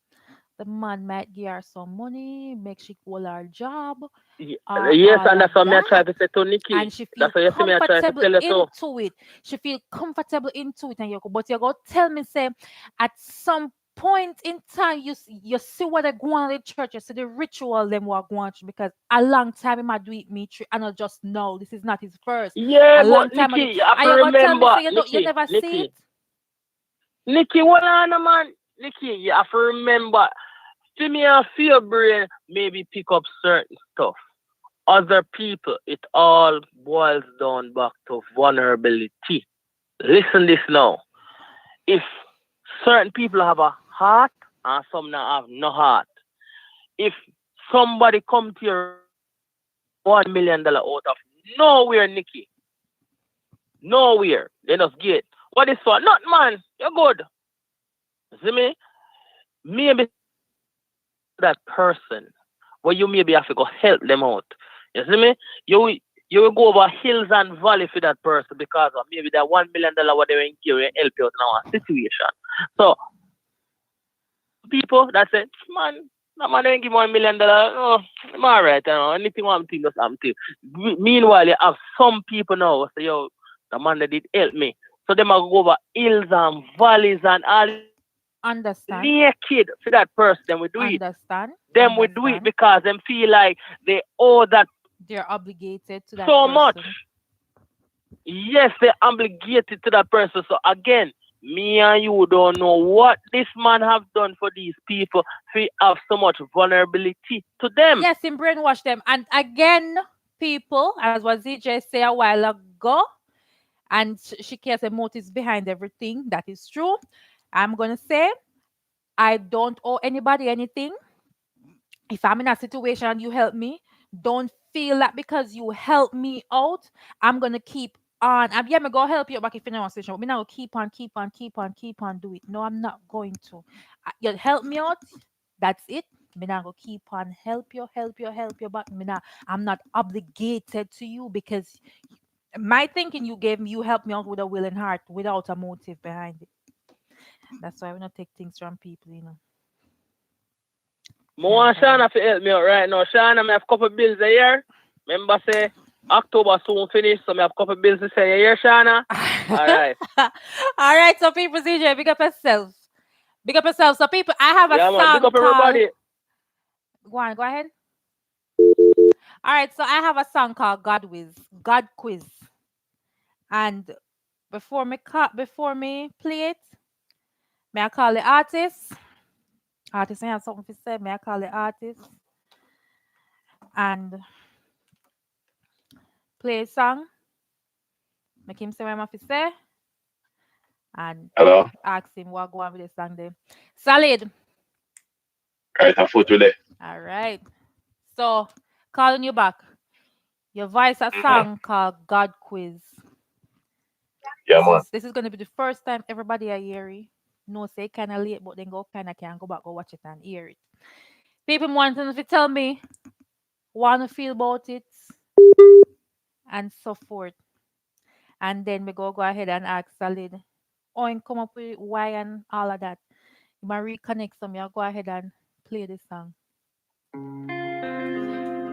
the man might give her some money, make she hold her job, or Yes, all and of that's what me I try that, to say to and Nikki. she feel That's what you see me I try to comfortable tell you too. into it. She feel comfortable into it, and but you go tell me say at some point in time you see what they go on in the church, you see the ritual them what go on because a long time he might do it me and not just know this is not his first. Yeah, A but long time Nikki, ago. you have And to you gonna tell me remember, say you never see it? Nikki, hold on, man. Nikki, you have to remember, see me and feel brain maybe pick up certain stuff. Other people, it all boils down back to vulnerability. Listen this now. If certain people have a heart and some not have no heart, if somebody come to you $1 million out of nowhere, Nikki, nowhere, they just get what is for? Not man, you're good. See me? Maybe that person where you maybe have to go help them out. You see me? You will go over hills and valleys for that person because of maybe that $1 million what they will give you help you out in our situation. So people that say, man, that man ain't give $1 million. Oh, I'm alright, anything I'm doing, just I'm doing. Meanwhile, you have some people now say, yo, the man that did help me. So they might go over hills and valleys and all Understand? naked for that person, then we do it. Understand? Then we do it because them feel like they owe that they're obligated to that so person. much. Yes, they're obligated to that person. So again, me and you don't know what this man have done for these people. We have so much vulnerability to them. Yes, him brainwash them. And again, people, as what ZJ said a while ago, and she cares the motives behind everything. That is true. I'm gonna say I don't owe anybody anything. If I'm in a situation and you help me, don't feel that because you help me out, I'm gonna keep on. I'm yeah, me go help you back if you're in a situation. But me now keep on do it. No, I'm not going to. You help me out. That's it. Me now go keep on help you, but me now I'm not obligated to you because my thinking you gave me, you helped me out with a willing heart without a motive behind it. That's why we don't take things from people, you know. I want Shana to help me out right now. Shana, I have a couple bills a year. Remember say October soon finish, so I have a couple bills to say a year, Shana. All right. All right, so people, CJ, big up yourself. Big up yourself. So people, I have a Yeah, song man, big up everybody. Go ahead. All right, so I have a song called God Quiz. And before me play it, may I call the artist? Artist, I have something to say. May I call the artist? And play a song. Make him say what I have to say. And Hello? ask him what go on with the song there. Solid. Right, I foot today. All right. So, calling you back. Your voice a song called God Quiz. Yeah, man. This is going to be the first time everybody I hear it. No, say kind of late, but then can go back, go watch it and hear it. People wanting to tell me want to feel about it and so forth. And then we go ahead and ask Solid. Or and come up with why and all of that. You might reconnect some. You go ahead and play this song.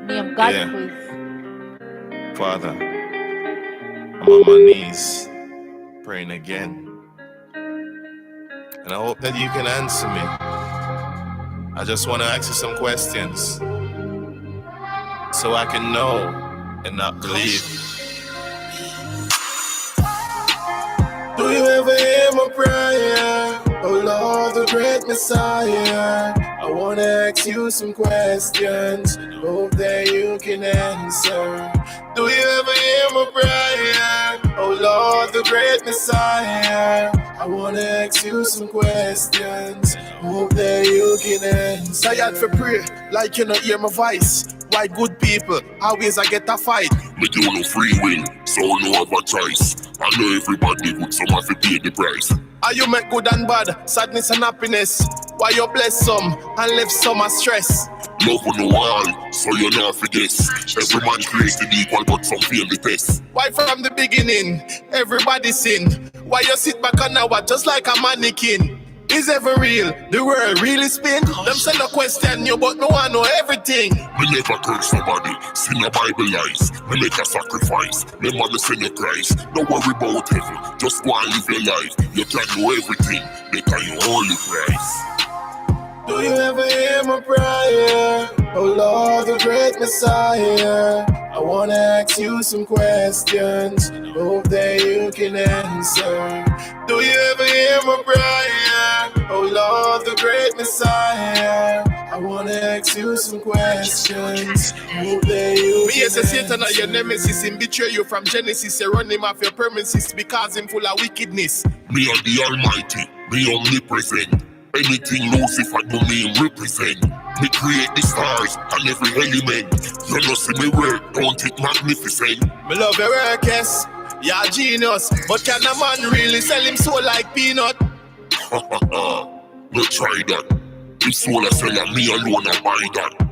Name God Quiz. Father, I'm on my knees praying again. And I hope that you can answer me. I just want to ask you some questions so I can know and not believe. Do you ever hear my prayer? Oh Lord, the great Messiah. I want to ask you some questions. Hope that you can answer. Do you ever hear my prayer? Oh Lord, the great Messiah. I want to ask you some questions. Hope that you can answer. Tired for pray, like you not hear my voice. Why good people, always I get a fight. Me do no free will, so no have a choice. I know everybody good, some have to pay the price. Are you make good and bad, sadness and happiness? Why you bless some and left some as stress? Love on the wall, so you not forget. Every man created equal, but some fail the test. Why from the beginning, everybody sin? Why you sit back on now just like a mannequin? Is ever real? The world really spin? Them say no question you, but no one know everything. Me never curse nobody, sin a Bible lies. Me make a sacrifice, me mother send you Christ. Don't worry about heaven, just go and live your life. You can know everything, because you only Christ. Do you ever hear my prayer? Oh Lord, the great Messiah. I wanna ask you some questions. Hope that you can answer. Do you ever hear my prayer? Oh Lord, the great Messiah. I wanna ask you some questions. Hope that you can answer. Satan are your nemesis. Him betray you from Genesis. You run him off your premises because him full of wickedness. Me are the Almighty, me omnipresent. Anything Lucifer do me represent. Me create the stars and every element. You know see me work, don't it magnificent? Me love your work, yes. You're a genius. But can a man really sell him soul like peanut? No try that. If soul a seller, me alone a buy that.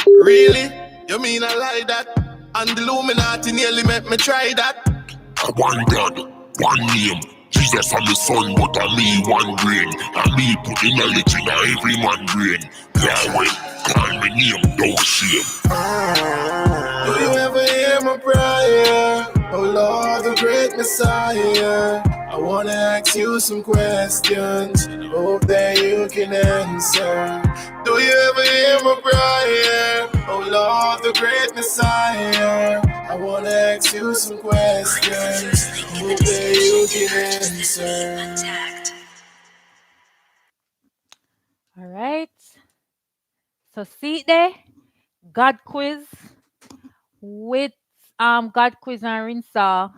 Really? You mean I lie that? And the Illuminati nearly make me try that? One God, one name. Jesus and my son, but a me one brain. And me put the knowledge in every man brain. Yahweh, call me name, don't shame. Do you ever hear my prayer? Oh Lord, the great Messiah. I wanna ask you some questions. Hope that you can answer. Do you ever hear my prayer? Oh Lord, the great Messiah, I wanna ask you some questions. Hope that you can answer. All right. So see there, God quiz with God quiz and rinser.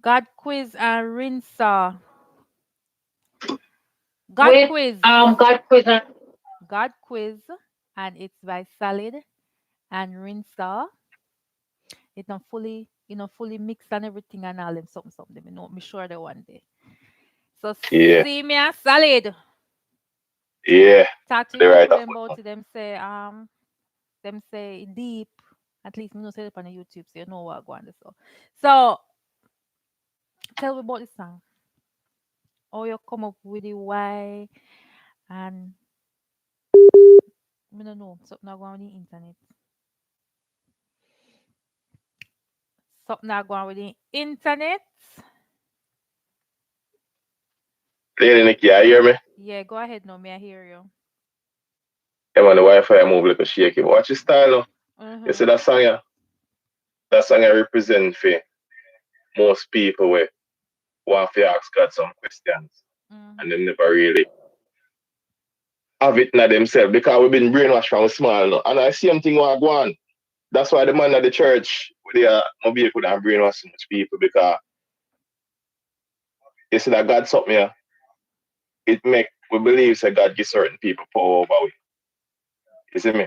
God quiz and rinser. God With quiz. God quiz and God quiz, and it's by Salad and rinser. It not fully, fully mixed and everything and all them something. Me sure the one day. So Yeah, see me a Salad. yeah. Talk to The your right people of them about it. Them say deep. At least me know say it on the YouTube, so you know what going on. So tell me about this song. How you come up with it, why, and me don't know. Something not going on the internet. Something not going with the internet. Lady Nikki, you hear me? Yeah, go ahead now. May I hear you? Yeah, man, the Wi-Fi move like a shaky. But watch your style now. You see Mm-hmm. that song, yeah? That song I represent for most people where want to ask God some questions and Mm-hmm. they never really have it in themselves because we've been brainwashed from small now. And I see something want go on. That's why the man at the church, they are maybe could have brainwashed so much people because you see that God something here, it make we believe that God gives certain people power over we. You see me?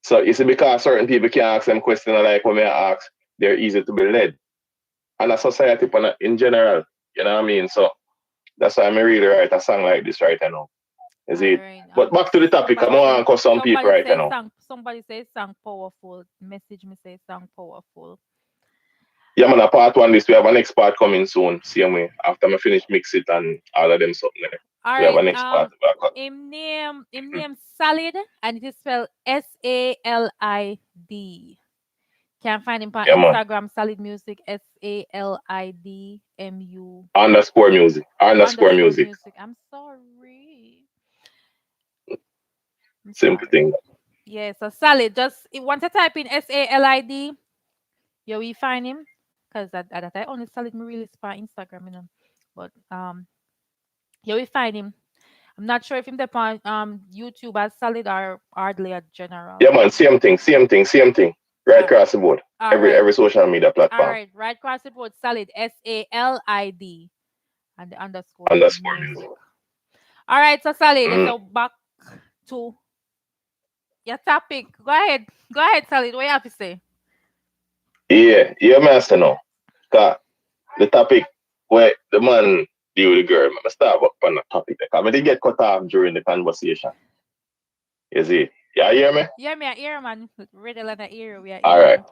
So you see because certain people can ask them questions like what me ask, they're easy to be led. And a society in general, you know what I mean? So that's why I'm really write a song like this right now. Is All it? right. But back to the topic, I'm on cause some people right now. Somebody say song powerful. Message me say song powerful. Yeah, man, a part one this we have a next part coming soon. Same way. After I finish mix it and all of them something there. All We have right. a next part back up. Him name Salid, and it is spelled SALID. Can find him on Yeah, man. Instagram, Salid Music, SALIDMU Underscore music. Underscore underscore music. music. I'm sorry. I'm Simple sorry. thing. Yeah, so Salid, just want to type in SALID, you will find him. Because that I only Salid me really on Instagram, But you will find him. I'm not sure if him there on YouTube as Salid or hardly a general. Yeah, man, same thing, same thing, same thing. Right Uh, across the board. all Every right. every social media All platform. right. Right across the board, Salid, SALID, and the underscore Underscore music. music. All right, so Salid, Mm. so back to your topic. Go ahead. Go ahead, Salid. What you have to say? Yeah, yeah, master now. Cause the topic where the man deal with the girl, I start up on the topic because I did get cut off during the conversation. You see? Yeah, you hear me? Yeah, me a ear, man. Ready like an ear. We are All ear right. you.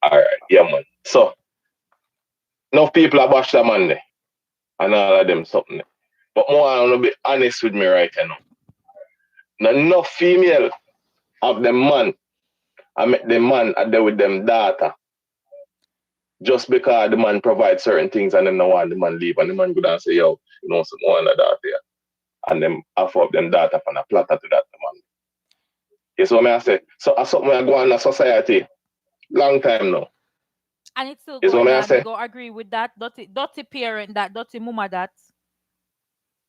All right. Yeah, man. So enough people are bash the man there and all of them something there. But more I want to be honest with me right now. Not enough female of them man. I met the man are there with them data. Just because the man provides certain things and then no one the man leave and the man go down and say, yo, some more of that there. And them offer up them data from a platter to that man. You see what I say? So as something I go on in a society long time now. And it's still You see what going I on. Me say? go agree with that. Dirty parent, that dirty mama, that.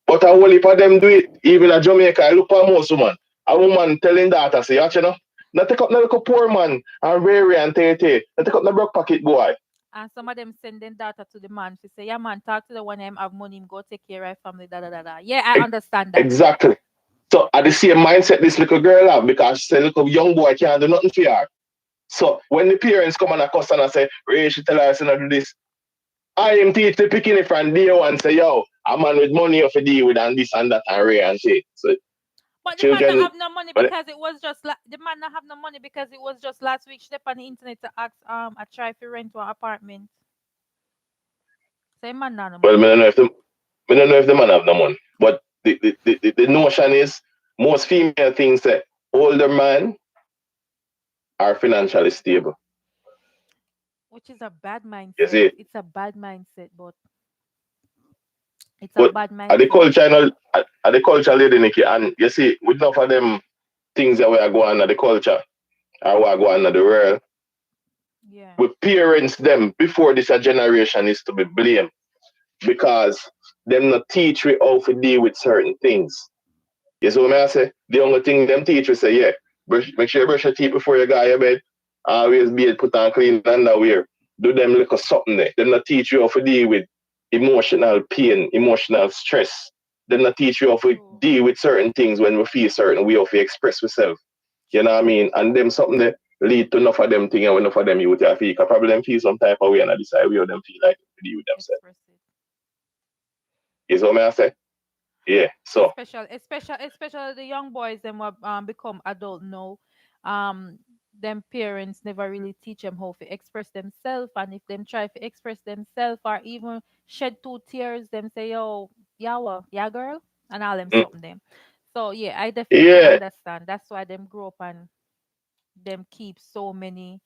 But a whole heap of them do it. Even in Jamaica, I look at most woman. A woman telling that I say, not take up no little poor man and Rary and Tete. Not take up no broke pocket boy. And some of them sending data to the man to say, yeah, man, talk to the one him have money, him go take care of family, da da da da. Yeah, I understand that. Exactly. So at the same mindset this little girl have because she say, look, a young boy can't do nothing for her. So when the parents come and accost and say, Ray, she tell her to do this. I am teach the picking from day one say, yo, a man with money of a deal with and this and that and Ray and say. So But the man not children, have no money because it was just the man not have no money because it was just last week. She step on the internet to ask I try to rent to an apartment. Say man not no well, money. I don't know if the man have no money. But the notion is most female things that older man are financially stable. Which is a bad You mindset. see? It's a bad mindset, but It's a But bad at the mindset. culture, you know, at the culture, lady Nikki, and you see, with enough of them things that we are going on at the culture, or we are going on at the world, Yeah. with parents them before this a generation is to be blamed because them not teach we how to deal with certain things. You see what I say? The only thing them teach we say, yeah, make sure you brush your teeth before you go to your bed. Always be it put on clean underwear. Do them little something there. Them not teach you how to deal with emotional pain, emotional stress. Them not teach you how to True. deal with certain things when we feel certain way, how to express ourselves. You know what I True. mean? And them something that lead to enough of them thing and enough of them youth feel. Cause probably them feel some type of way and I decide where them feel like to deal with themselves. Express it. You see what I say? Yeah. So Especially the young boys them who become adult now. Um, them parents never really teach them how to express themselves, and if them try to express themselves or even shed two tears, them say, "Yo, yeah, well, yeah, girl," and all them mm, something them. So yeah, I definitely yeah, understand. That's why them grow up and them keep so many.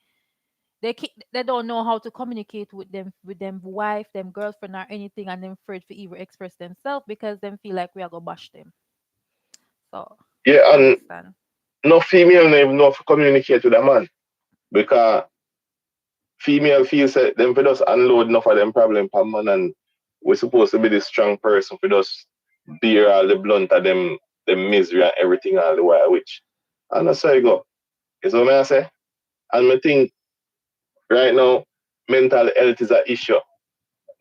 They don't know how to communicate with them wife, them girlfriend or anything, and them afraid to even express themselves because them feel like we are gonna bash them. So yeah, I and understand. no female never know how to communicate with a man because female feels that them for just unload enough of them problem per man and we're supposed to be the strong person for just bear all the blunt of them misery and everything all the while, which and that's how you go. Is what I say? And I think right now mental health is an issue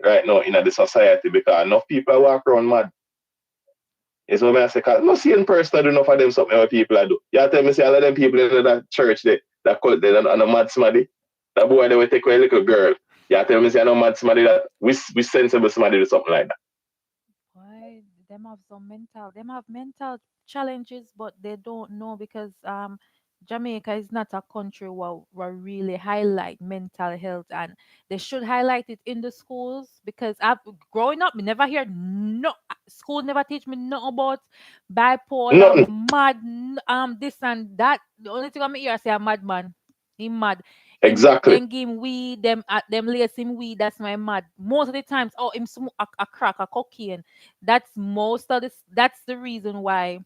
right now in the society because enough people walk around mad. Is what I say, cause no seeing person do enough of them something what people I do. You tell me say all of them people in that church there, that cult there and a mad somebody. That boy they will take away a little girl. You tell me say I know mad somebody that we sensible somebody do something like that. Why them have mental challenges, but they don't know because Jamaica is not a country where really highlight mental health, and they should highlight it in the schools because I've growing up, me never hear no school never teach me nothing about bipolar, Nothing. mad, this and that. The only thing I'm hear say a madman. He mad. Him Exactly. then give him weed, them lace him weed, that's my mad. Most of the times, oh him smoke a crack, a cocaine. That's most of this. That's the reason why.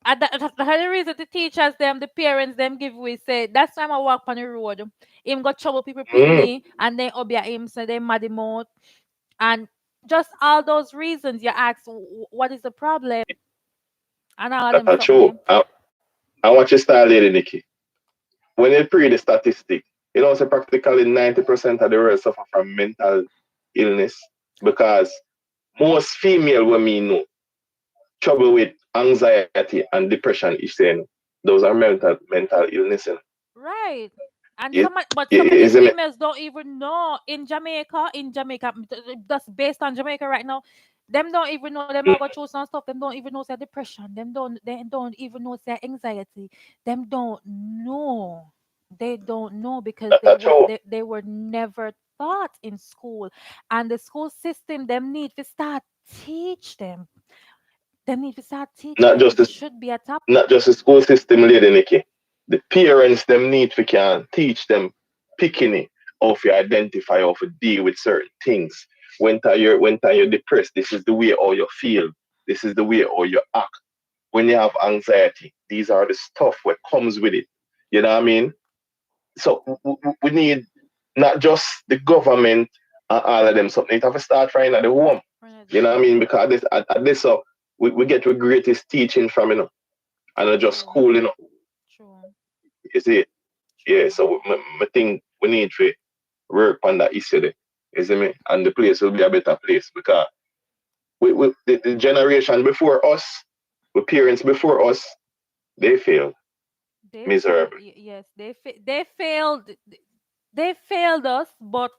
And that's the reason the teachers, them, the parents, them give we say. That's why I walk on the road. Him got trouble people Mm, pitney, and then obia him say they mad him out, and just all those reasons you ask, what is the problem, and all of them that's something true. there. I watch your style lady Nikki. When you pre the statistic, you know say practically 90% of the world suffer from mental illness because most female women know trouble with anxiety and depression is saying those are mental illness. Right. And Is, some of these isn't it? females don't even know in Jamaica, that's based on Jamaica right now. Them don't even know them are Mm, go through some stuff. Them don't even know say depression. They don't even know say anxiety. Them don't know. They don't know because that's true. they were never taught in school. And the school system them need to start teach them. Them need to start teach Not them. just It the should be a topic. not just the school system, lady Nikki. The parents them need to can teach them picking it how to identify how to deal with certain things. When you're depressed, this is the way how you feel. This is the way how you act. When you have anxiety, these are the stuff that comes with it. You know what I mean? So we need not just the government and all of them something. It have to start right at the home. Right You know what I home. mean? Because at this so we get the greatest teaching from and not just True. school, True. you see. Yeah, True. so I think we need to work on that issue there. You see me? And the place will be a better place because the generation before us, the parents before us, they failed miserably. Yes, they failed. They failed us, but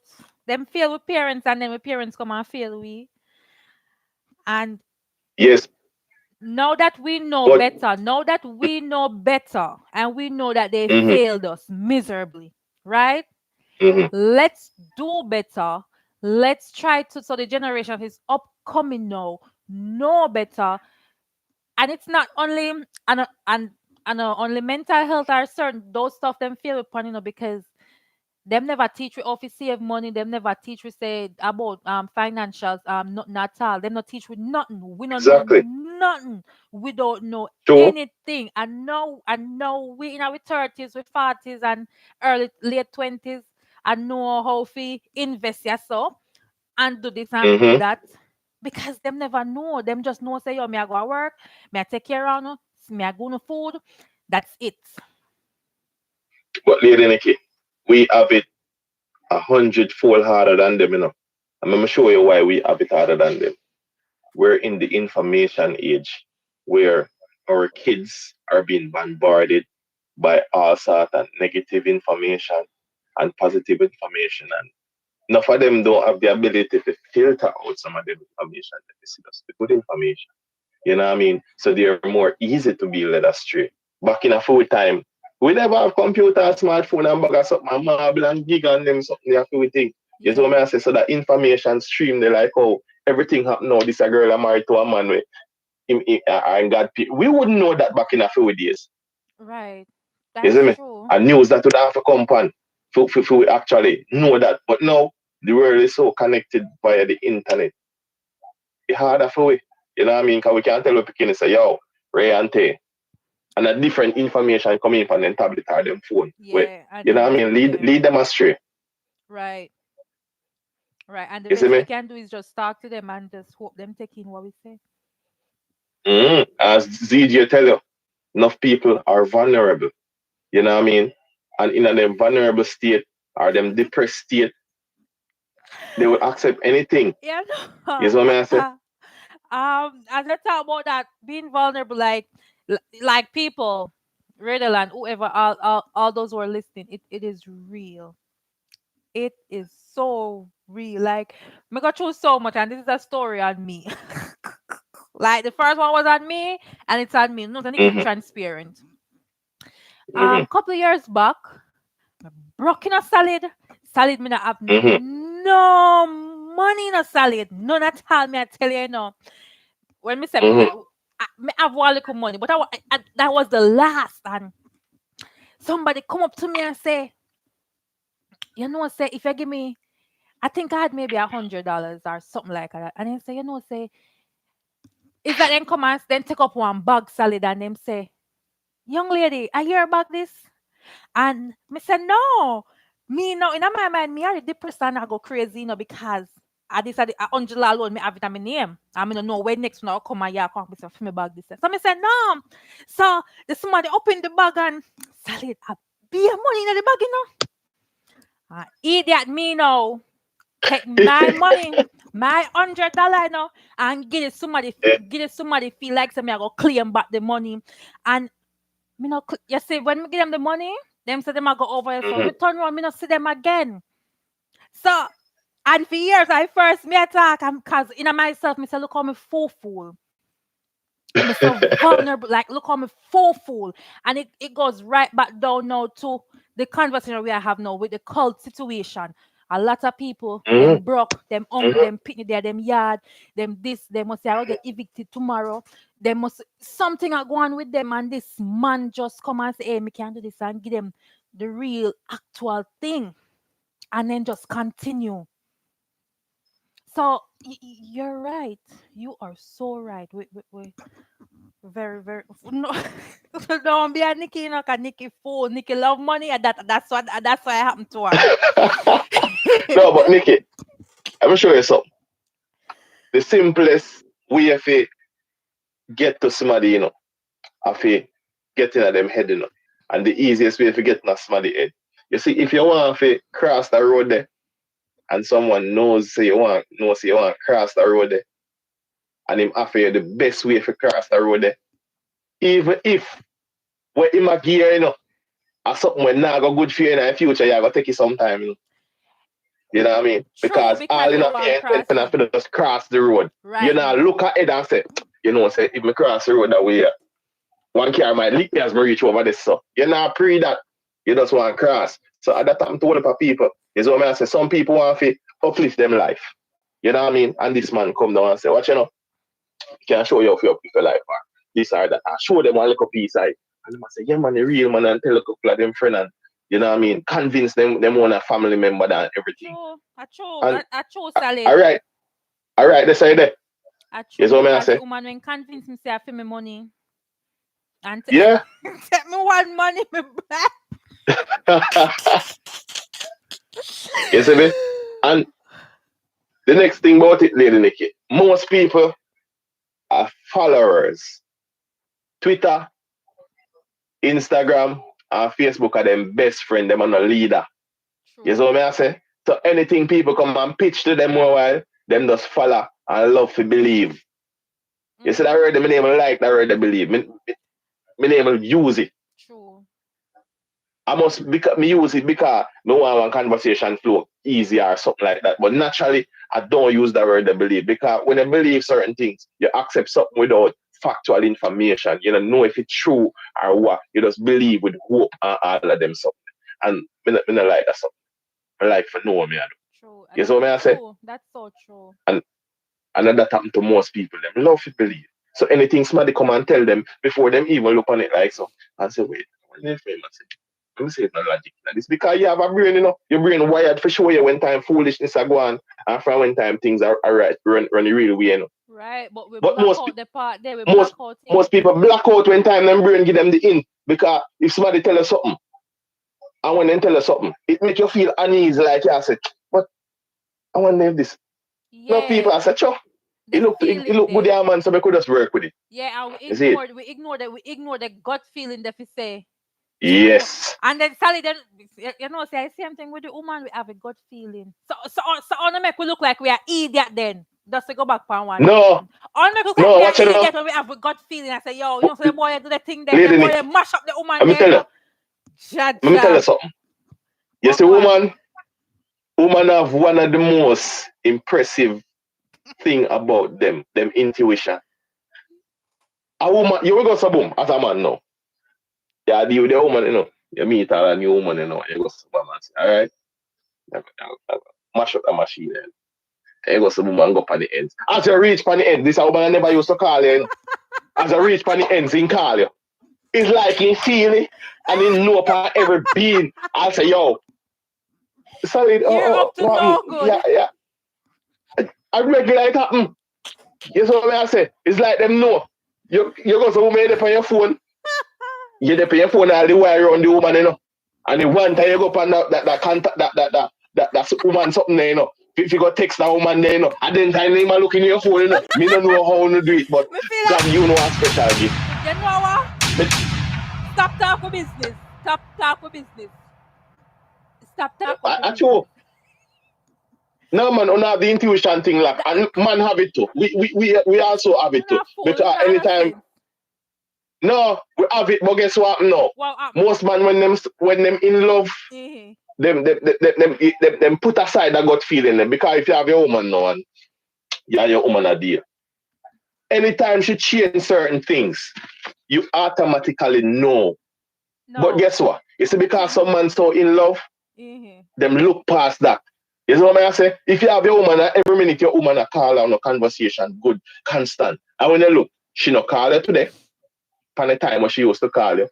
them fail with parents, and then with parents come and fail we. And Yes, but now that we know better, and we know that they mm-hmm, failed us miserably, right? mm-hmm, Let's do better. Let's try to so the generation is upcoming now know better, and it's not only and only mental health or certain those stuff them feel upon because Them never teach we how to save money. Them never teach we say about financials. Nothing at all. Them not teach we nothing. We don't know Exactly. nothing. We don't know True. anything. And now we in our 30s, we 40s, and early late 20s, and know how to invest yourself and do this and do Mm-hmm. that. Because them never know. Them just know say, yo, me I go to work, me I take care of you, me I go to food. That's it. But Lady Nikki, we have it 100-fold harder than them, you know. I'm gonna show you why we have it harder than them. We're in the information age where our kids are being bombarded by all sorts of negative information and positive information, and enough of them don't have the ability to filter out some of the information that they see as the good information. You know what I mean? So they're more easy to be led astray. Back in a full time, we never have computer, smartphone, and bag of something, and marble and gig and them something they have to think. You see what I say? So that information stream, they like, oh, everything happen now. This a girl I married to a man with and got we wouldn't know that back in a few days. Right. You see That's me? true. And news that would have to come on for we actually know that. But now the world is so connected via the internet. It's harder for we. You know what I mean? Because we can't tell people say, yo, Ray and Tay. And a different information coming from them tablet or them phone. Yeah, and You know then what I mean? Lead them astray. right, right. And the You see best we me? can do is just talk to them and just hope them take in what we say. As ZJ tell you, enough people are vulnerable. You know what I mean? And in a them vulnerable state or them depressed state, they will accept anything. Yeah, You no. see what I say? As I talk about that, being vulnerable, like people, Redland, whoever, all those who are listening, it is real. It is so real. Like, me go through so much, and this is a story on me. Like the first one was on me, and it's on me. No, I need to be Mm-hmm. transparent. Mm-hmm. Couple of years back, broke in a salad. Salad me not have Mm-hmm. no money in a salad. None at all. Me I tell you, when me say Mm-hmm. me have one little money, but that was the last. And somebody come up to me and say, say if you give me, I think I had maybe $100 or something like that. And then say, say, is that then come and then take up one bag salad and them say, young lady, I hear about this. And me say, no. Me no, in my mind, me are depressed and I go crazy, because I decided $100 alone, me have it on my name. I mean, no when next now come and yeah, come me say, me bag this. So me say, no. So the somebody open the bag and salad, be money in the bag, idiot me now. Take my money, my $100 now, and give it somebody feel like say me I go claim back the money. And me no you see when me give them the money, them say them I go over here. So Mm-hmm. me turn around, me not see them again. So and for years I first me attack cause in myself, me say look how me fool. Me so vulnerable, like look how me fool. And it goes right back down now to the conversation we have now with the cult situation. A lot of people, them Mm-hmm. broke, them hungry, them picnic there, them yard, them this, they must say I will get evicted tomorrow. They must something are going with them, and this man just come and say, hey, me can do this, and give them the real actual thing, and then just continue. So you're right. You are so right. We very, very no. Don't be a Nikki, cause Nikki fool. Nikki love money, and that's what happened to her. No, but Nikki, I'm gonna show you something. The simplest way to get to somebody, of getting at them head, and the easiest way to get to somebody head. You see, if you want to cross the road there, and someone say you want to cross the road there, and him offer you the best way to cross the road there, even if what him a gear, or something when not go good for you in the future, you gotta take it sometime, You know what I mean? True, Because all because in you a want intention crossing. to just cross the road. You Right. know, look at it and say, say if me cross the road that way, one car might leak me as me reach over this. So you not pre that. You just want to cross. So at that time to all the people, is what I say. Some people want to uplift them life. You know what I mean? And this man come down and say, what can show you if you uplift your life or this or that. I show them one little piece. And them say, yeah man, the real man, and tell a couple of them friend and You know what I mean? Convince them want a family member and everything. And I chose solid. All right, they say that. I Yes, chose what I because say? the woman when convince me say I feel me money. And Yeah. take me one money, me You see me? And the next thing about it, Lady Nikki, most people are followers. Twitter, Instagram, and Facebook are them best friend, them are no leader. You see what I say? So anything people come and pitch to them a while, them just follow and love to believe. You see that word, my name like that word, they believe. My name use it. True. I must me use it because no one conversation flow easy or something like that. But naturally, I don't use that word they believe because when you believe certain things, you accept something without factual information. You don't know if it's true or what. You just believe with hope and all of them something. And me not like that something. I like for know me. True. You see what I say? That's so true. And that happen to most people. Them love to believe. So anything somebody come and tell them before them even look on it like so. I say, wait, what is famous? Let me say it's not logic. It's because you have a brain, you know. Your brain wired for sure you when time foolishness are going and from when time things are right, run the real way, you know. Right, but we But black out the part there, we most, black out most people black out when time them brain give them the in. Because if somebody tell us something, and when they tell us something, it make you feel uneasy, like you say, but I want to have this. Yeah. No people I say, sure. It look good, yeah, man, so we could just work with it. Yeah, and we ignore the gut feeling that we say. Yes. And then Sally, then you know, say same thing with the woman. We have a gut feeling. So on the make we look like we are idiot. Then just to go back for one. No. On make look like we are idiot when we have a gut feeling. I say, yo, you know, so the boy do the thing there. The boy they mash up the woman there. Let me tell you something. Yes, the woman have one of the most impressive thing about them intuition. A woman, you will go to boom as a man now. You deal with the woman, you know. You meet her a new woman, you know. You go to boom and say, all right, mash up the machine then. You go to boom and go up on the ends. As you reach on the end, this woman I never used to call you. As you reach on the ends, he call you. It's like he feel it and he know upon every being. I say, yo, sorry, you're up to no good. Yeah. I regular it happen. You see what I say? It's like them know. You go to woman on your phone. You dep on your phone all the way around the woman, you know. And the one time you go up on that contact that woman something there, you know. If you go text that woman there, you know. And then time you look in your phone, you know. Me don't know how to do it, but God, you know a special gift. You know what? Stop talking business. Stop talking business. No man, on have the intuition thing like, and man have it too. We also have it too. Because anytime, no, we have it, but guess what? No, most man when them in love, them put aside that gut feeling them. Because if you have your woman now and you have your woman a deal, anytime she change certain things, you automatically know. But guess what? It's because some man so in love, them look past that. You know what I say? If you have your woman, every minute your woman a call on a conversation, good, constant. And when you look, she no call you today. Pan the time when she used to call you.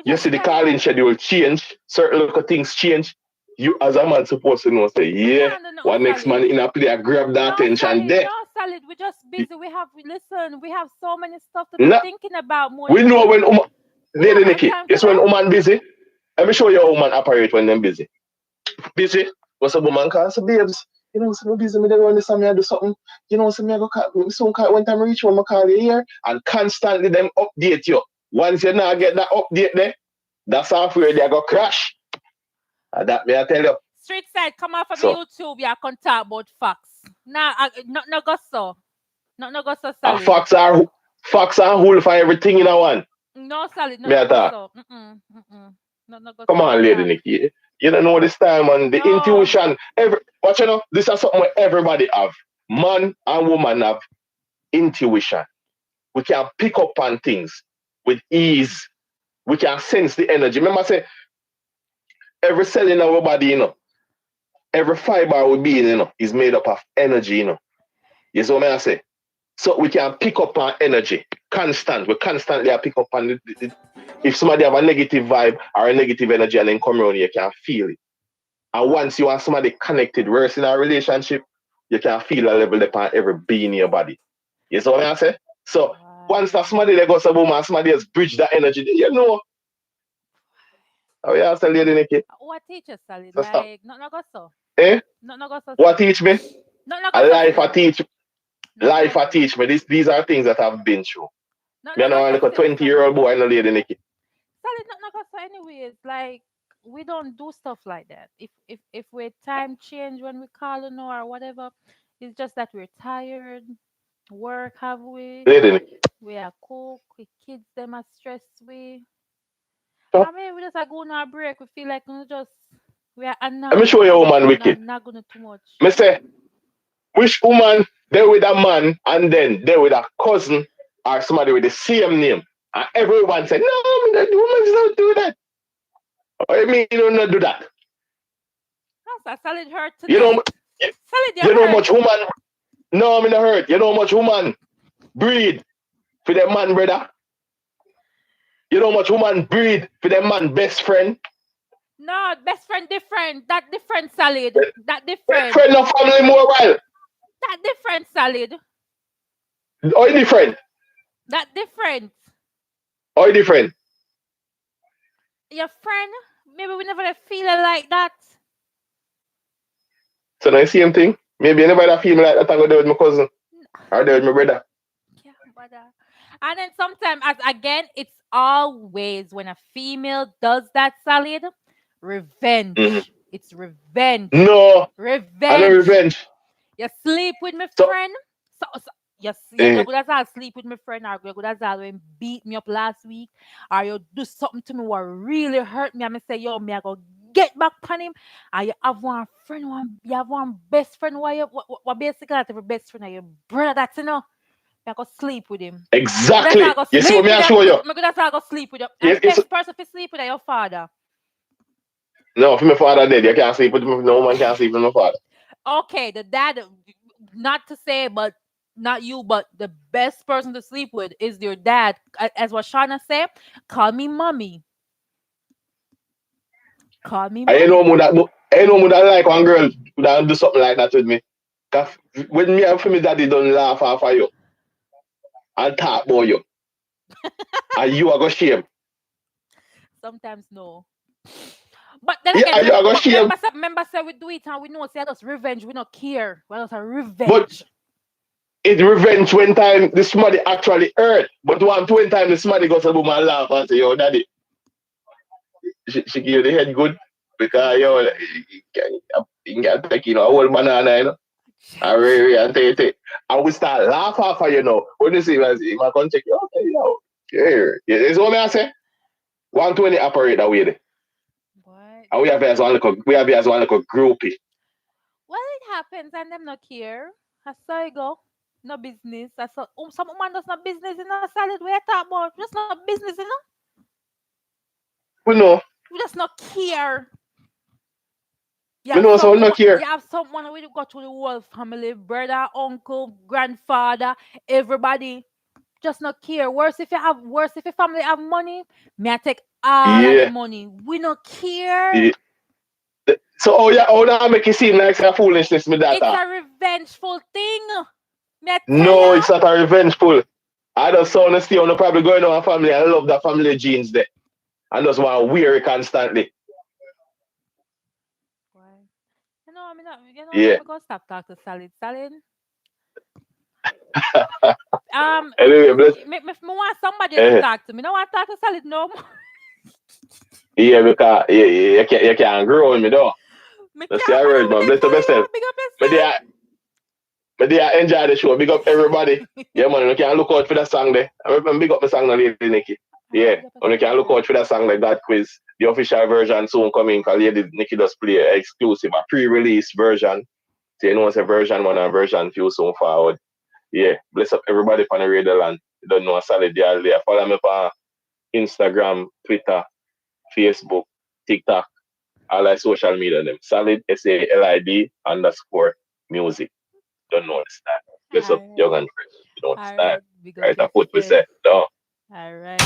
You see the calling schedule change, certain little things change. You as a man supposed to know, say, yeah, what next man in a play, grab that attention there. No, Salid, we're just busy. We have so many stuff to be thinking about more. We know when Lady Nikki, it's when woman busy. Let me show you how woman operate when them busy. Busy? What's a woman call? So babes, you know, so busy, me run this and me do something. You know, so me go call, me soon call, when time I reach home, I call you here and constantly them update you. Once you not get that update there, that software they go crash. And that me I tell you. Street side, come off of YouTube, you can talk about facts. Nah, no go so. No go so, Sally. Facts are whole for everything in a one. No, Sally, no go so. No go come on, Lady Nikki. You don't know this time, man. The intuition. Watch you know, this is something where everybody have. Man and woman have intuition. We can pick up on things with ease. We can sense the energy. Remember I say, every cell in our body, you know, every fiber we be in, you know, is made up of energy, you know. You see what I say? So we can pick up on energy. constant. We constantly pick up on if somebody have a negative vibe or a negative energy and then come around, you can feel it. And once you want somebody connected, worse in a relationship, you can feel a level upon every being in your body. You see what I say? So once that somebody that goes a woman and somebody else bridge that energy, you know. Oh yeah, say lady Nikki. What teacher solid? So stop. Like not go so. Eh? Not go so. What teach me? Not go A so. life I teach. Not Life go I so. teach me. These are things that I've been through. Not Me go know so like a still, 20-year-old boy and a lady Nikki. Solid not go so anyways. Like we don't do stuff like that. If we time change when we call or whatever, it's just that we're tired. Work have we? Lady Nikki. We are cook. We kids them are stressed we. So, I mean we just are going on a break. We feel like we are let me show you a woman wicked. not gonna too much. Me say, which woman they with a man and then they with a cousin or somebody with the same name. And everyone said, no, the woman don't do that. What you mean you don't not do that? That's a solid hurt to You know, death. Solid you know hurt. much woman. No, I'm in a hurt. You know much woman breed for them man, brother. You know much woman breed for them man best friend. No, best friend different. That different solid. That Best different. friend of family more while. That different solid. Or different. That different. Or different. Your friend, maybe we never feel it like that. So now the same thing. Maybe you never feel me like that and go there with my cousin. Or there with my brother. Yeah, but and then sometimes, as again, it's always when a female does that solid, revenge. Mm-hmm. It's revenge. No. Revenge. I know revenge. You sleep with my So, friend. So you good as I sleep with my friend, or you good as I when beat me up last week, or you do something to me what really hurt me. I'm say, yo, me I go get back on him. And you have one friend, you have one best friend. What basically that every best friend, your brother. That's I go sleep with him. exactly. I go You see sleep what me with I him. show you? That's how I go sleep with him. Yes, And best person to sleep with is your father. No, for my father dead. You can't sleep with me. No man can sleep with my father. Okay, the dad, not to say, but not you, but the best person to sleep with is your dad. As what Shauna said, call me mommy. Call me I mommy. ain't no more that like one girl that do something like that with me. Cause when me and my daddy don't laugh off of you and talk about you. And you are go shame. Sometimes no. But then Yeah, again, you are go shame. remember say we do it and we know say that's revenge. We don't care. We just a revenge. But it's revenge when time the somebody actually hurt. But when time the somebody goes to boom and laugh and say, yo, daddy, she give you the head good. Because yo, you can take a whole banana, and really and take it. And we start laugh off of when you see as if I can check you, okay, yeah. It's what I say. 120 operate that way there. What? And we have as one little groupie. Well, it happens and them not care. I saw you go. No business. I saw some man does not business in a solid way. I talk about just not business, We know. We just not care. We know so we not care. You have someone we got to the whole family, brother, uncle, grandfather, everybody. Just not care. Worse if your family have money, may I take all of the money. We not care. Yeah. So how now make it seem like a foolishness, me that? It's a revengeful thing. No, it's not a revengeful. I just saw the stay on probably going on a family. I love that family genes there. I just want to wear it constantly. I'm gonna stop talking to Salad. Anyway, me want somebody to talk to me. No want to talk to Salad no more. Yeah, because you can't grow with me though. Let's see, I heard, man. Bless up yourself. But they enjoy the show. Big up everybody. Yeah, man. You can look out for that song there. I remember big up the song, Lady Nikki. Yeah, and you can look out for that song like that quiz. The official version soon coming because Lady Nikki does play an exclusive, a pre-release version. So you know it's a version 1 and version 2 soon forward. Yeah, bless up everybody from the radio land. You don't know a solid day there. Follow me on Instagram, Twitter, Facebook, TikTok, all that social media them. Solid SALID _music. Don't know the style. Bless up young and fresh. You know the style. Right, I put we say. All right.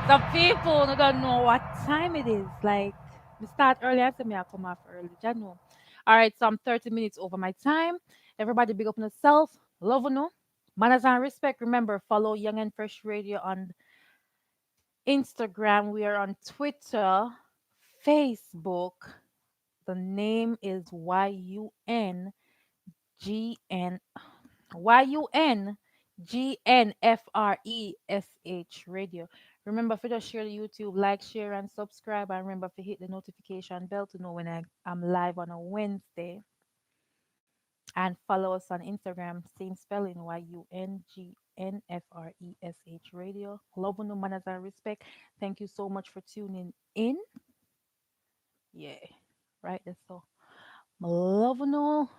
Some people don't know what time it is. Like, we start early, I say me I come off early. You know. All right, so I'm 30 minutes over my time. Everybody big up on yourself. Love you know. Manners and respect. Remember, follow Young and Fresh Radio on Instagram. We are on Twitter, Facebook. The name is YUNGNFRESH Radio. Remember to just share the YouTube, like, share, and subscribe. And remember to hit the notification bell to know when I'm live on a Wednesday. And follow us on Instagram, same spelling YUNGNFRESH Radio. Love no manners and respect. Thank you so much for tuning in. Yeah, right. That's so. Love no.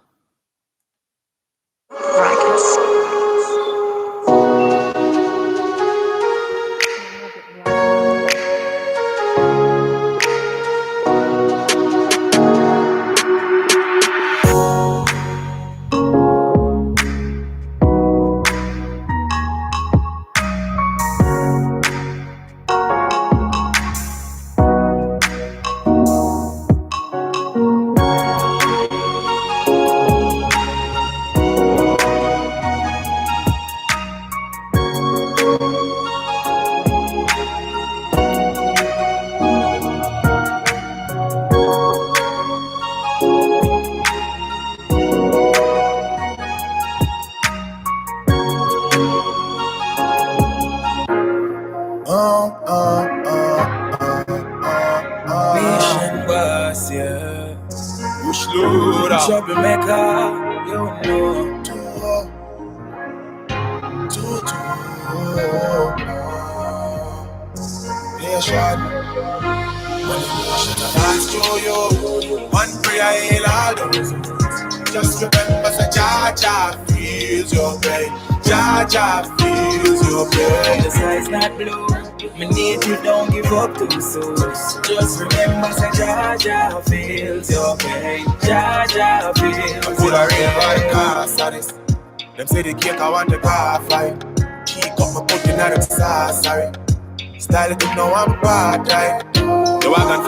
Nation boss, yeah. Push load up. Troublemaker, you know. Nation. Dance to you. One prayer heal all those. Just remember that Jah feels your pain. Jah feels your pain. The sky's not blue. Me need you, don't give up too soon. Just remember that Jah feels your pain. Jah feels your pain. Put a real body cast on this. Them say the cake I want the car fight. Keep up my putting out of sauce, sorry. Style it up now I'm a part time. The wagon